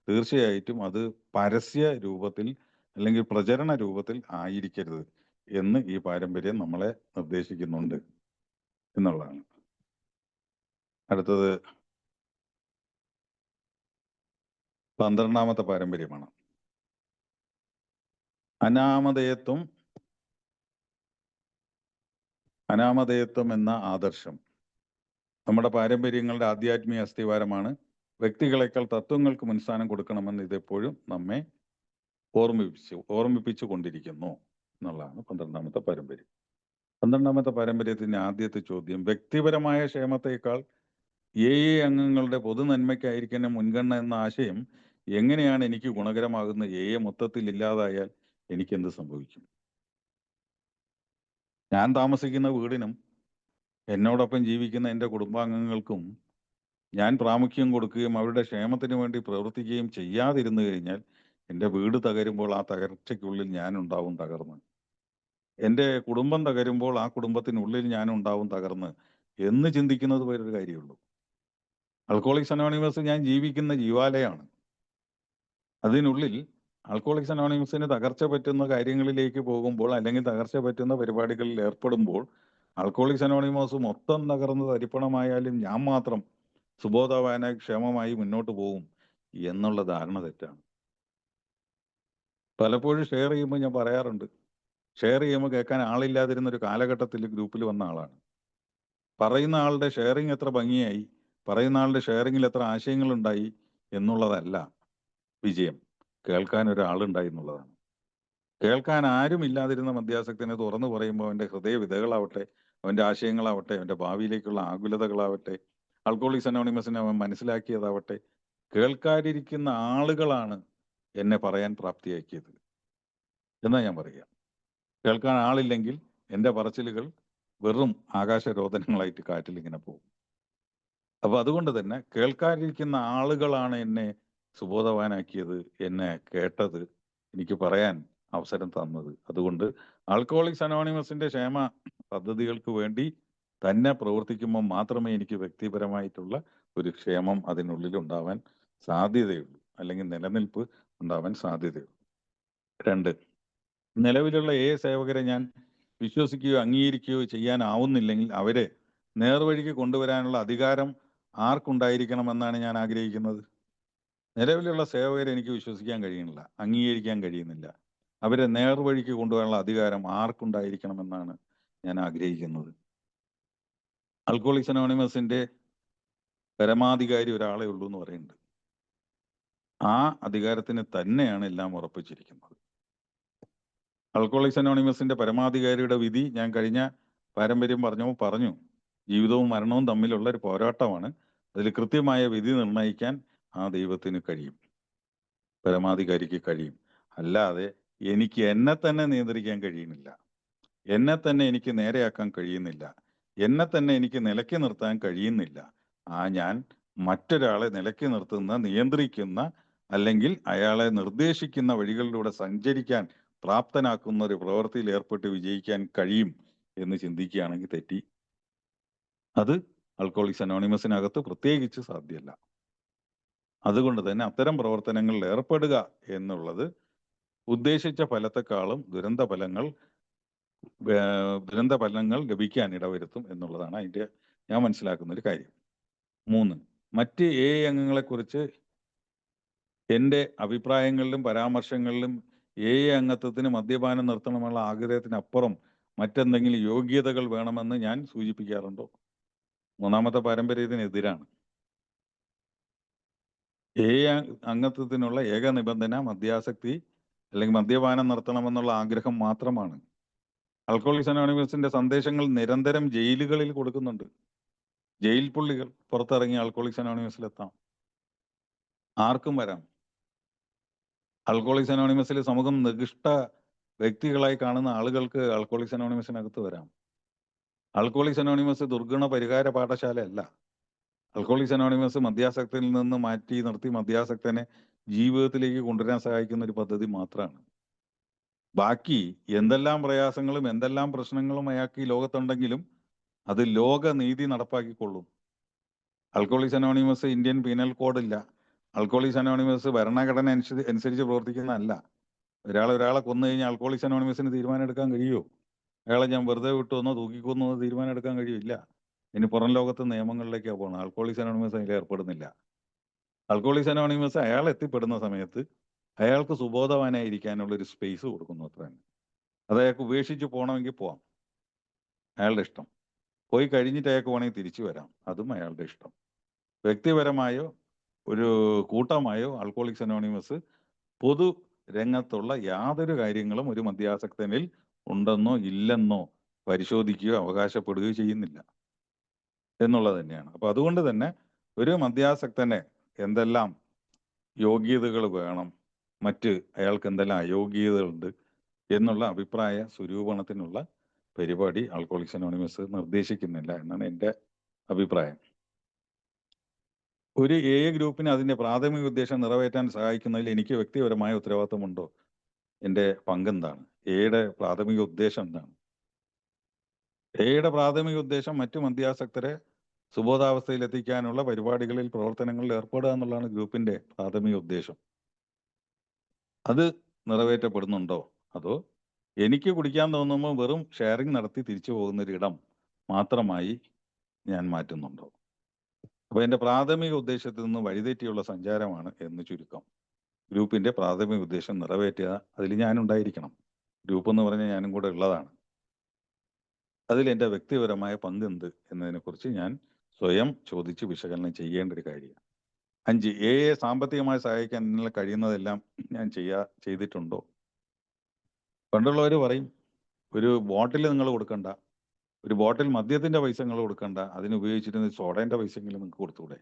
തീർച്ചയായിട്ടും അത് പരസ്യ രൂപത്തിൽ അല്ലെങ്കിൽ പ്രചരണ രൂപത്തിൽ ആയിരിക്കരുത് എന്ന് ഈ പാരമ്പര്യം നമ്മളെ നിർദ്ദേശിക്കുന്നുണ്ട് എന്നുള്ളതാണ്. അടുത്തത് 12-ാമത്തെ പാരമ്പര്യമാണ്. അനാമധേയത്വം എന്ന ആദർശം നമ്മുടെ പാരമ്പര്യങ്ങളുടെ ആധ്യാത്മിക അസ്ഥിവാരമാണ്. വ്യക്തികളെക്കാൾ തത്വങ്ങൾക്ക് മുൻസ്ഥാനം കൊടുക്കണമെന്ന് ഇതെപ്പോഴും നമ്മെ ഓർമ്മിപ്പിച്ചു കൊണ്ടിരിക്കുന്നു എന്നുള്ളതാണ് 12-ാമത്തെ പാരമ്പര്യം. 12-ാമത്തെ പാരമ്പര്യത്തിന്റെ ആദ്യത്തെ ചോദ്യം, വ്യക്തിപരമായ ക്ഷേമത്തേക്കാൾ അംഗങ്ങളുടെ പൊതു നന്മയ്ക്കായിരിക്കണം മുൻഗണന എന്ന ആശയം എങ്ങനെയാണ് എനിക്ക് ഗുണകരമാകുന്നത്? മൊത്തത്തിൽ ഇല്ലാതായാൽ എനിക്ക് എന്ത് സംഭവിക്കും? ഞാൻ താമസിക്കുന്ന വീടിനും എന്നോടൊപ്പം ജീവിക്കുന്ന എൻ്റെ കുടുംബാംഗങ്ങൾക്കും ഞാൻ പ്രാമുഖ്യം കൊടുക്കുകയും അവരുടെ ക്ഷേമത്തിന് വേണ്ടി പ്രവർത്തിക്കുകയും ചെയ്യാതിരുന്നു കഴിഞ്ഞാൽ എൻ്റെ വീട് തകരുമ്പോൾ ആ തകർച്ചയ്ക്കുള്ളിൽ ഞാനുണ്ടാവും തകർന്ന്. എൻ്റെ കുടുംബം തകരുമ്പോൾ ആ കുടുംബത്തിനുള്ളിൽ ഞാനുണ്ടാവും തകർന്ന് എന്ന് ചിന്തിക്കുന്നത് വേറൊരു കാര്യമുള്ളൂ. ആൽക്കഹോളിക്സ് അനോണിമസ് ഞാൻ ജീവിക്കുന്ന ജീവാലയമാണ്. അതിനുള്ളിൽ ആൽക്കഹോളിക്സ് അനോണിമസിന് തകർച്ച പറ്റുന്ന കാര്യങ്ങളിലേക്ക് പോകുമ്പോൾ അല്ലെങ്കിൽ തകർച്ച പറ്റുന്ന പരിപാടികളിൽ ഏർപ്പെടുമ്പോൾ ആൽക്കഹോളിക്സ് അനോണിമസ് മൊത്തം തകർന്ന് തരിപ്പണമായാലും ഞാൻ മാത്രം സുബോധവാനായി ക്ഷേമമായി മുന്നോട്ട് പോകും എന്നുള്ള ധാരണ തെറ്റാണ്. പലപ്പോഴും ഷെയർ ചെയ്യുമ്പോൾ ഞാൻ പറയാറുണ്ട്, ഷെയർ ചെയ്യുമ്പോൾ കേൾക്കാൻ ആളില്ലാതിരുന്ന ഒരു കാലഘട്ടത്തിൽ ഗ്രൂപ്പിൽ വന്ന ആളാണ്. പറയുന്ന ആളുടെ ഷെയറിങ് എത്ര ഭംഗിയായി, പറയുന്ന ആളുടെ ഷെയറിങ്ങിൽ എത്ര ആശയങ്ങളുണ്ടായി എന്നുള്ളതല്ല വിജയം, കേൾക്കാൻ ഒരാളുണ്ടായി എന്നുള്ളതാണ്. കേൾക്കാൻ ആരും ഇല്ലാതിരുന്ന മദ്യാസക്തിനെ തുറന്നു പറയുമ്പോൾ അവന്റെ ഹൃദയവിധകളാവട്ടെ, അവന്റെ ആശയങ്ങളാവട്ടെ, അവന്റെ ഭാവിയിലേക്കുള്ള ആകുലതകളാവട്ടെ, ആൽക്കഹോളിക്സ് അനോണിമസിനെ അവൻ മനസ്സിലാക്കിയതാവട്ടെ, കേൾക്കാതിരിക്കുന്ന ആളുകളാണ് എന്നെ പറയാൻ പ്രാപ്തിയാക്കിയത് എന്നാ ഞാൻ പറയുക. കേൾക്കാൻ ആളില്ലെങ്കിൽ എൻ്റെ പറച്ചിലുകൾ വെറും ആകാശരോധനങ്ങളായിട്ട് കാറ്റിൽ ഇങ്ങനെ പോകും. അപ്പൊ അതുകൊണ്ട് തന്നെ കേൾക്കാതിരിക്കുന്ന ആളുകളാണ് എന്നെ സുബോധവാനാക്കിയത്, എന്നെ കേട്ടത്, എനിക്ക് പറയാൻ അവസരം തന്നത്. അതുകൊണ്ട് ആൽക്കഹോളിക്സ് അനോണിമസിന്റെ ക്ഷേമ പദ്ധതികൾക്ക് വേണ്ടി തന്നെ പ്രവർത്തിക്കുമ്പോൾ മാത്രമേ എനിക്ക് വ്യക്തിപരമായിട്ടുള്ള ഒരു ക്ഷേമം അതിനുള്ളിൽ ഉണ്ടാവാൻ സാധ്യതയുള്ളൂ, അല്ലെങ്കിൽ നിലനിൽപ്പ് ഉണ്ടാവാൻ സാധ്യതയുള്ളൂ. 2, നിലവിലുള്ള സേവകരെ ഞാൻ വിശ്വസിക്കുകയോ അംഗീകരിക്കുകയോ ചെയ്യാനാവുന്നില്ലെങ്കിൽ അവരെ നേർവഴിക്ക് കൊണ്ടുവരാനുള്ള അധികാരം ആർക്കുണ്ടായിരിക്കണമെന്നാണ് ഞാൻ ആഗ്രഹിക്കുന്നത്? നിലവിലുള്ള സേവകരെ എനിക്ക് വിശ്വസിക്കാൻ കഴിയുന്നില്ല, അംഗീകരിക്കാൻ കഴിയുന്നില്ല. അവരെ നേർവഴിക്ക് കൊണ്ടുവരാനുള്ള അധികാരം ആർക്കുണ്ടായിരിക്കണമെന്നാണ് ഞാൻ ആഗ്രഹിക്കുന്നത്? ആൽക്കഹോളിക്സ് അനോണിമസിന്റെ പരമാധികാരി ഒരാളെ ഉള്ളൂ എന്ന് പറയുന്നുണ്ട്. ആ അധികാരത്തിന് തന്നെയാണ് എല്ലാം ഉറപ്പിച്ചിരിക്കുന്നത്. ആൽക്കഹോളിക്സ് അനോണിമസിന്റെ പരമാധികാരിയുടെ വിധി ഞാൻ കഴിഞ്ഞ പാരമ്പര്യം പറഞ്ഞു. ജീവിതവും മരണവും തമ്മിലുള്ള ഒരു പോരാട്ടമാണ്. അതിൽ കൃത്യമായ വിധി നിർണ്ണയിക്കാൻ ആ ദൈവത്തിന് കഴിയും, പരമാധികാരിക്ക് കഴിയും. അല്ലാതെ എനിക്ക് എന്നെ തന്നെ നിയന്ത്രിക്കാൻ കഴിയുന്നില്ല, എന്നെ തന്നെ എനിക്ക് നേരെയാക്കാൻ കഴിയുന്നില്ല, എന്നെ തന്നെ എനിക്ക് നിലയ്ക്ക് നിർത്താൻ കഴിയുന്നില്ല. ഞാൻ മറ്റൊരാളെ നിലയ്ക്ക് നിർത്തുന്ന, നിയന്ത്രിക്കുന്ന, അല്ലെങ്കിൽ അയാളെ നിർദ്ദേശിക്കുന്ന വഴികളിലൂടെ സഞ്ചരിക്കാൻ പ്രാപ്തനാക്കുന്ന ഒരു പ്രവൃത്തിയിൽ ഏർപ്പെട്ട് വിജയിക്കാൻ കഴിയും എന്ന് ചിന്തിക്കുകയാണെങ്കിൽ തെറ്റി. അത് ആൽക്കഹോളിക്സ് അനോണിമസിനകത്ത് പ്രത്യേകിച്ച് സാധ്യമല്ല. അതുകൊണ്ട് തന്നെ അത്തരം പ്രവർത്തനങ്ങളിൽ ഏർപ്പെടുക എന്നുള്ളത് ഉദ്ദേശിച്ച ഫലത്തെക്കാളും ദുരന്ത ഫലങ്ങൾ ലഭിക്കാൻ ഇടവരുത്തും എന്നുള്ളതാണ് അതിൻ്റെ ഞാൻ മനസ്സിലാക്കുന്ന ഒരു കാര്യം. 3, മറ്റ് അംഗങ്ങളെക്കുറിച്ച് എൻ്റെ അഭിപ്രായങ്ങളിലും പരാമർശങ്ങളിലും അംഗത്വത്തിന് മദ്യപാനം നിർത്തണമെന്നുള്ള ആഗ്രഹത്തിനപ്പുറം മറ്റെന്തെങ്കിലും യോഗ്യതകൾ വേണമെന്ന് ഞാൻ സൂചിപ്പിക്കാറുണ്ടോ? 3-ാമത്തെ പാരമ്പര്യത്തിനെതിരാണ്. അംഗത്വത്തിനുള്ള ഏക നിബന്ധന മദ്യാസക്തി അല്ലെങ്കിൽ മദ്യപാനം നിർത്തണമെന്നുള്ള ആഗ്രഹം മാത്രമാണ്. ആൽക്കഹോളിക്സ് അനോണിമസിന്റെ സന്ദേശങ്ങൾ നിരന്തരം ജയിലുകളിൽ കൊടുക്കുന്നുണ്ട്. ജയിൽ പുള്ളികൾ പുറത്തിറങ്ങി ആൽക്കഹോളിക്സ് അനോണിമസിലെത്താം, ആർക്കും വരാം. ആൽക്കഹോളിക്സ് അനോണിമസിൽ സമൂഹം നികൃഷ്ട വ്യക്തികളായി കാണുന്ന ആളുകൾക്ക് ആൽക്കഹോളിക്സ് അനോണിമസിനകത്ത് വരാം. ആൽക്കഹോളിക്സ് അനോണിമസ് ദുർഗുണ പരിഹാര പാഠശാലയല്ല. ആൽക്കഹോളിക്സ് അനോണിമസ് മദ്യാസക്തിയിൽ നിന്ന് മാറ്റി നിർത്തി മദ്യാസക്തനെ ജീവിതത്തിലേക്ക് കൊണ്ടുവരാൻ സഹായിക്കുന്ന ഒരു പദ്ധതി മാത്രമാണ്. ബാക്കി എന്തെല്ലാം പ്രയാസങ്ങളും എന്തെല്ലാം പ്രശ്നങ്ങളും അയാൾക്ക് ഈ ലോകത്തുണ്ടെങ്കിലും അത് ലോകനീതി നടപ്പാക്കിക്കൊള്ളും. ആൽക്കഹോളിക്സ് അനോണിമസ് ഇന്ത്യൻ പീനൽ കോഡില്ല. ആൽക്കഹോളിക്സ് അനോണിമസ് ഭരണഘടന അനുസരിച്ച് പ്രവർത്തിക്കുന്നതല്ല. ഒരാളെ കൊന്നു കഴിഞ്ഞാൽ ആൽക്കഹോളിക്സ് അനോണിമസിന് തീരുമാനം എടുക്കാൻ കഴിയുമോ? അയാളെ ഞാൻ വെറുതെ വിട്ടുവന്നോ തൂക്കിക്കൊന്നോ തീരുമാനം എടുക്കാൻ കഴിയില്ല. ഇനി പുറം ലോകത്തെ നിയമങ്ങളിലേക്കാണ് പോകണം. ആൽക്കഹോളിക്സ് അനോണിമസ് അതിൽ ഏർപ്പെടുന്നില്ല. ആൽക്കഹോളിക്സ് അനോണിമസ് അയാൾ എത്തിപ്പെടുന്ന സമയത്ത് അയാൾക്ക് സുബോധവാനായിരിക്കാനുള്ള ഒരു സ്പേസ് കൊടുക്കുന്നു, അത്ര തന്നെ. അത് അയാൾക്ക് ഉപേക്ഷിച്ച് പോകണമെങ്കിൽ പോവാം, അയാളുടെ ഇഷ്ടം. പോയി കഴിഞ്ഞിട്ട് അയാൾക്ക് വേണമെങ്കിൽ തിരിച്ചു വരാം, അതും അയാളുടെ ഇഷ്ടം. വ്യക്തിപരമായോ ഒരു കൂട്ടമായോ ആൽക്കഹോളിക്സ് അനോണിമസ് പൊതു രംഗത്തുള്ള യാതൊരു കാര്യങ്ങളും ഒരു മദ്യാസക്തനിൽ ഉണ്ടെന്നോ ഇല്ലെന്നോ പരിശോധിക്കുകയോ അവകാശപ്പെടുകയോ ചെയ്യുന്നില്ല എന്നുള്ളത് തന്നെയാണ്. അപ്പൊ അതുകൊണ്ട് തന്നെ ഒരു മദ്യാസക്തനെ എന്തെല്ലാം യോഗ്യതകൾ വേണം, മറ്റ് അയാൾക്ക് എന്തെല്ലാം അയോഗ്യതകളുണ്ട് എന്നുള്ള അഭിപ്രായ സ്വരൂപണത്തിനുള്ള പരിപാടി ആൽക്കഹോളിക്സ് അനോണിമസ് നിർദ്ദേശിക്കുന്നില്ല എന്നാണ് എൻ്റെ അഭിപ്രായം. ഒരു ഗ്രൂപ്പിന് അതിൻ്റെ പ്രാഥമിക ഉദ്ദേശം നിറവേറ്റാൻ സഹായിക്കുന്നതിൽ എനിക്ക് വ്യക്തിപരമായ ഉത്തരവാദിത്വമുണ്ടോ? എൻ്റെ പങ്കെന്താണ്? യുടെ പ്രാഥമിക ഉദ്ദേശം എന്താണ്? യുടെ പ്രാഥമിക ഉദ്ദേശം മറ്റു മദ്യാസക്തരെ സുബോധാവസ്ഥയിൽ എത്തിക്കാനുള്ള പരിപാടികളിൽ പ്രവർത്തനങ്ങളിൽ ഏർപ്പെടുക എന്നുള്ളതാണ് ഗ്രൂപ്പിന്റെ പ്രാഥമിക ഉദ്ദേശം. അത് നിറവേറ്റപ്പെടുന്നുണ്ടോ? അതോ എനിക്ക് കുടിക്കാൻ തോന്നുമ്പോൾ വെറും ഷെയറിംഗ് നടത്തി തിരിച്ചു പോകുന്നൊരു ഇടം മാത്രമായി ഞാൻ മാറ്റുന്നുണ്ടോ? അപ്പോൾ എൻ്റെ പ്രാഥമിക ഉദ്ദേശത്തിൽ നിന്ന് വഴിതെറ്റിയുള്ള സഞ്ചാരമാണ് എന്ന് ചുരുക്കം. ഗ്രൂപ്പിന്റെ പ്രാഥമിക ഉദ്ദേശം നിറവേറ്റുക, അതിൽ ഞാനുണ്ടായിരിക്കണം. ഗ്രൂപ്പ് എന്ന് പറഞ്ഞാൽ ഞാനും കൂടെ ഉള്ളതാണ്. അതിൽ എൻ്റെ വ്യക്തിപരമായ പങ്കെന്ത് എന്നതിനെക്കുറിച്ച് ഞാൻ സ്വയം ചോദിച്ച് വിശകലനം ചെയ്യേണ്ട ഒരു കാര്യമാണ്. 5, സാമ്പത്തികമായി സഹായിക്കാൻ എന്നുള്ള കഴിയുന്നതെല്ലാം ഞാൻ ചെയ്തിട്ടുണ്ടോ? പണ്ടുള്ളവർ പറയും, ഒരു ബോട്ടിൽ നിങ്ങൾ കൊടുക്കണ്ട, ഒരു ബോട്ടിൽ മദ്യത്തിന്റെ പൈസ നിങ്ങൾ കൊടുക്കണ്ട, അതിന് ഉപയോഗിച്ചിരുന്ന സോഡേന്റെ പൈസയെങ്കിലും നിങ്ങൾക്ക് കൊടുത്തൂടെ?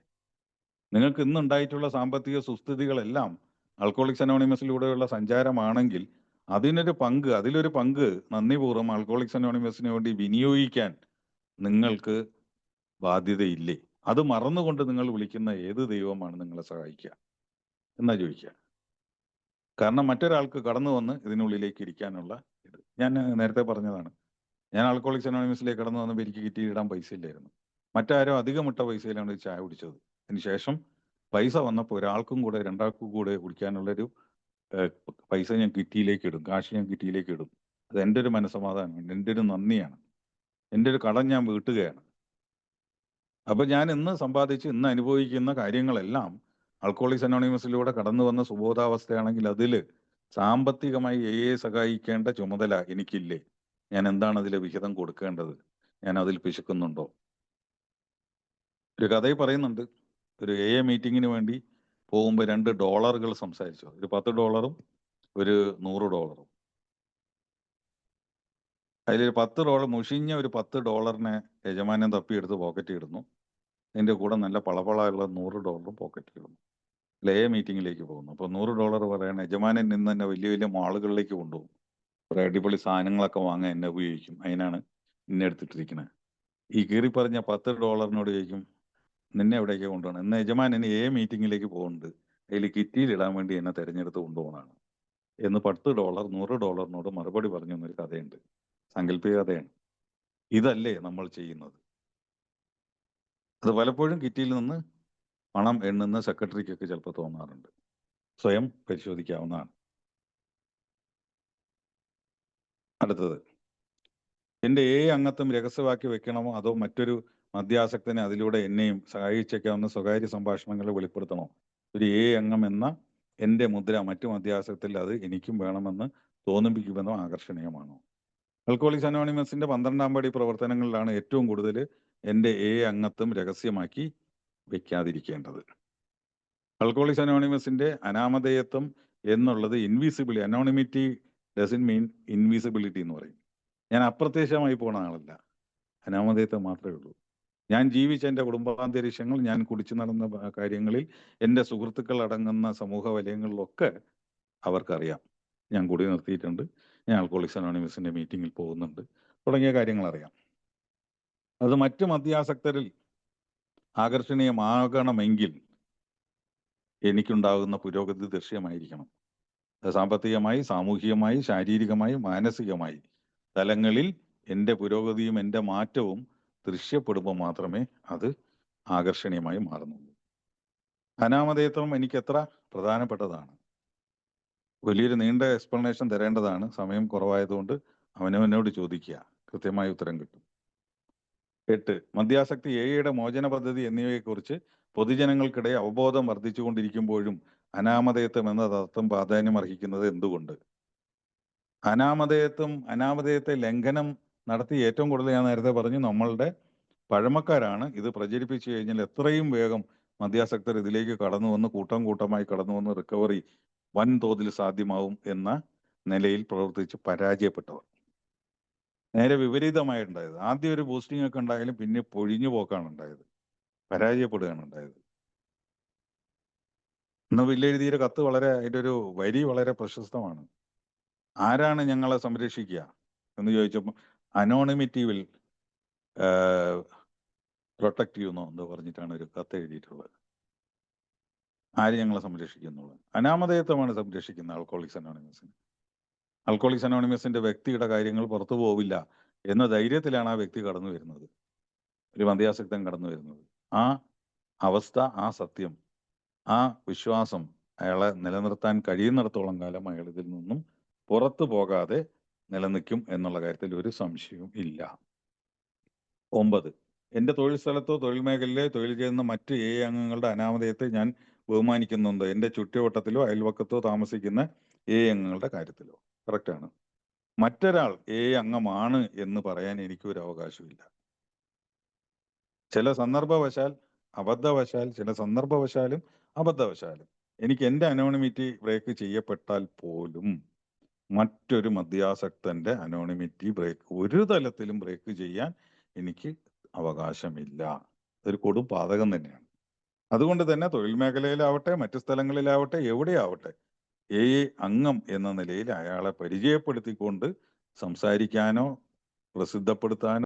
നിങ്ങൾക്ക് ഇന്നുണ്ടായിട്ടുള്ള സാമ്പത്തിക സുസ്ഥിതികളെല്ലാം ആൽക്കഹോളിക്സ് അനോണിമസിലൂടെയുള്ള സഞ്ചാരമാണെങ്കിൽ അതിലൊരു പങ്ക് നന്ദിപൂർവ്വം ആൽക്കഹോളിക്സ് അനോണിമസിന് വേണ്ടി വിനിയോഗിക്കാൻ നിങ്ങൾക്ക് ബാധ്യതയില്ലേ? അത് മറന്നുകൊണ്ട് നിങ്ങൾ വിളിക്കുന്ന ഏത് ദൈവമാണ് നിങ്ങളെ സഹായിക്കുക എന്നാ ചോദിക്കുക. കാരണം മറ്റൊരാൾക്ക് കടന്നു വന്ന് ഇതിനുള്ളിലേക്ക് ഇരിക്കാനുള്ള ഇത് ഞാൻ നേരത്തെ പറഞ്ഞതാണ്. ഞാൻ ആൽക്കഹോളിക്സ് അനോണിമസിലേക്ക് കടന്നു വന്നപ്പോൾ എനിക്ക് കിറ്റിയിടാൻ പൈസ ഇല്ലായിരുന്നു. മറ്റാരോ അധികമിട്ട പൈസയിലാണ് ചായ കുടിച്ചത്. അതിനുശേഷം പൈസ വന്നപ്പോൾ ഒരാൾക്കും കൂടെ 2ആൾക്കും കൂടെ കുടിക്കാനുള്ളൊരു പൈസ ഞാൻ കിറ്റിയിലേക്ക് ഇടും, കാശ് ഞാൻ കിറ്റിയിലേക്ക് ഇടും. അത് എൻ്റെ ഒരു മനസ്സമാധാനമാണ്, എൻ്റെ ഒരു നന്ദിയാണ്, എൻ്റെ ഒരു കടം ഞാൻ വീട്ടുകയാണ്. അപ്പൊ ഞാൻ ഇന്ന് സമ്പാദിച്ച് ഇന്ന് അനുഭവിക്കുന്ന കാര്യങ്ങളെല്ലാം ആൽക്കഹോളിക്സ് അനോണിമസിലൂടെ കടന്നു വന്ന സുബോധാവസ്ഥയാണെങ്കിൽ അതിൽ സാമ്പത്തികമായി സഹായിക്കേണ്ട ചുമതല എനിക്കില്ലേ? ഞാൻ എന്താണ് അതിലെ വിഹിതം കൊടുക്കേണ്ടത്? ഞാൻ അതിൽ പിശുക്കുന്നുണ്ടോ? ഒരു കഥയിൽ പറയുന്നുണ്ട്, ഒരു മീറ്റിങ്ങിന് വേണ്ടി പോകുമ്പോൾ $2 സംസാരിച്ചു. ഒരു $10 ഒരു $100. അതിലൊരു $10 മുഷിഞ്ഞ ഒരു $10 യജമാനൻ തപ്പിയെടുത്ത് പോക്കറ്റിൽ ഇടുന്നു. അതിന്റെ കൂടെ നല്ല പളപളയുള്ള $100 പോക്കറ്റിൽ ഇടുന്നു. മീറ്റിംഗിലേക്ക് പോകുന്നു. അപ്പോൾ $100 പറയാണ്, യജമാനൻ നിന്ന് തന്നെ വലിയ വലിയ മാളുകളിലേക്ക് കൊണ്ടുപോകും. കുറെ അടിപൊളി സാധനങ്ങളൊക്കെ വാങ്ങാൻ എന്നെ ഉപയോഗിക്കും. അതിനാണ് എന്നെ എടുത്തിട്ടിരിക്കുന്നത്. ഈ കീറി പറഞ്ഞ $10 ചോദിക്കും, നിന്നെ എവിടേക്ക് കൊണ്ടുപോകണം? എന്ന യജമാനൻ മീറ്റിംഗിലേക്ക് പോകുന്നുണ്ട്, അതിൽ കിറ്റിയിലിടാൻ വേണ്ടി എന്നെ തെരഞ്ഞെടുത്ത് കൊണ്ടുപോകണമാണ് എന്ന് $10 $100 മറുപടി പറഞ്ഞു എന്നൊരു കഥയുണ്ട്. സാങ്കല്പിക കഥയാണ്. ഇതല്ലേ നമ്മൾ ചെയ്യുന്നത്? അത് പലപ്പോഴും കിറ്റിയിൽ നിന്ന് പണം എണ്ണുന്ന സെക്രട്ടറിക്കൊക്കെ ചിലപ്പോൾ തോന്നാറുണ്ട്. സ്വയം പരിശോധിക്കാവുന്നതാണ്. അടുത്തത്, എന്റെ അംഗത്വം രഹസ്യമാക്കി വെക്കണമോ അതോ മറ്റൊരു മദ്യാസക്തനെ അതിലൂടെ എന്നെയും സഹായിച്ചേക്കാവുന്ന സ്വകാര്യ സംഭാഷണങ്ങൾ വെളിപ്പെടുത്തണോ? ഒരു അംഗം എന്ന എന്റെ മുദ്ര മറ്റു മദ്യാസക്തത്തിൽ അത് എനിക്കും വേണമെന്ന് തോന്നിപ്പിക്കുമെന്നോ ആകർഷണീയമാണോ? ആൽക്കഹോളിക്സ് അനോണിമസിന്റെ 12-ാം പടി പ്രവർത്തനങ്ങളിലാണ് ഏറ്റവും കൂടുതൽ എന്റെ അംഗത്വം രഹസ്യമാക്കി വെക്കാതിരിക്കേണ്ടത്. ആൽക്കഹോളിക്സ് അനോണിമസിന്റെ അനാമധേയത്വം എന്നുള്ളത് അനോണിമിറ്റി ഡസൻ മീൻ ഇൻവിസിബിലിറ്റി എന്ന് പറയും. ഞാൻ അപ്രത്യക്ഷമായി പോണ ആളല്ല, അനാമധേയത്വം മാത്രമേ ഉള്ളൂ. ഞാൻ ജീവിച്ച എൻ്റെ കുടുംബാന്തരീക്ഷങ്ങൾ, ഞാൻ കുടിച്ചു നടന്ന കാര്യങ്ങളിൽ, എൻ്റെ സുഹൃത്തുക്കൾ അടങ്ങുന്ന സമൂഹ വലയങ്ങളിലൊക്കെ അവർക്കറിയാം. ഞാൻ കൂടി നിർത്തിയിട്ടുണ്ട്, ഞാൻ ആൽക്കഹോളിക്സ് അനോണിമസിന്റെ മീറ്റിങ്ങിൽ പോകുന്നുണ്ട്, തുടങ്ങിയ കാര്യങ്ങൾ അറിയാം. അത് മറ്റു മദ്യാസക്തരിൽ ആകർഷണീയമാകണമെങ്കിൽ എനിക്കുണ്ടാകുന്ന പുരോഗതി ദൃശ്യമായിരിക്കണം. സാമ്പത്തികമായി, സാമൂഹികമായി, ശാരീരികമായി, മാനസികമായി തലങ്ങളിൽ എൻ്റെ പുരോഗതിയും എൻ്റെ മാറ്റവും ദൃശ്യപ്പെടുമ്പോൾ മാത്രമേ അത് ആകർഷണീയമായി മാറുന്നുള്ളൂ. അനാമധേയത്വം എനിക്ക് എത്ര പ്രധാനപ്പെട്ടതാണ്. വലിയൊരു നീണ്ട എക്സ്പ്ലനേഷൻ തരേണ്ടതാണ്. സമയം കുറവായതുകൊണ്ട് അവനവനോട് ചോദിക്കുക, കൃത്യമായ ഉത്തരം കിട്ടും. 8. മദ്യാസക്തി, യുടെ മോചന പദ്ധതി എന്നിവയെക്കുറിച്ച് പൊതുജനങ്ങൾക്കിടയിൽ അവബോധം വർദ്ധിച്ചുകൊണ്ടിരിക്കുമ്പോഴും അനാമധേയത്വം എന്ന തത്വം പ്രാധാന്യം അർഹിക്കുന്നത് എന്തുകൊണ്ട്? അനാമധേയത്തെ ലംഘനം നടത്തി ഏറ്റവും കൂടുതൽ, ഞാൻ നേരത്തെ പറഞ്ഞു, നമ്മളുടെ പഴമക്കാരാണ്. ഇത് പ്രചരിപ്പിച്ചു കഴിഞ്ഞാൽ എത്രയും വേഗം മദ്യാസക്തർ ഇതിലേക്ക് കടന്നു വന്ന് കൂട്ടമായി കടന്നു വന്ന് റിക്കവറി വൻതോതിൽ സാധ്യമാവും എന്ന നിലയിൽ പ്രവർത്തിച്ച് പരാജയപ്പെട്ടവർ. നേരെ വിപരീതമായിട്ടുണ്ടായത്. ആദ്യം ഒരു ബൂസ്റ്റിംഗ് ഒക്കെ ഉണ്ടായാലും പിന്നെ പൊഴിഞ്ഞു പോക്കാണ് ഉണ്ടായത്, പരാജയപ്പെടുകയാണ് ഉണ്ടായത്. ഇന്ന് വില്ലെഴുതിയൊരു കത്ത് അതിൻ്റെ ഒരു വരി വളരെ പ്രശസ്തമാണ്. ആരാണ് ഞങ്ങളെ സംരക്ഷിക്കുക എന്ന് ചോദിച്ചപ്പോൾ അനോണിമിറ്റി വിൽ പ്രൊട്ടക്ട് ചെയ്യുന്നോ എന്ന് പറഞ്ഞിട്ടാണ് ഒരു കത്ത് എഴുതിയിട്ടുള്ളത്. ആര് ഞങ്ങളെ സംരക്ഷിക്കുന്നുള്ളത്? അനാമധേയത്വമാണ് സംരക്ഷിക്കുന്നത് ആൽക്കഹോളിക്സ് അനോണിമസിന്. ആൽക്കഹോളിക്സ് അനോണിമസിന്റെ വ്യക്തിയുടെ കാര്യങ്ങൾ പുറത്തു പോവില്ല എന്ന ധൈര്യത്തിലാണ് ആ വ്യക്തി കടന്നു വരുന്നത്, ഒരു മദ്യാസക്തൻ കടന്നു വരുന്നത്. ആ അവസ്ഥ, ആ സത്യം, ആ വിശ്വാസം അയാളെ നിലനിർത്താൻ കഴിയുന്നിടത്തോളം കാലം അയാൾ ഇതിൽ നിന്നും പുറത്തു പോകാതെ നിലനിൽക്കും എന്നുള്ള കാര്യത്തിൽ ഒരു സംശയവും ഇല്ല. 9. എൻ്റെ തൊഴിൽ സ്ഥലത്തോ തൊഴിൽ മേഖലയിലോ തൊഴിൽ ചെയ്യുന്ന മറ്റ് അംഗങ്ങളുടെ അനാമധേയത്തെ ഞാൻ ബഹുമാനിക്കുന്നുണ്ട്, എൻ്റെ ചുറ്റുവട്ടത്തിലോ അയൽവക്കത്തോ താമസിക്കുന്ന അംഗങ്ങളുടെ കാര്യത്തിലോ. കറക്റ്റാണ്. മറ്റൊരാൾ അംഗമാണ് എന്ന് പറയാൻ എനിക്കൊരു അവകാശമില്ല. ചില സന്ദർഭവശാൽ അബദ്ധവശാലും എനിക്ക് എൻ്റെ അനോണിമിറ്റി ബ്രേക്ക് ചെയ്യപ്പെട്ടാൽ പോലും മറ്റൊരു മദ്യാസക്തന്റെ അനോണിമിറ്റി ബ്രേക്ക് ഒരു തലത്തിലും ബ്രേക്ക് ചെയ്യാൻ എനിക്ക് അവകാശമില്ല. ഇതൊരു കൊടും പാതകം തന്നെയാണ്. അതുകൊണ്ട് തന്നെ തൊഴിൽ മേഖലയിലാവട്ടെ, മറ്റു സ്ഥലങ്ങളിലാവട്ടെ, എവിടെയാവട്ടെ, അംഗം എന്ന നിലയിൽ അയാളെ പരിചയപ്പെടുത്തിക്കൊണ്ട് സംസാരിക്കാനോ പ്രസിദ്ധപ്പെടുത്താനോ